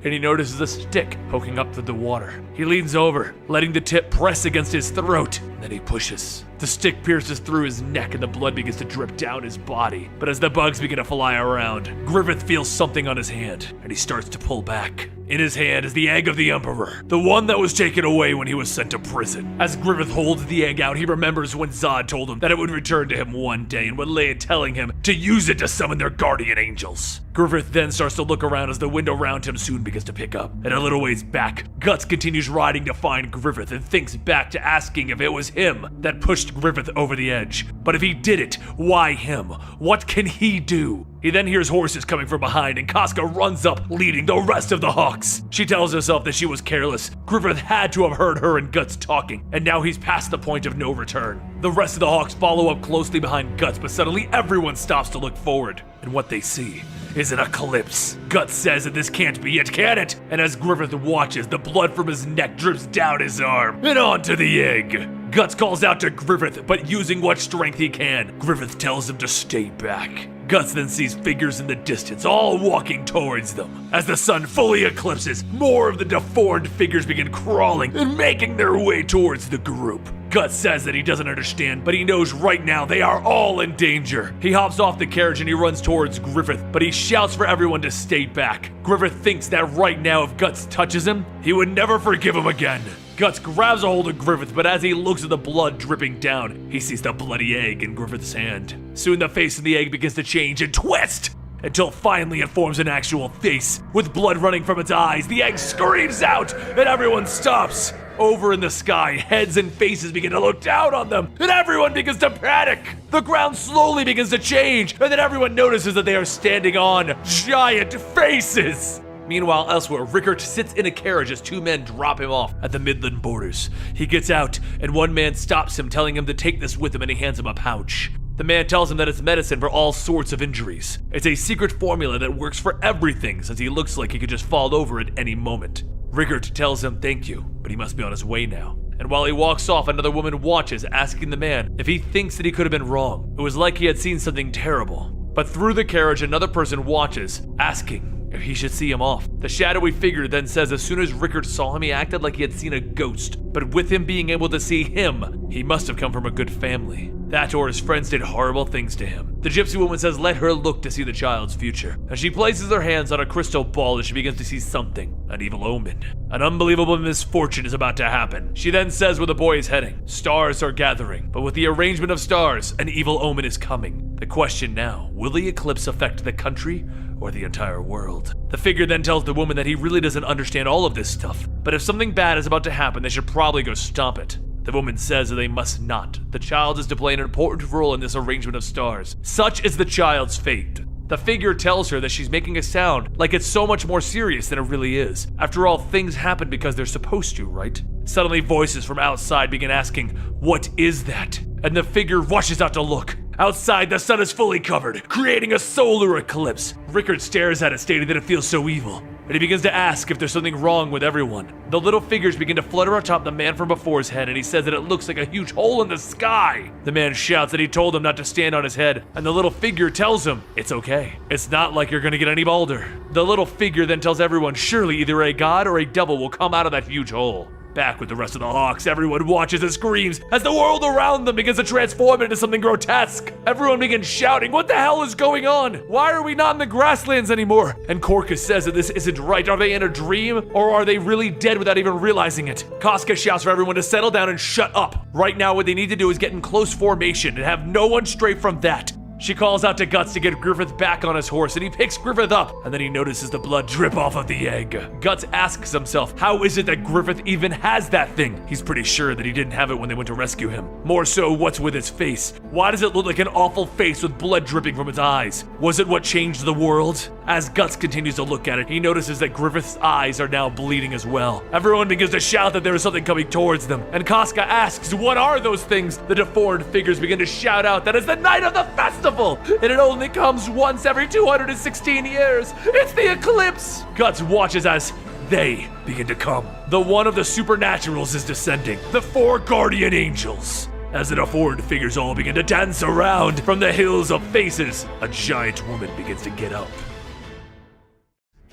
And he notices a stick poking up through the water. He leans over, letting the tip press against his throat, and then he pushes. The stick pierces through his neck and the blood begins to drip down his body. But as the bugs begin to fly around, Griffith feels something on his hand, and he starts to pull back. In his hand is the egg of the Emperor, the one that was taken away when he was sent to prison. As Griffith holds the egg out, he remembers when Zod told him that it would return to him one day and would lay it telling him to use it to summon their guardian angels. Griffith then starts to look around as the wind around him soon begins to pick up. And a little ways back, Guts continues riding to find Griffith and thinks back to asking if it was him that pushed Griffith over the edge. But if he did it, why him? What can he do? He then hears horses coming from behind and Casca runs up, leading the rest of the Hawks. She tells herself that she was careless. Griffith had to have heard her and Guts talking, and now he's past the point of no return. The rest of the Hawks follow up closely behind Guts, but suddenly everyone stops to look forward, and what they see is an eclipse. Guts says that this can't be it, can it? And as Griffith watches, the blood from his neck drips down his arm and onto the egg. Guts calls out to Griffith, but using what strength he can, Griffith tells him to stay back. Guts then sees figures in the distance, all walking towards them. As the sun fully eclipses, more of the deformed figures begin crawling and making their way towards the group. Guts says that he doesn't understand, but he knows right now they are all in danger. He hops off the carriage and he runs towards Griffith, but he shouts for everyone to stay back. Griffith thinks that right now if Guts touches him, he would never forgive him again. Guts grabs a hold of Griffith, but as he looks at the blood dripping down, he sees the bloody egg in Griffith's hand. Soon the face of the egg begins to change and twist, until finally it forms an actual face. With blood running from its eyes, the egg screams out, and everyone stops. Over in the sky, heads and faces begin to look down on them, and everyone begins to panic. The ground slowly begins to change, and then everyone notices that they are standing on giant faces. Meanwhile, elsewhere, Rickert sits in a carriage as two men drop him off at the Midland borders. He gets out, and one man stops him, telling him to take this with him, and he hands him a pouch. The man tells him that it's medicine for all sorts of injuries. It's a secret formula that works for everything, since he looks like he could just fall over at any moment. Rickert tells him thank you, but he must be on his way now. And while he walks off, another woman watches, asking the man if he thinks that he could have been wrong. It was like he had seen something terrible. But through the carriage, another person watches, asking if he should see him off. The shadowy figure then says as soon as Rickert saw him, he acted like he had seen a ghost. But with him being able to see him, he must have come from a good family. That or his friends did horrible things to him. The gypsy woman says let her look to see the child's future. As she places her hands on a crystal ball as she begins to see something, an evil omen. An unbelievable misfortune is about to happen. She then says where the boy is heading. Stars are gathering, but with the arrangement of stars, an evil omen is coming. The question now, will the eclipse affect the country or the entire world? The figure then tells the woman that he really doesn't understand all of this stuff, but if something bad is about to happen, they should probably go stop it. The woman says that they must not. The child is to play an important role in this arrangement of stars. Such is the child's fate. The figure tells her that she's making a sound like it's so much more serious than it really is. After all, things happen because they're supposed to, right? Suddenly voices from outside begin asking, what is that? And the figure rushes out to look. Outside, the sun is fully covered, creating a solar eclipse. Rickert stares at it, stating that it feels so evil. and he begins to ask if there's something wrong with everyone. The little figures begin to flutter atop the man from before's head, and he says that it looks like a huge hole in the sky. The man shouts that he told him not to stand on his head, and the little figure tells him, it's okay. It's not like you're gonna get any bolder. The little figure then tells everyone surely either a god or a devil will come out of that huge hole. Back with the rest of the Hawks, everyone watches and screams as the world around them begins to transform into something grotesque. Everyone begins shouting, what the hell is going on? Why are we not in the grasslands anymore? And Corcus says that this isn't right. Are they in a dream, or are they really dead without even realizing it? Casca shouts for everyone to settle down and shut up. Right now, what they need to do is get in close formation and have no one stray from that. She calls out to Guts to get Griffith back on his horse, and he picks Griffith up, and then he notices the blood drip off of the egg. Guts asks himself, how is it that Griffith even has that thing? He's pretty sure that he didn't have it when they went to rescue him. More so, what's with his face? Why does it look like an awful face with blood dripping from its eyes? Was it what changed the world? As Guts continues to look at it, he notices that Griffith's eyes are now bleeding as well. Everyone begins to shout that there is something coming towards them, and Casca asks, what are those things? The deformed figures begin to shout out that it's the night of the festival! And it only comes once every 216 years. It's the eclipse. Guts watches as they begin to come. The one of the supernaturals is descending. The 4 guardian angels. As the deformed figures all begin to dance around from the hills of faces, a giant woman begins to get up.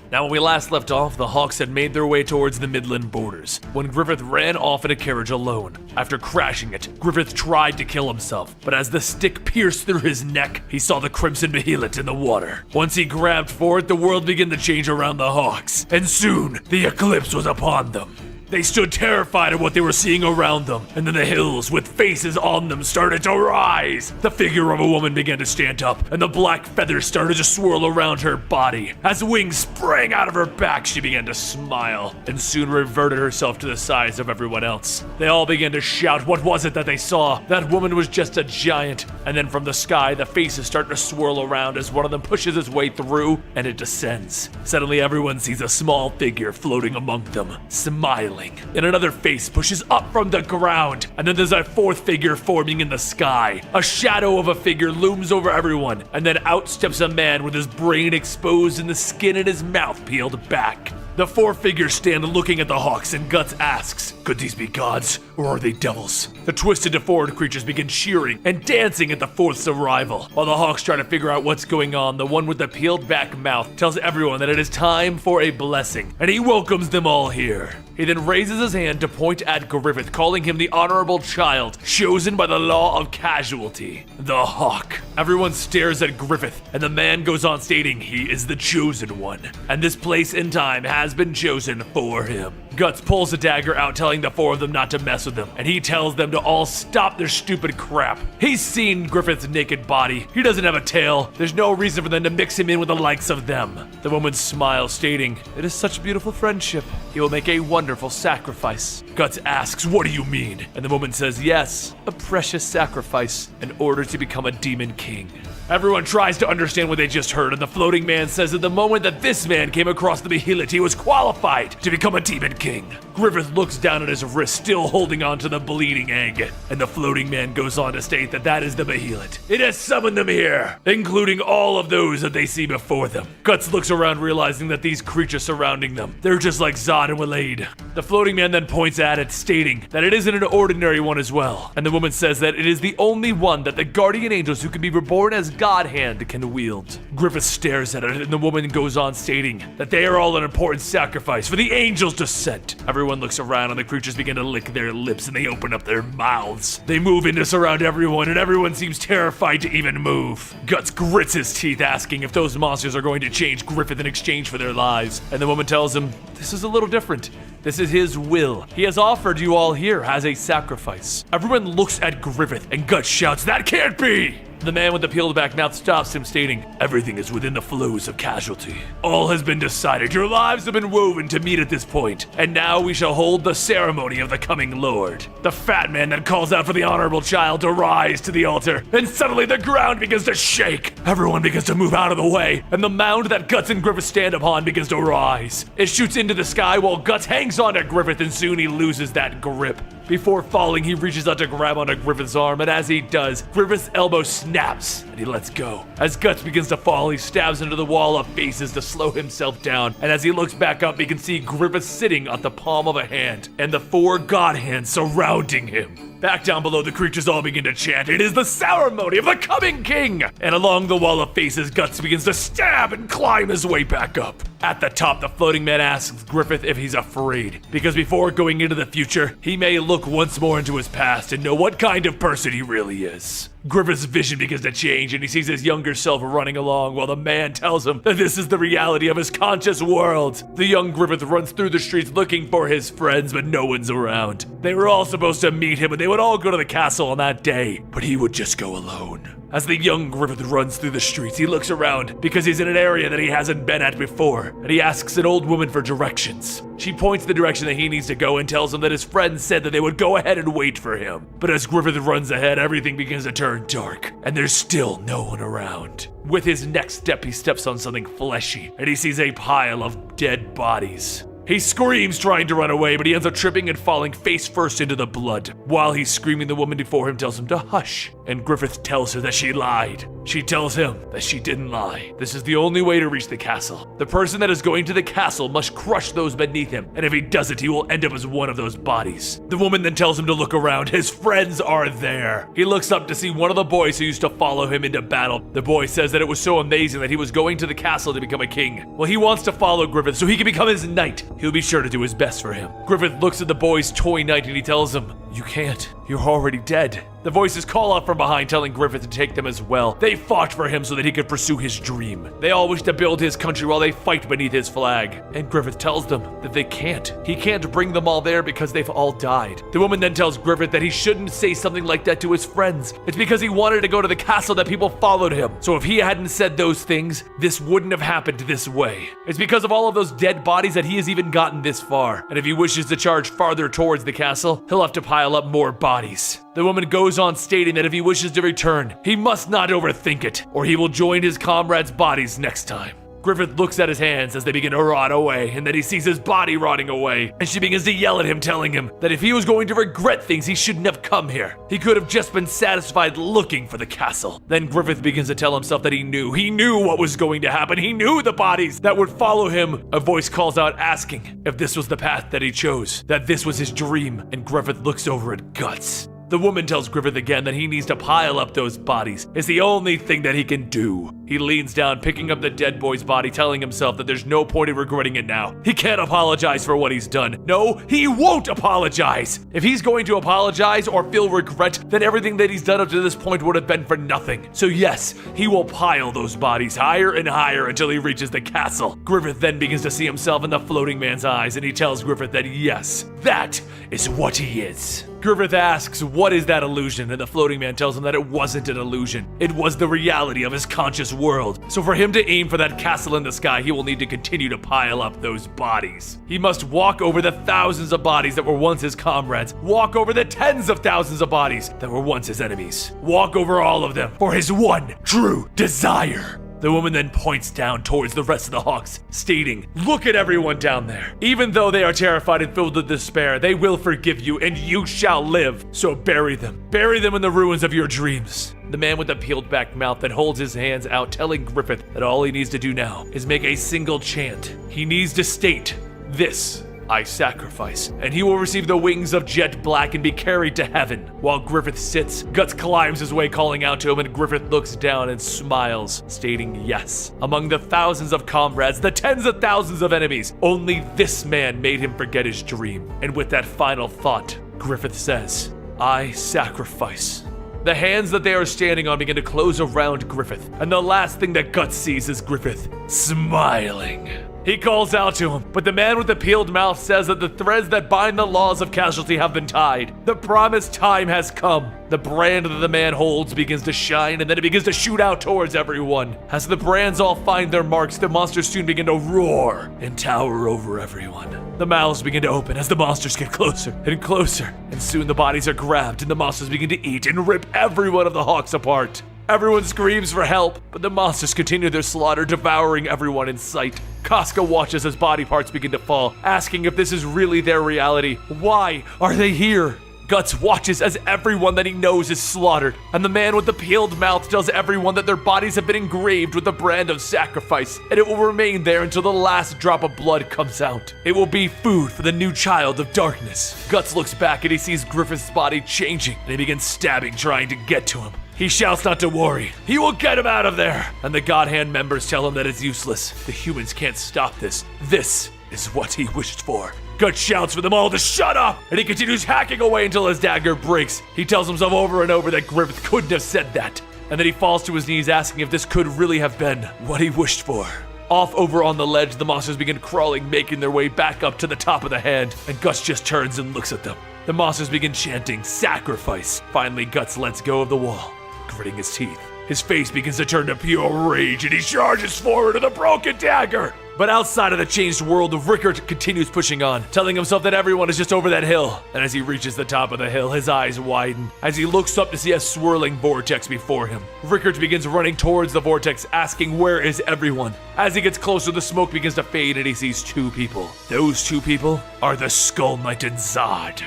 Now, when we last left off, the Hawks had made their way towards the Midland borders, when Griffith ran off in a carriage alone. After crashing it, Griffith tried to kill himself, but as the stick pierced through his neck, he saw the crimson behelit in the water. Once he grabbed for it, the world began to change around the Hawks, and soon, the eclipse was upon them. They stood terrified at what they were seeing around them, and then the hills with faces on them started to rise. The figure of a woman began to stand up, and the black feathers started to swirl around her body. As wings sprang out of her back, she began to smile, and soon reverted herself to the size of everyone else. They all began to shout, what was it that they saw? That woman was just a giant. And then from the sky, the faces start to swirl around as one of them pushes its way through, and it descends. Suddenly, everyone sees a small figure floating among them, smiling. And another face pushes up from the ground, and then there's a 4th figure forming in the sky. A shadow of a figure looms over everyone, and then out steps a man with his brain exposed and the skin in his mouth peeled back. The 4 figures stand looking at the Hawks, and Guts asks, could these be gods, or are they devils? The twisted, deformed creatures begin cheering and dancing at the 4th's arrival. While the Hawks try to figure out what's going on, the one with the peeled back mouth tells everyone that it is time for a blessing, and he welcomes them all here. He then raises his hand to point at Griffith, calling him the honorable child, chosen by the law of casualty, the Hawk. Everyone stares at Griffith, and the man goes on stating he is the chosen one, and this place and time has been chosen for him. Guts pulls a dagger out, telling the 4 of them not to mess with him, and he tells them to all stop their stupid crap. He's seen Griffith's naked body. He doesn't have a tail. There's no reason for them to mix him in with the likes of them. The woman smiles, stating, it is such beautiful friendship. He will make a wonderful sacrifice. Guts asks, what do you mean? And the woman says, yes, a precious sacrifice in order to become a demon king. Everyone tries to understand what they just heard, and the floating man says that the moment that this man came across the behelit, he was qualified to become a demon king. Griffith looks down at his wrist, still holding on to the bleeding egg, and the floating man goes on to state that that is the behelit. It has summoned them here, including all of those that they see before them. Guts looks around, realizing that these creatures surrounding them, they're just like Zod and Waleed. The floating man then points at it, stating that it isn't an ordinary one as well, and the woman says that it is the only one that the guardian angels who can be reborn as God hand can wield. Griffith stares at it, and the woman goes on stating that they are all an important sacrifice for the angels' descent. Everyone looks around, and the creatures begin to lick their lips, and they open up their mouths. They move in to surround everyone, and everyone seems terrified to even move. Guts grits his teeth, asking if those monsters are going to change Griffith in exchange for their lives, and the woman tells him, this is a little different. This is his will. He has offered you all here as a sacrifice. Everyone looks at Griffith, and Guts shouts, that can't be! The man with the peeled back mouth stops him, stating, everything is within the flows of casualty. All has been decided. Your lives have been woven to meet at this point, and now we shall hold the ceremony of the coming Lord. The fat man then calls out for the honorable child to rise to the altar, and suddenly the ground begins to shake. Everyone begins to move out of the way, and the mound that Guts and Griffith stand upon begins to rise. It shoots into the sky while Guts hangs on to Griffith, and soon he loses that grip. Before falling, he reaches out to grab onto Griffith's arm, and as he does, Griffith's elbow snaps snaps and he lets go. As Guts begins to fall, he stabs into the wall of faces to slow himself down. And as he looks back up, he can see Griffith sitting at the palm of a hand and the 4 god hands surrounding him. Back down below, the creatures all begin to chant. It is the ceremony of the coming king! And along the wall of faces, Guts begins to stab and climb his way back up. At the top, the floating man asks Griffith if he's afraid, because before going into the future, he may look once more into his past and know what kind of person he really is. Griffith's vision begins to change and he sees his younger self running along while the man tells him that this is the reality of his conscious world. The young Griffith runs through the streets looking for his friends, but no one's around. They were all supposed to meet him and they would all go to the castle on that day, but he would just go alone. As the young Griffith runs through the streets, he looks around because he's in an area that he hasn't been at before, and he asks an old woman for directions. She points the direction that he needs to go and tells him that his friends said that they would go ahead and wait for him. But as Griffith runs ahead, everything begins to turn dark, and there's still no one around. With his next step, he steps on something fleshy, and he sees a pile of dead bodies. He screams trying to run away, but he ends up tripping and falling face first into the blood. While he's screaming, the woman before him tells him to hush, and Griffith tells her that she lied. She tells him that she didn't lie. This is the only way to reach the castle. The person that is going to the castle must crush those beneath him, and if he doesn't, he will end up as one of those bodies. The woman then tells him to look around. His friends are there. He looks up to see one of the boys who used to follow him into battle. The boy says that it was so amazing that he was going to the castle to become a king. Well, he wants to follow Griffith so he can become his knight. He'll be sure to do his best for him. Griffith looks at the boy's toy knight and he tells him, "You can't. You're already dead." The voices call out from behind telling Griffith to take them as well. They fought for him so that he could pursue his dream. They all wish to build his country while they fight beneath his flag. And Griffith tells them that they can't. He can't bring them all there because they've all died. The woman then tells Griffith that he shouldn't say something like that to his friends. It's because he wanted to go to the castle that people followed him. So if he hadn't said those things, this wouldn't have happened this way. It's because of all of those dead bodies that he has even gotten this far. And if he wishes to charge farther towards the castle, he'll have to pile up more bodies. The woman goes on stating that if he wishes to return, he must not overthink it, or he will join his comrades' bodies next time. Griffith looks at his hands as they begin to rot away, and then he sees his body rotting away, and she begins to yell at him, telling him that if he was going to regret things, he shouldn't have come here. He could have just been satisfied looking for the castle. Then Griffith begins to tell himself that he knew what was going to happen. He knew the bodies that would follow him. A voice calls out asking if this was the path that he chose, that this was his dream, and Griffith looks over at Guts. The woman tells Griffith again that he needs to pile up those bodies. It's the only thing that he can do. He leans down, picking up the dead boy's body, telling himself that there's no point in regretting it now. He can't apologize for what he's done. No, he won't apologize. If he's going to apologize or feel regret, then everything that he's done up to this point would have been for nothing. So yes, he will pile those bodies higher and higher until he reaches the castle. Griffith then begins to see himself in the floating man's eyes, and he tells Griffith that yes, that is what he is. Griffith asks, what is that illusion? And the floating man tells him that it wasn't an illusion. It was the reality of his conscious world. So for him to aim for that castle in the sky, he will need to continue to pile up those bodies. He must walk over the thousands of bodies that were once his comrades. Walk over the tens of thousands of bodies that were once his enemies. Walk over all of them for his one true desire. The woman then points down towards the rest of the Hawks, stating, "Look at everyone down there. Even though they are terrified and filled with despair, they will forgive you and you shall live. So bury them. Bury them in the ruins of your dreams." The man with the peeled back mouth then holds his hands out, telling Griffith that all he needs to do now is make a single chant. He needs to state, "This I sacrifice," and he will receive the wings of jet black and be carried to heaven. While Griffith sits, Guts climbs his way, calling out to him, and Griffith looks down and smiles, stating yes. Among the thousands of comrades, the tens of thousands of enemies, only this man made him forget his dream. And with that final thought, Griffith says, "I sacrifice." The hands that they are standing on begin to close around Griffith, and the last thing that Guts sees is Griffith smiling. He calls out to him, but the man with the peeled mouth says that the threads that bind the laws of casualty have been tied. The promised time has come. The brand that the man holds begins to shine, and then it begins to shoot out towards everyone. As the brands all find their marks, the monsters soon begin to roar and tower over everyone. The mouths begin to open as the monsters get closer and closer, and soon the bodies are grabbed and the monsters begin to eat and rip every one of the Hawks apart. Everyone screams for help, but the monsters continue their slaughter, devouring everyone in sight. Casca watches as body parts begin to fall, asking if this is really their reality. Why are they here? Guts watches as everyone that he knows is slaughtered, and the man with the peeled mouth tells everyone that their bodies have been engraved with the brand of sacrifice, and it will remain there until the last drop of blood comes out. It will be food for the new child of darkness. Guts looks back and he sees Griffith's body changing, and he begins stabbing, trying to get to him. He shouts not to worry. He will get him out of there. And the God Hand members tell him that it's useless. The humans can't stop this. This is what he wished for. Guts shouts for them all to shut up, and he continues hacking away until his dagger breaks. He tells himself over and over that Griffith couldn't have said that. And then he falls to his knees asking if this could really have been what he wished for. Off over on the ledge, the monsters begin crawling, making their way back up to the top of the hand, and Guts just turns and looks at them. The monsters begin chanting, "Sacrifice." Finally, Guts lets go of the wall, gritting his teeth. His face begins to turn to pure rage, and he charges forward with a broken dagger. But outside of the changed world, Rickard continues pushing on, telling himself that everyone is just over that hill. And as he reaches the top of the hill, his eyes widen as he looks up to see a swirling vortex before him. Rickard begins running towards the vortex, asking where is everyone. As he gets closer, the smoke begins to fade and he sees two people. Those two people are the Skull Knight and Zod.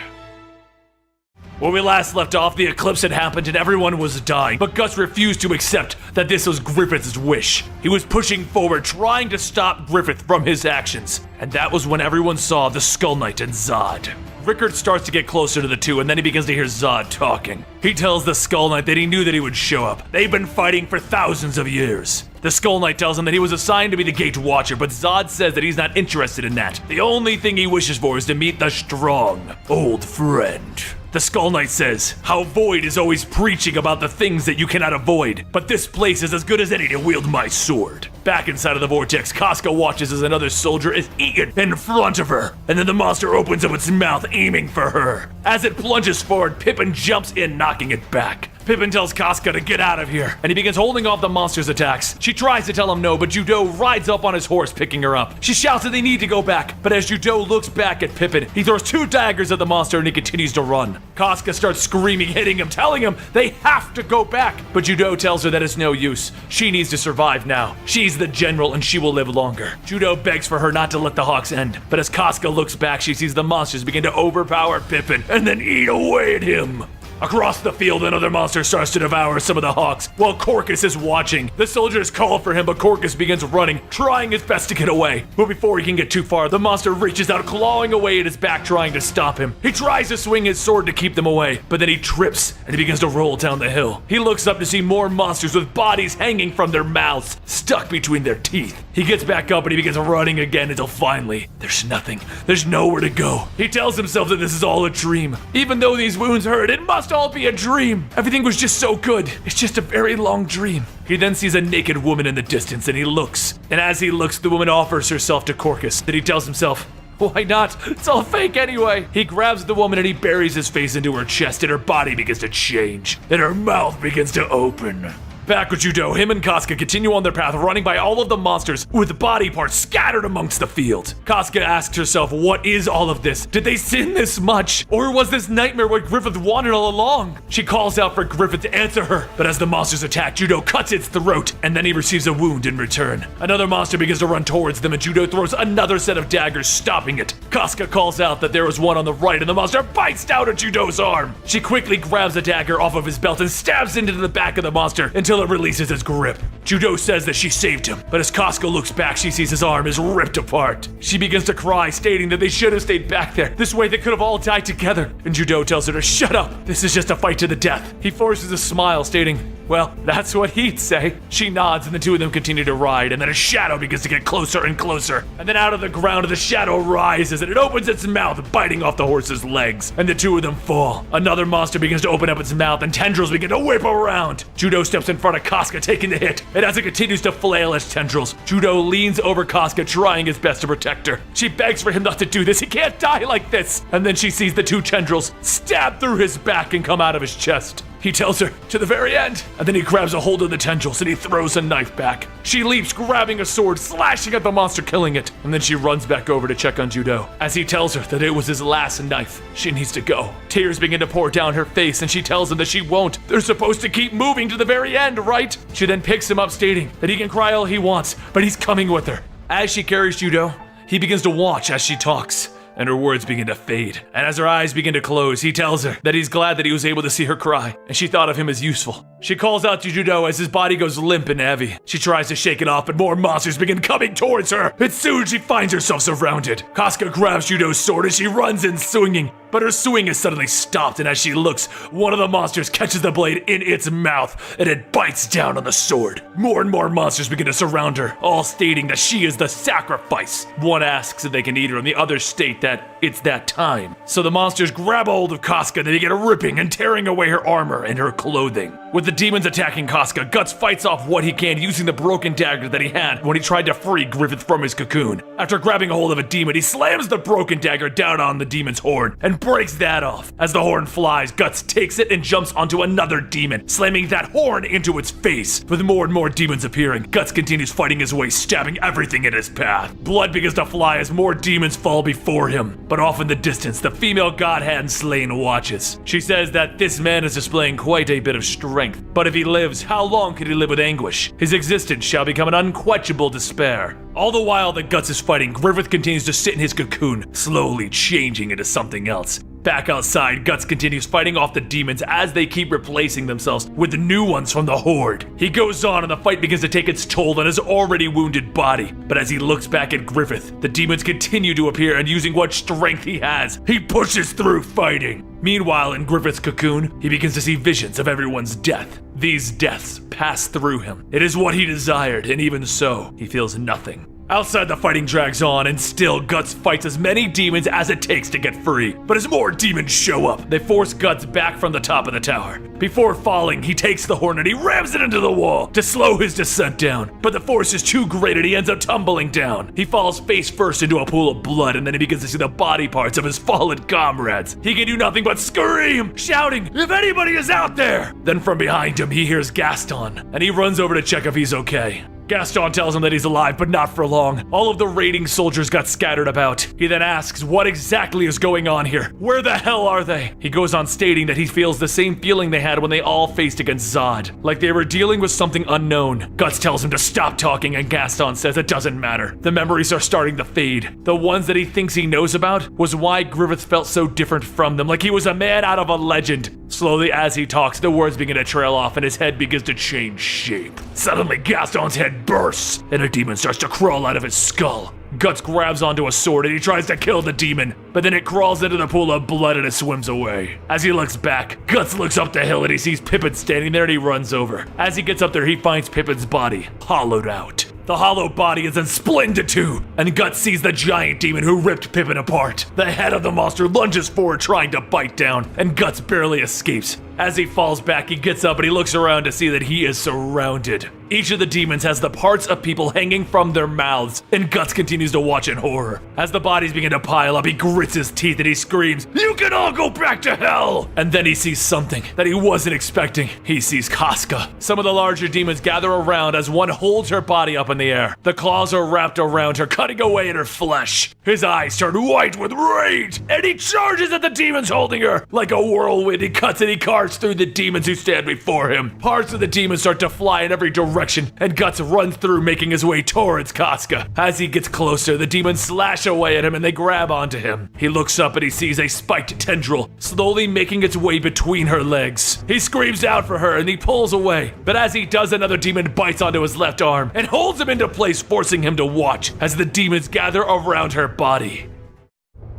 When we last left off, the eclipse had happened and everyone was dying, but Guts refused to accept that this was Griffith's wish. He was pushing forward, trying to stop Griffith from his actions. And that was when everyone saw the Skull Knight and Zod. Rickard starts to get closer to the two, and then he begins to hear Zod talking. He tells the Skull Knight that he knew that he would show up. They've been fighting for thousands of years. The Skull Knight tells him that he was assigned to be the Gate Watcher, but Zod says that he's not interested in that. The only thing he wishes for is to meet the strong old friend. The Skull Knight says how Void is always preaching about the things that you cannot avoid, but this place is as good as any to wield my sword. Back inside of the vortex, Casca watches as another soldier is eaten in front of her, and then the monster opens up its mouth, aiming for her. As it plunges forward, Pippin jumps in, knocking it back. Pippin tells Casca to get out of here, and he begins holding off the monster's attacks. She tries to tell him no, but Judo rides up on his horse, picking her up. She shouts that they need to go back, but as Judo looks back at Pippin, he throws two daggers at the monster and he continues to run. Casca starts screaming, hitting him, telling him they have to go back, but Judo tells her that it's no use. She needs to survive now. She's the general and she will live longer. Judo begs for her not to let the Hawks end, but as Casca looks back, she sees the monsters begin to overpower Pippin and then eat away at him. Across the field, another monster starts to devour some of the Hawks, while Corcus is watching. The soldiers call for him, but Corcus begins running, trying his best to get away. But before he can get too far, the monster reaches out, clawing away at his back, trying to stop him. He tries to swing his sword to keep them away, but then he trips, and he begins to roll down the hill. He looks up to see more monsters with bodies hanging from their mouths, stuck between their teeth. He gets back up and he begins running again until finally, there's nothing. There's nowhere to go. He tells himself that this is all a dream. Even though these wounds hurt, it must all be a dream. Everything was just so good. It's just a very long dream. He then sees a naked woman in the distance and he looks. And as he looks, the woman offers herself to Corcus. Then he tells himself, why not? It's all fake anyway. He grabs the woman and he buries his face into her chest and her body begins to change. Then her mouth begins to open. Back with Judo, him and Casca continue on their path, running by all of the monsters with body parts scattered amongst the field. Casca asks herself, what is all of this? Did they sin this much? Or was this nightmare what Griffith wanted all along? She calls out for Griffith to answer her, but as the monsters attack, Judo cuts its throat, and then he receives a wound in return. Another monster begins to run towards them, and Judo throws another set of daggers, stopping it. Casca calls out that there is one on the right, and the monster bites down at Judo's arm. She quickly grabs a dagger off of his belt and stabs into the back of the monster until it releases his grip. Judo says that she saved him, but as Casca looks back, she sees his arm is ripped apart. She begins to cry, stating that they should have stayed back there. This way they could have all died together. And Judo tells her to shut up. This is just a fight to the death. He forces a smile, stating, well, that's what he'd say. She nods and the two of them continue to ride, and then a shadow begins to get closer and closer. And then out of the ground, the shadow rises and it opens its mouth, biting off the horse's legs. And the two of them fall. Another monster begins to open up its mouth and tendrils begin to whip around. Judo steps in front of Casca, taking the hit. And as it continues to flail its tendrils, Judo leans over Casca, trying his best to protect her. She begs for him not to do this. He can't die like this. And then she sees the two tendrils stab through his back and come out of his chest. He tells her, to the very end. And then he grabs a hold of the tendrils and he throws a knife back. She leaps, grabbing a sword, slashing at the monster, killing it. And then she runs back over to check on Judo. As he tells her that it was his last knife, she needs to go. Tears begin to pour down her face and she tells him that she won't. They're supposed to keep moving to the very end, right? She then picks him up, stating that he can cry all he wants, but he's coming with her. As she carries Judo, he begins to watch as she talks. and her words begin to fade. And as her eyes begin to close, he tells her that he's glad that he was able to see her cry, and she thought of him as useful. She calls out to Judo as his body goes limp and heavy. She tries to shake it off, but more monsters begin coming towards her, and soon she finds herself surrounded. Casca grabs Judo's sword and she runs in swinging, but her swing is suddenly stopped, and as she looks, one of the monsters catches the blade in its mouth, and it bites down on the sword. More and more monsters begin to surround her, all stating that she is the sacrifice. One asks if they can eat her, and the others state that it's that time. So the monsters grab a hold of Casca, and they begin ripping and tearing away her armor and her clothing. With the demons attacking Casca, Guts fights off what he can using the broken dagger that he had when he tried to free Griffith from his cocoon. After grabbing a hold of a demon, he slams the broken dagger down on the demon's horn and breaks that off. As the horn flies, Guts takes it and jumps onto another demon, slamming that horn into its face. With more and more demons appearing, Guts continues fighting his way, stabbing everything in his path. Blood begins to fly as more demons fall before him. But off in the distance, the female god-hand Slain watches. She says that this man is displaying quite a bit of strength, but if he lives, how long can he live with anguish? His existence shall become an unquenchable despair. All the while that Guts is fighting, Griffith continues to sit in his cocoon, slowly changing into something else. Back outside, Guts continues fighting off the demons as they keep replacing themselves with the new ones from the Horde. He goes on and the fight begins to take its toll on his already wounded body. But as he looks back at Griffith, the demons continue to appear, and using what strength he has, he pushes through fighting. Meanwhile, in Griffith's cocoon, he begins to see visions of everyone's death. These deaths pass through him. It is what he desired, and even so, he feels nothing. Outside, the fighting drags on, and still Guts fights as many demons as it takes to get free. But as more demons show up, they force Guts back from the top of the tower. Before falling, he takes the horn and he rams it into the wall to slow his descent down. But the force is too great and he ends up tumbling down. He falls face first into a pool of blood, and then he begins to see the body parts of his fallen comrades. He can do nothing but scream, shouting, "If anybody is out there!" Then from behind him, he hears Gaston, and he runs over to check if he's okay. Gaston tells him that he's alive, but not for long. All of the raiding soldiers got scattered about. He then asks what exactly is going on here. Where the hell are they? He goes on stating that he feels the same feeling they had when they all faced against Zod, like they were dealing with something unknown. Guts tells him to stop talking, and Gaston says it doesn't matter. The memories are starting to fade. The ones that he thinks he knows about was why Griffith felt so different from them, like he was a man out of a legend. Slowly as he talks, the words begin to trail off and his head begins to change shape. Suddenly, Gaston's head bursts, and a demon starts to crawl out of his skull. Guts grabs onto a sword and he tries to kill the demon, but then it crawls into the pool of blood and it swims away. As he looks back, Guts looks up the hill and he sees Pippin standing there and he runs over. As he gets up there, he finds Pippin's body, hollowed out. The hollow body is then split into two, and Guts sees the giant demon who ripped Pippin apart. The head of the monster lunges forward trying to bite down, and Guts barely escapes. As he falls back, he gets up and he looks around to see that he is surrounded. Each of the demons has the parts of people hanging from their mouths, and Guts continues to watch in horror. As the bodies begin to pile up, he grits his teeth and he screams, "You can all go back to hell!" And then he sees something that he wasn't expecting. He sees Casca. Some of the larger demons gather around as one holds her body up in the air. The claws are wrapped around her, cutting away at her flesh. His eyes turn white with rage, and he charges at the demons holding her. Like a whirlwind, he cuts and he carves through the demons who stand before him. Parts of the demons start to fly in every direction, and Guts runs through, making his way towards Casca. As he gets closer, the demons slash away at him and they grab onto him. He looks up and he sees a spiked tendril slowly making its way between her legs. He screams out for her and he pulls away, but as he does, another demon bites onto his left arm and holds him into place, forcing him to watch as the demons gather around her body.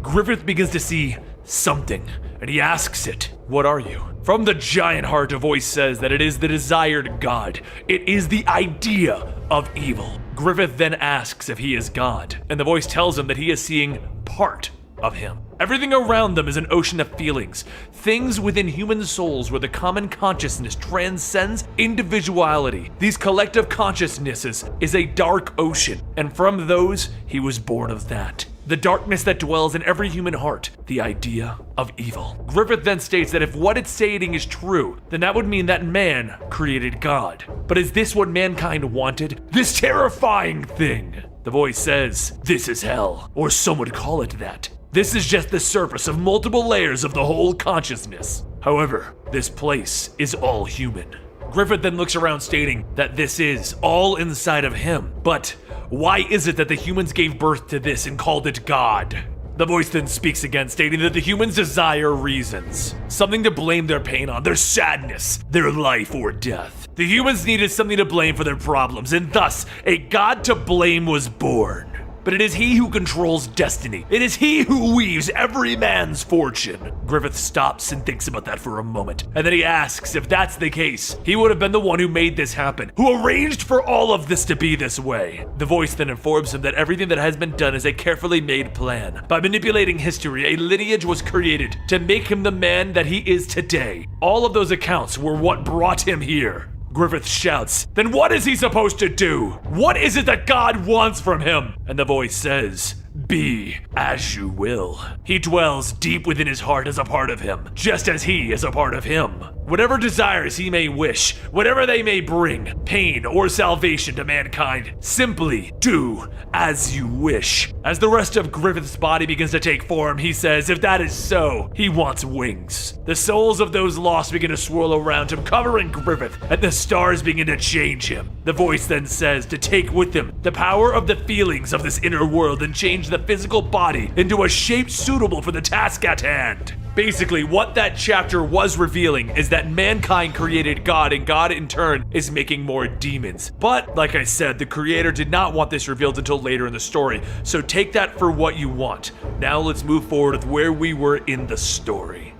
Griffith begins to see something, and he asks it, "What are you?" From the giant heart, a voice says that it is the desired God. It is the idea of evil. Griffith then asks if he is God, and the voice tells him that he is seeing part of him. Everything around them is an ocean of feelings, things within human souls where the common consciousness transcends individuality. These collective consciousnesses is a dark ocean, and from those, he was born of that. The darkness that dwells in every human heart, the idea of evil. Griffith then states that if what it's stating is true, then that would mean that man created God. But is this what mankind wanted? This terrifying thing? The voice says, "This is hell," or some would call it that. This is just the surface of multiple layers of the whole consciousness. However, this place is all human. Griffith then looks around stating that this is all inside of him. But why is it that the humans gave birth to this and called it God? The voice then speaks again, stating that the humans desire reasons. Something to blame their pain on, their sadness, their life or death. The humans needed something to blame for their problems, and thus, a god to blame was born. But it is he who controls destiny. It is he who weaves every man's fortune. Griffith stops and thinks about that for a moment, and then he asks if that's the case, he would have been the one who made this happen, who arranged for all of this to be this way. The voice then informs him that everything that has been done is a carefully made plan. By manipulating history, a lineage was created to make him the man that he is today. All of those accounts were what brought him here. Griffith shouts, then what is he supposed to do? What is it that God wants from him? And the voice says, be as you will. He dwells deep within his heart as a part of him, just as he is a part of him. Whatever desires he may wish, whatever they may bring, pain or salvation to mankind, simply do as you wish. As the rest of Griffith's body begins to take form, he says if that is so, he wants wings. The souls of those lost begin to swirl around him, covering Griffith, and the stars begin to change him. The voice then says to take with him the power of the feelings of this inner world and change the physical body into a shape suitable for the task at hand. Basically, what that chapter was revealing is that mankind created God, and God in turn is making more demons. But, like I said, the creator did not want this revealed until later in the story, so take that for what you want. Now let's move forward with where we were in the story.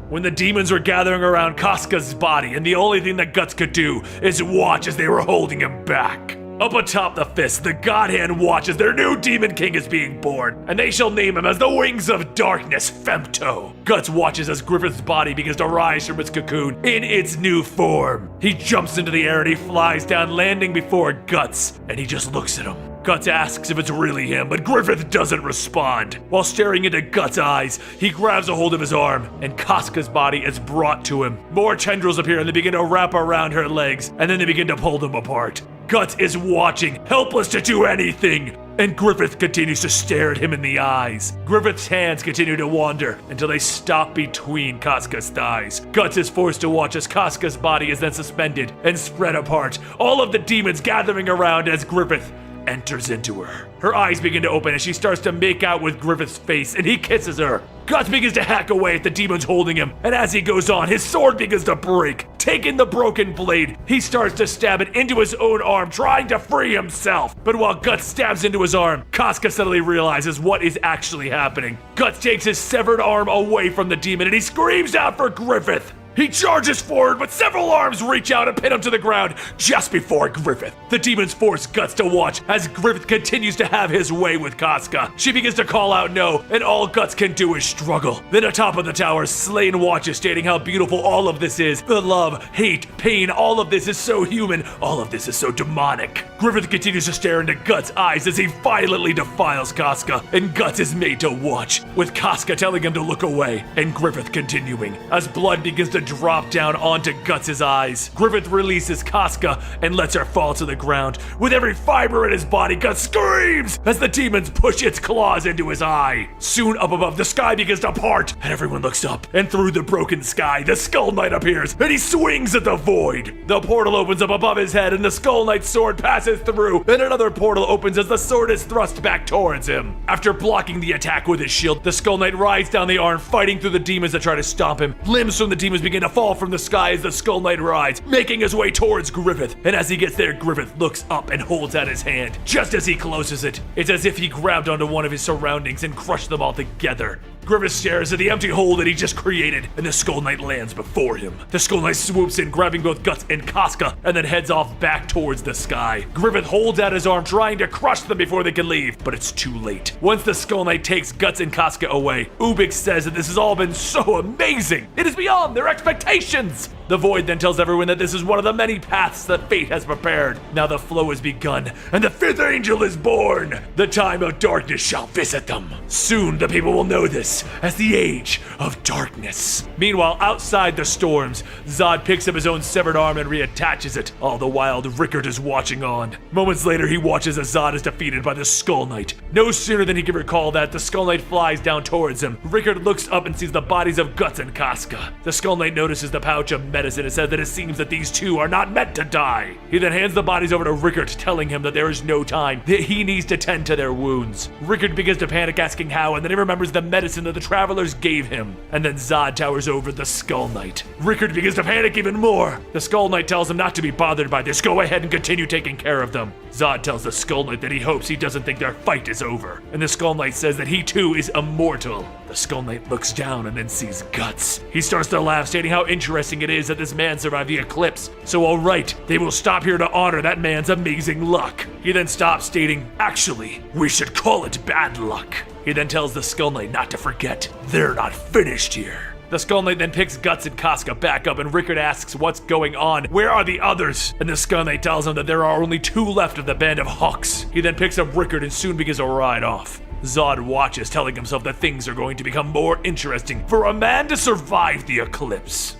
When the demons were gathering around Casca's body, and the only thing that Guts could do is watch as they were holding him back. Up atop the fist, the God Hand watches their new demon king is being born, and they shall name him as the Wings of Darkness, Femto. Guts watches as Griffith's body begins to rise from its cocoon in its new form. He jumps into the air and he flies down, landing before Guts, and he just looks at him. Guts asks if it's really him, but Griffith doesn't respond. While staring into Guts' eyes, he grabs a hold of his arm, and Casca's body is brought to him. More tendrils appear and they begin to wrap around her legs, and then they begin to pull them apart. Guts is watching, helpless to do anything, and Griffith continues to stare at him in the eyes. Griffith's hands continue to wander until they stop between Casca's thighs. Guts is forced to watch as Casca's body is then suspended and spread apart, all of the demons gathering around as Griffith enters into her. Her eyes begin to open as she starts to make out with Griffith's face, and he kisses her. Guts begins to hack away at the demons holding him, and as he goes on, his sword begins to break. Taking the broken blade, he starts to stab it into his own arm, trying to free himself. But while Guts stabs into his arm, Casca suddenly realizes what is actually happening. Guts takes his severed arm away from the demon, and he screams out for Griffith. He charges forward, but several arms reach out and pin him to the ground just before Griffith. The demons force Guts to watch as Griffith continues to have his way with Casca. She begins to call out no, and all Guts can do is struggle. Then atop of the tower, Slain watches, stating how beautiful all of this is. The love, hate, pain, all of this is so human, all of this is so demonic. Griffith continues to stare into Guts' eyes as he violently defiles Casca, and Guts is made to watch, with Casca telling him to look away, and Griffith continuing. As blood begins to drop down onto Guts' eyes, Griffith releases Casca and lets her fall to the ground. With every fiber in his body, Guts screams as the demons push its claws into his eye. Soon up above, the sky begins to part, and everyone looks up, and through the broken sky, the Skull Knight appears, and he swings at the void. The portal opens up above his head, and the Skull Knight's sword passes through, and another portal opens as the sword is thrust back towards him. After blocking the attack with his shield, the Skull Knight rides down the arm, fighting through the demons that try to stomp him. Limbs from the demons begin to fall from the sky as the Skull Knight rides, making his way towards Griffith. And as he gets there, Griffith looks up and holds out his hand. Just as he closes it, it's as if he grabbed onto one of his surroundings and crushed them all together. Griffith stares at the empty hole that he just created, and the Skull Knight lands before him. The Skull Knight swoops in, grabbing both Guts and Casca, and then heads off back towards the sky. Griffith holds out his arm, trying to crush them before they can leave, but it's too late. Once the Skull Knight takes Guts and Casca away, Ubik says that this has all been so amazing. It is beyond their expectations. The Void then tells everyone that this is one of the many paths that fate has prepared. Now the flow has begun, and the fifth angel is born. The time of darkness shall visit them. Soon the people will know this as the Age of Darkness. Meanwhile, outside the storms, Zod picks up his own severed arm and reattaches it. All the while, Rickard is watching on. Moments later, he watches as Zod is defeated by the Skull Knight. No sooner than he can recall that, the Skull Knight flies down towards him. Rickard looks up and sees the bodies of Guts and Casca. The Skull Knight notices the pouch of medicine and says that it seems that these two are not meant to die. He then hands the bodies over to Rickard, telling him that there is no time, that he needs to tend to their wounds. Rickard begins to panic, asking how, and then he remembers the medicine that the travelers gave him. And then Zod towers over the Skull Knight. Rickard begins to panic even more. The Skull Knight tells him not to be bothered by this, go ahead and continue taking care of them. Zod tells the Skull Knight that he hopes he doesn't think their fight is over. And the Skull Knight says that he too is immortal. The Skull Knight looks down and then sees Guts. He starts to laugh, stating how interesting it is that this man survived the eclipse. So alright, they will stop here to honor that man's amazing luck. He then stops, stating, actually, we should call it bad luck. He then tells the Skull Knight not to forget, they're not finished here. The Skull Knight then picks Guts and Casca back up, and Rickard asks what's going on. Where are the others? And the Skull Knight tells him that there are only 2 left of the band of Hawks. He then picks up Rickard and soon begins to ride off. Zod watches, telling himself that things are going to become more interesting for a man to survive the eclipse.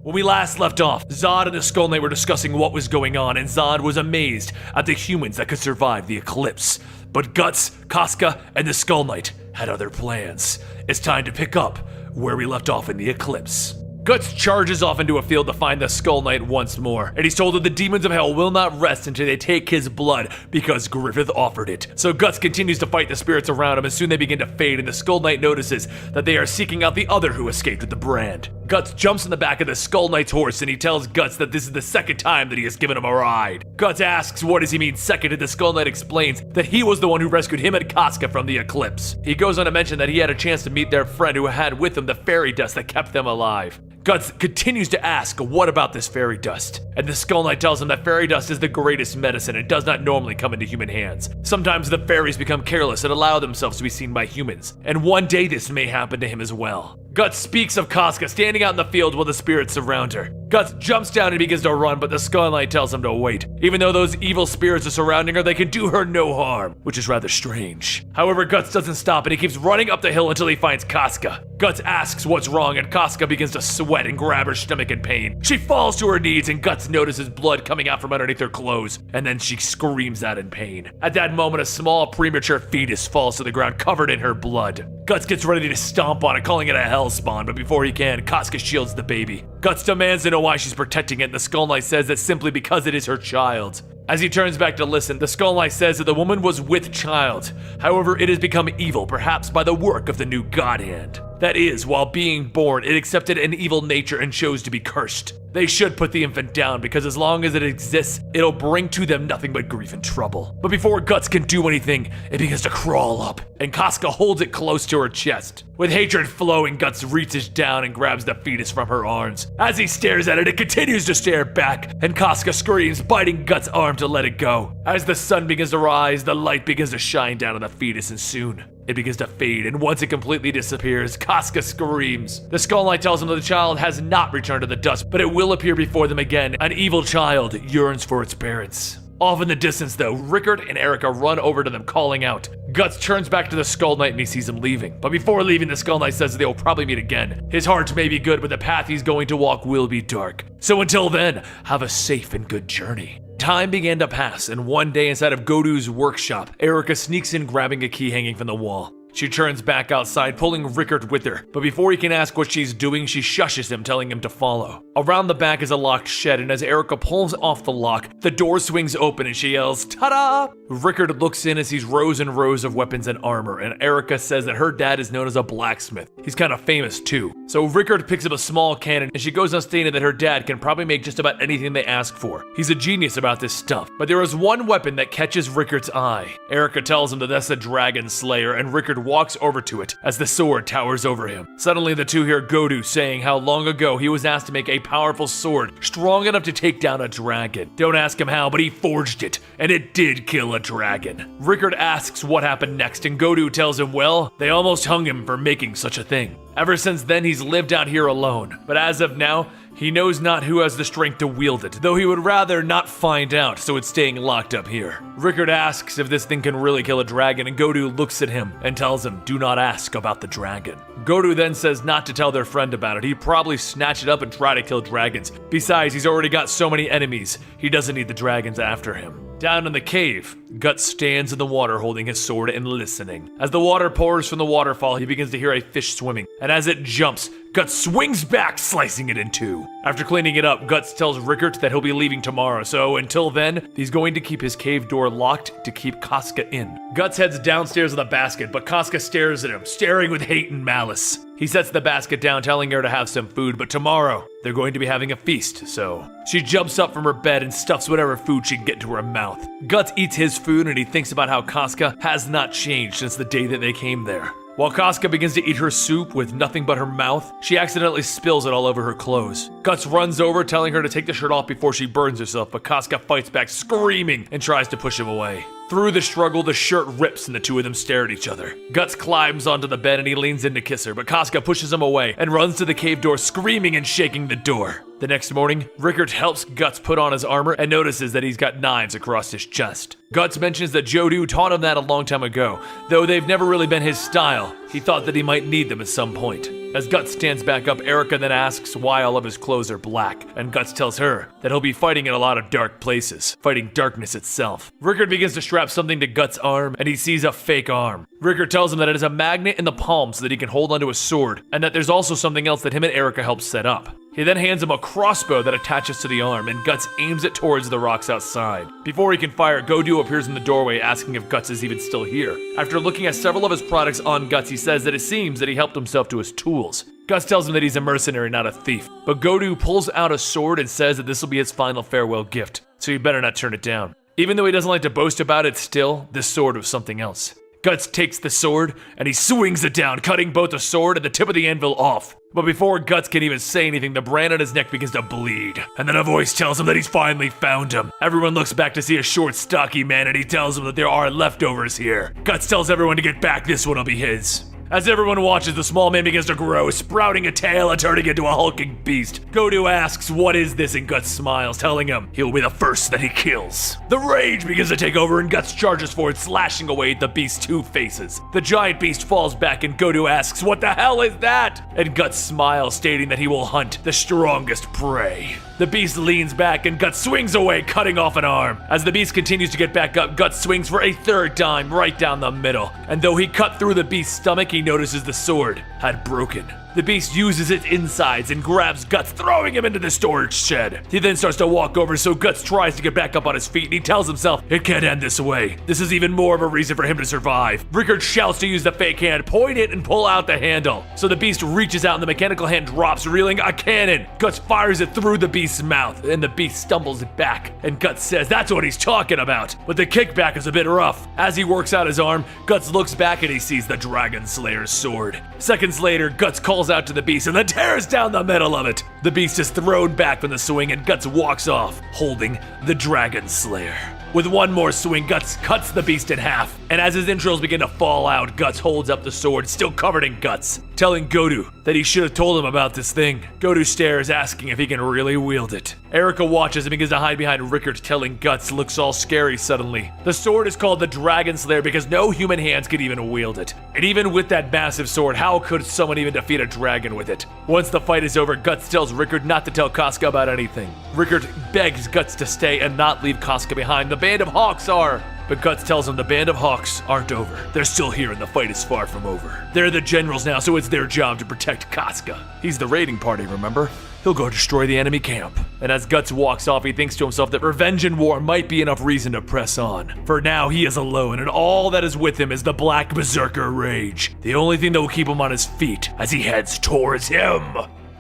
When we last left off, Zod and the Skull Knight were discussing what was going on, and Zod was amazed at the humans that could survive the eclipse. But Guts, Casca, and the Skull Knight had other plans. It's time to pick up where we left off in the eclipse. Guts charges off into a field to find the Skull Knight once more, and he's told that the demons of hell will not rest until they take his blood because Griffith offered it. So Guts continues to fight the spirits around him, and soon they begin to fade, and the Skull Knight notices that they are seeking out the other who escaped with the brand. Guts jumps in the back of the Skull Knight's horse, and he tells Guts that this is the second time that he has given him a ride. Guts asks what does he mean second, and the Skull Knight explains that he was the one who rescued him and Casca from the eclipse. He goes on to mention that he had a chance to meet their friend who had with him the fairy dust that kept them alive. Guts continues to ask what about this fairy dust, and the Skull Knight tells him that fairy dust is the greatest medicine and does not normally come into human hands. Sometimes the fairies become careless and allow themselves to be seen by humans, and one day this may happen to him as well. Guts speaks of Casca standing out in the field while the spirits surround her. Guts jumps down and begins to run, but the Skull Knight tells him to wait. Even though those evil spirits are surrounding her, they can do her no harm, which is rather strange. However, Guts doesn't stop and he keeps running up the hill until he finds Casca. Guts asks what's wrong and Casca begins to sweat and grab her stomach in pain. She falls to her knees and Guts notices blood coming out from underneath her clothes, and then she screams out in pain. At that moment, a small premature fetus falls to the ground covered in her blood. Guts gets ready to stomp on it, calling it a hellspawn, but before he can, Casca shields the baby. Guts demands to know why she's protecting it, and the Skull Knight says that simply because it is her child. As he turns back to listen, the Skull Knight says that the woman was with child. However, it has become evil, perhaps by the work of the new God Hand. That is, while being born, it accepted an evil nature and chose to be cursed. They should put the infant down because as long as it exists, it'll bring to them nothing but grief and trouble. But before Guts can do anything, it begins to crawl up, and Casca holds it close to her chest. With hatred flowing, Guts reaches down and grabs the fetus from her arms. As he stares at it, it continues to stare back, and Casca screams, biting Guts' arm to let it go. As the sun begins to rise, the light begins to shine down on the fetus, and soon it begins to fade, and once it completely disappears, Casca screams. The Skull Knight tells him that the child has not returned to the dust, but it will appear before them again. An evil child yearns for its parents. Off in the distance though, Rickard and Erica run over to them calling out. Guts turns back to the Skull Knight and he sees him leaving. But before leaving, the Skull Knight says that they will probably meet again. His heart may be good, but the path he's going to walk will be dark. So until then, have a safe and good journey. Time began to pass, and one day inside of Godu's workshop, Erica sneaks in grabbing a key hanging from the wall. She turns back outside, pulling Rickard with her, but before he can ask what she's doing, she shushes him, telling him to follow. Around the back is a locked shed, and as Erica pulls off the lock, the door swings open and she yells, "Ta-da!" Rickard looks in and sees rows and rows of weapons and armor, and Erica says that her dad is known as a blacksmith. He's kind of famous too. So Rickard picks up a small cannon, and she goes on stating that her dad can probably make just about anything they ask for. He's a genius about this stuff, but there is one weapon that catches Rickard's eye. Erica tells him that that's the Dragon Slayer, and Rickard walks over to it as the sword towers over him. Suddenly the two hear Godu saying how long ago he was asked to make a powerful sword strong enough to take down a dragon. Don't ask him how, but he forged it, and it did kill a dragon. Rickard asks what happened next, and Godu tells him, well, they almost hung him for making such a thing. Ever since then, he's lived out here alone, but as of now, he knows not who has the strength to wield it, though he would rather not find out, so it's staying locked up here. Rickard asks if this thing can really kill a dragon, and Godu looks at him and tells him, do not ask about the dragon. Godu then says not to tell their friend about it. He'd probably snatch it up and try to kill dragons. Besides, he's already got so many enemies, he doesn't need the dragons after him. Down in the cave, Guts stands in the water holding his sword and listening. As the water pours from the waterfall, he begins to hear a fish swimming, and as it jumps, Guts swings back, slicing it in two. After cleaning it up, Guts tells Rickert that he'll be leaving tomorrow, so until then, he's going to keep his cave door locked to keep Casca in. Guts heads downstairs with a basket, but Casca stares at him, staring with hate and malice. He sets the basket down, telling her to have some food, but tomorrow, they're going to be having a feast, so she jumps up from her bed and stuffs whatever food she can get into her mouth. Guts eats his food and he thinks about how Casca has not changed since the day that they came there. While Casca begins to eat her soup with nothing but her mouth, she accidentally spills it all over her clothes. Guts runs over, telling her to take the shirt off before she burns herself, but Casca fights back, screaming, and tries to push him away. Through the struggle, the shirt rips and the two of them stare at each other. Guts climbs onto the bed and he leans in to kiss her, but Casca pushes him away and runs to the cave door, screaming and shaking the door. The next morning, Rickert helps Guts put on his armor and notices that he's got knives across his chest. Guts mentions that Jodu taught him that a long time ago, though they've never really been his style. He thought that he might need them at some point. As Guts stands back up, Erica then asks why all of his clothes are black, and Guts tells her that he'll be fighting in a lot of dark places, fighting darkness itself. Rickert begins to strap something to Guts' arm, and he sees a fake arm. Rickert tells him that it is a magnet in the palm so that he can hold onto a sword, and that there's also something else that him and Erica helped set up. He then hands him a crossbow that attaches to the arm, and Guts aims it towards the rocks outside. Before he can fire, Godu appears in the doorway asking if Guts is even still here. After looking at several of his products on Guts, he says that it seems that he helped himself to his tools. Guts tells him that he's a mercenary, not a thief, but Godu pulls out a sword and says that this will be his final farewell gift, so he better not turn it down. Even though he doesn't like to boast about it still, this sword was something else. Guts takes the sword, and he swings it down, cutting both the sword and the tip of the anvil off. But before Guts can even say anything, the brand on his neck begins to bleed. And then a voice tells him that he's finally found him. Everyone looks back to see a short, stocky man, and he tells them that there are leftovers here. Guts tells everyone to get back, this one will be his. As everyone watches, the small man begins to grow, sprouting a tail and turning into a hulking beast. Godu asks, what is this? And Guts smiles, telling him he'll be the first that he kills. The rage begins to take over and Guts charges forward, slashing away at the beast's two faces. The giant beast falls back and Godu asks, what the hell is that? And Guts smiles, stating that he will hunt the strongest prey. The beast leans back and Guts swings away, cutting off an arm. As the beast continues to get back up, Guts swings for a third time right down the middle. And though he cut through the beast's stomach, he notices the sword had broken. The beast uses its insides and grabs Guts, throwing him into the storage shed. He then starts to walk over, so Guts tries to get back up on his feet, and he tells himself, it can't end this way. This is even more of a reason for him to survive. Rickert shouts to use the fake hand, point it, and pull out the handle. So the beast reaches out, and the mechanical hand drops, revealing a cannon. Guts fires it through the beast's mouth, and the beast stumbles back. And Guts says that's what he's talking about. But the kickback is a bit rough. As he works out his arm, Guts looks back and he sees the Dragon Slayer's sword. Seconds later, Guts calls out to the beast and then tears down the middle of it. The beast is thrown back from the swing and Guts walks off, holding the Dragon Slayer. With one more swing, Guts cuts the beast in half, and as his entrails begin to fall out, Guts holds up the sword, still covered in guts, telling Godu that he should have told him about this thing. Godu stares, asking if he can really wield it. Erica watches and begins to hide behind Rickert, telling Guts looks all scary suddenly. The sword is called the Dragon Slayer because no human hands could even wield it. And even with that massive sword, how could someone even defeat a dragon with it? Once the fight is over, Guts tells Rickert not to tell Casca about anything. Rickert begs Guts to stay and not leave Casca behind. The band of hawks are. But Guts tells him the band of hawks aren't over. They're still here and the fight is far from over. They're the generals now, so it's their job to protect Casca. He's the raiding party, remember? He'll go destroy the enemy camp. And as Guts walks off, he thinks to himself that revenge and war might be enough reason to press on. For now, he is alone, and all that is with him is the Black Berserker Rage. The only thing that will keep him on his feet as he heads towards him.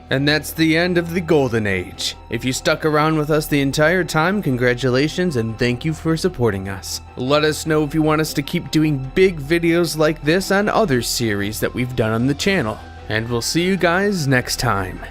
And that's the end of the Golden Age. If you stuck around with us the entire time, congratulations and thank you for supporting us. Let us know if you want us to keep doing big videos like this on other series that we've done on the channel. And we'll see you guys next time.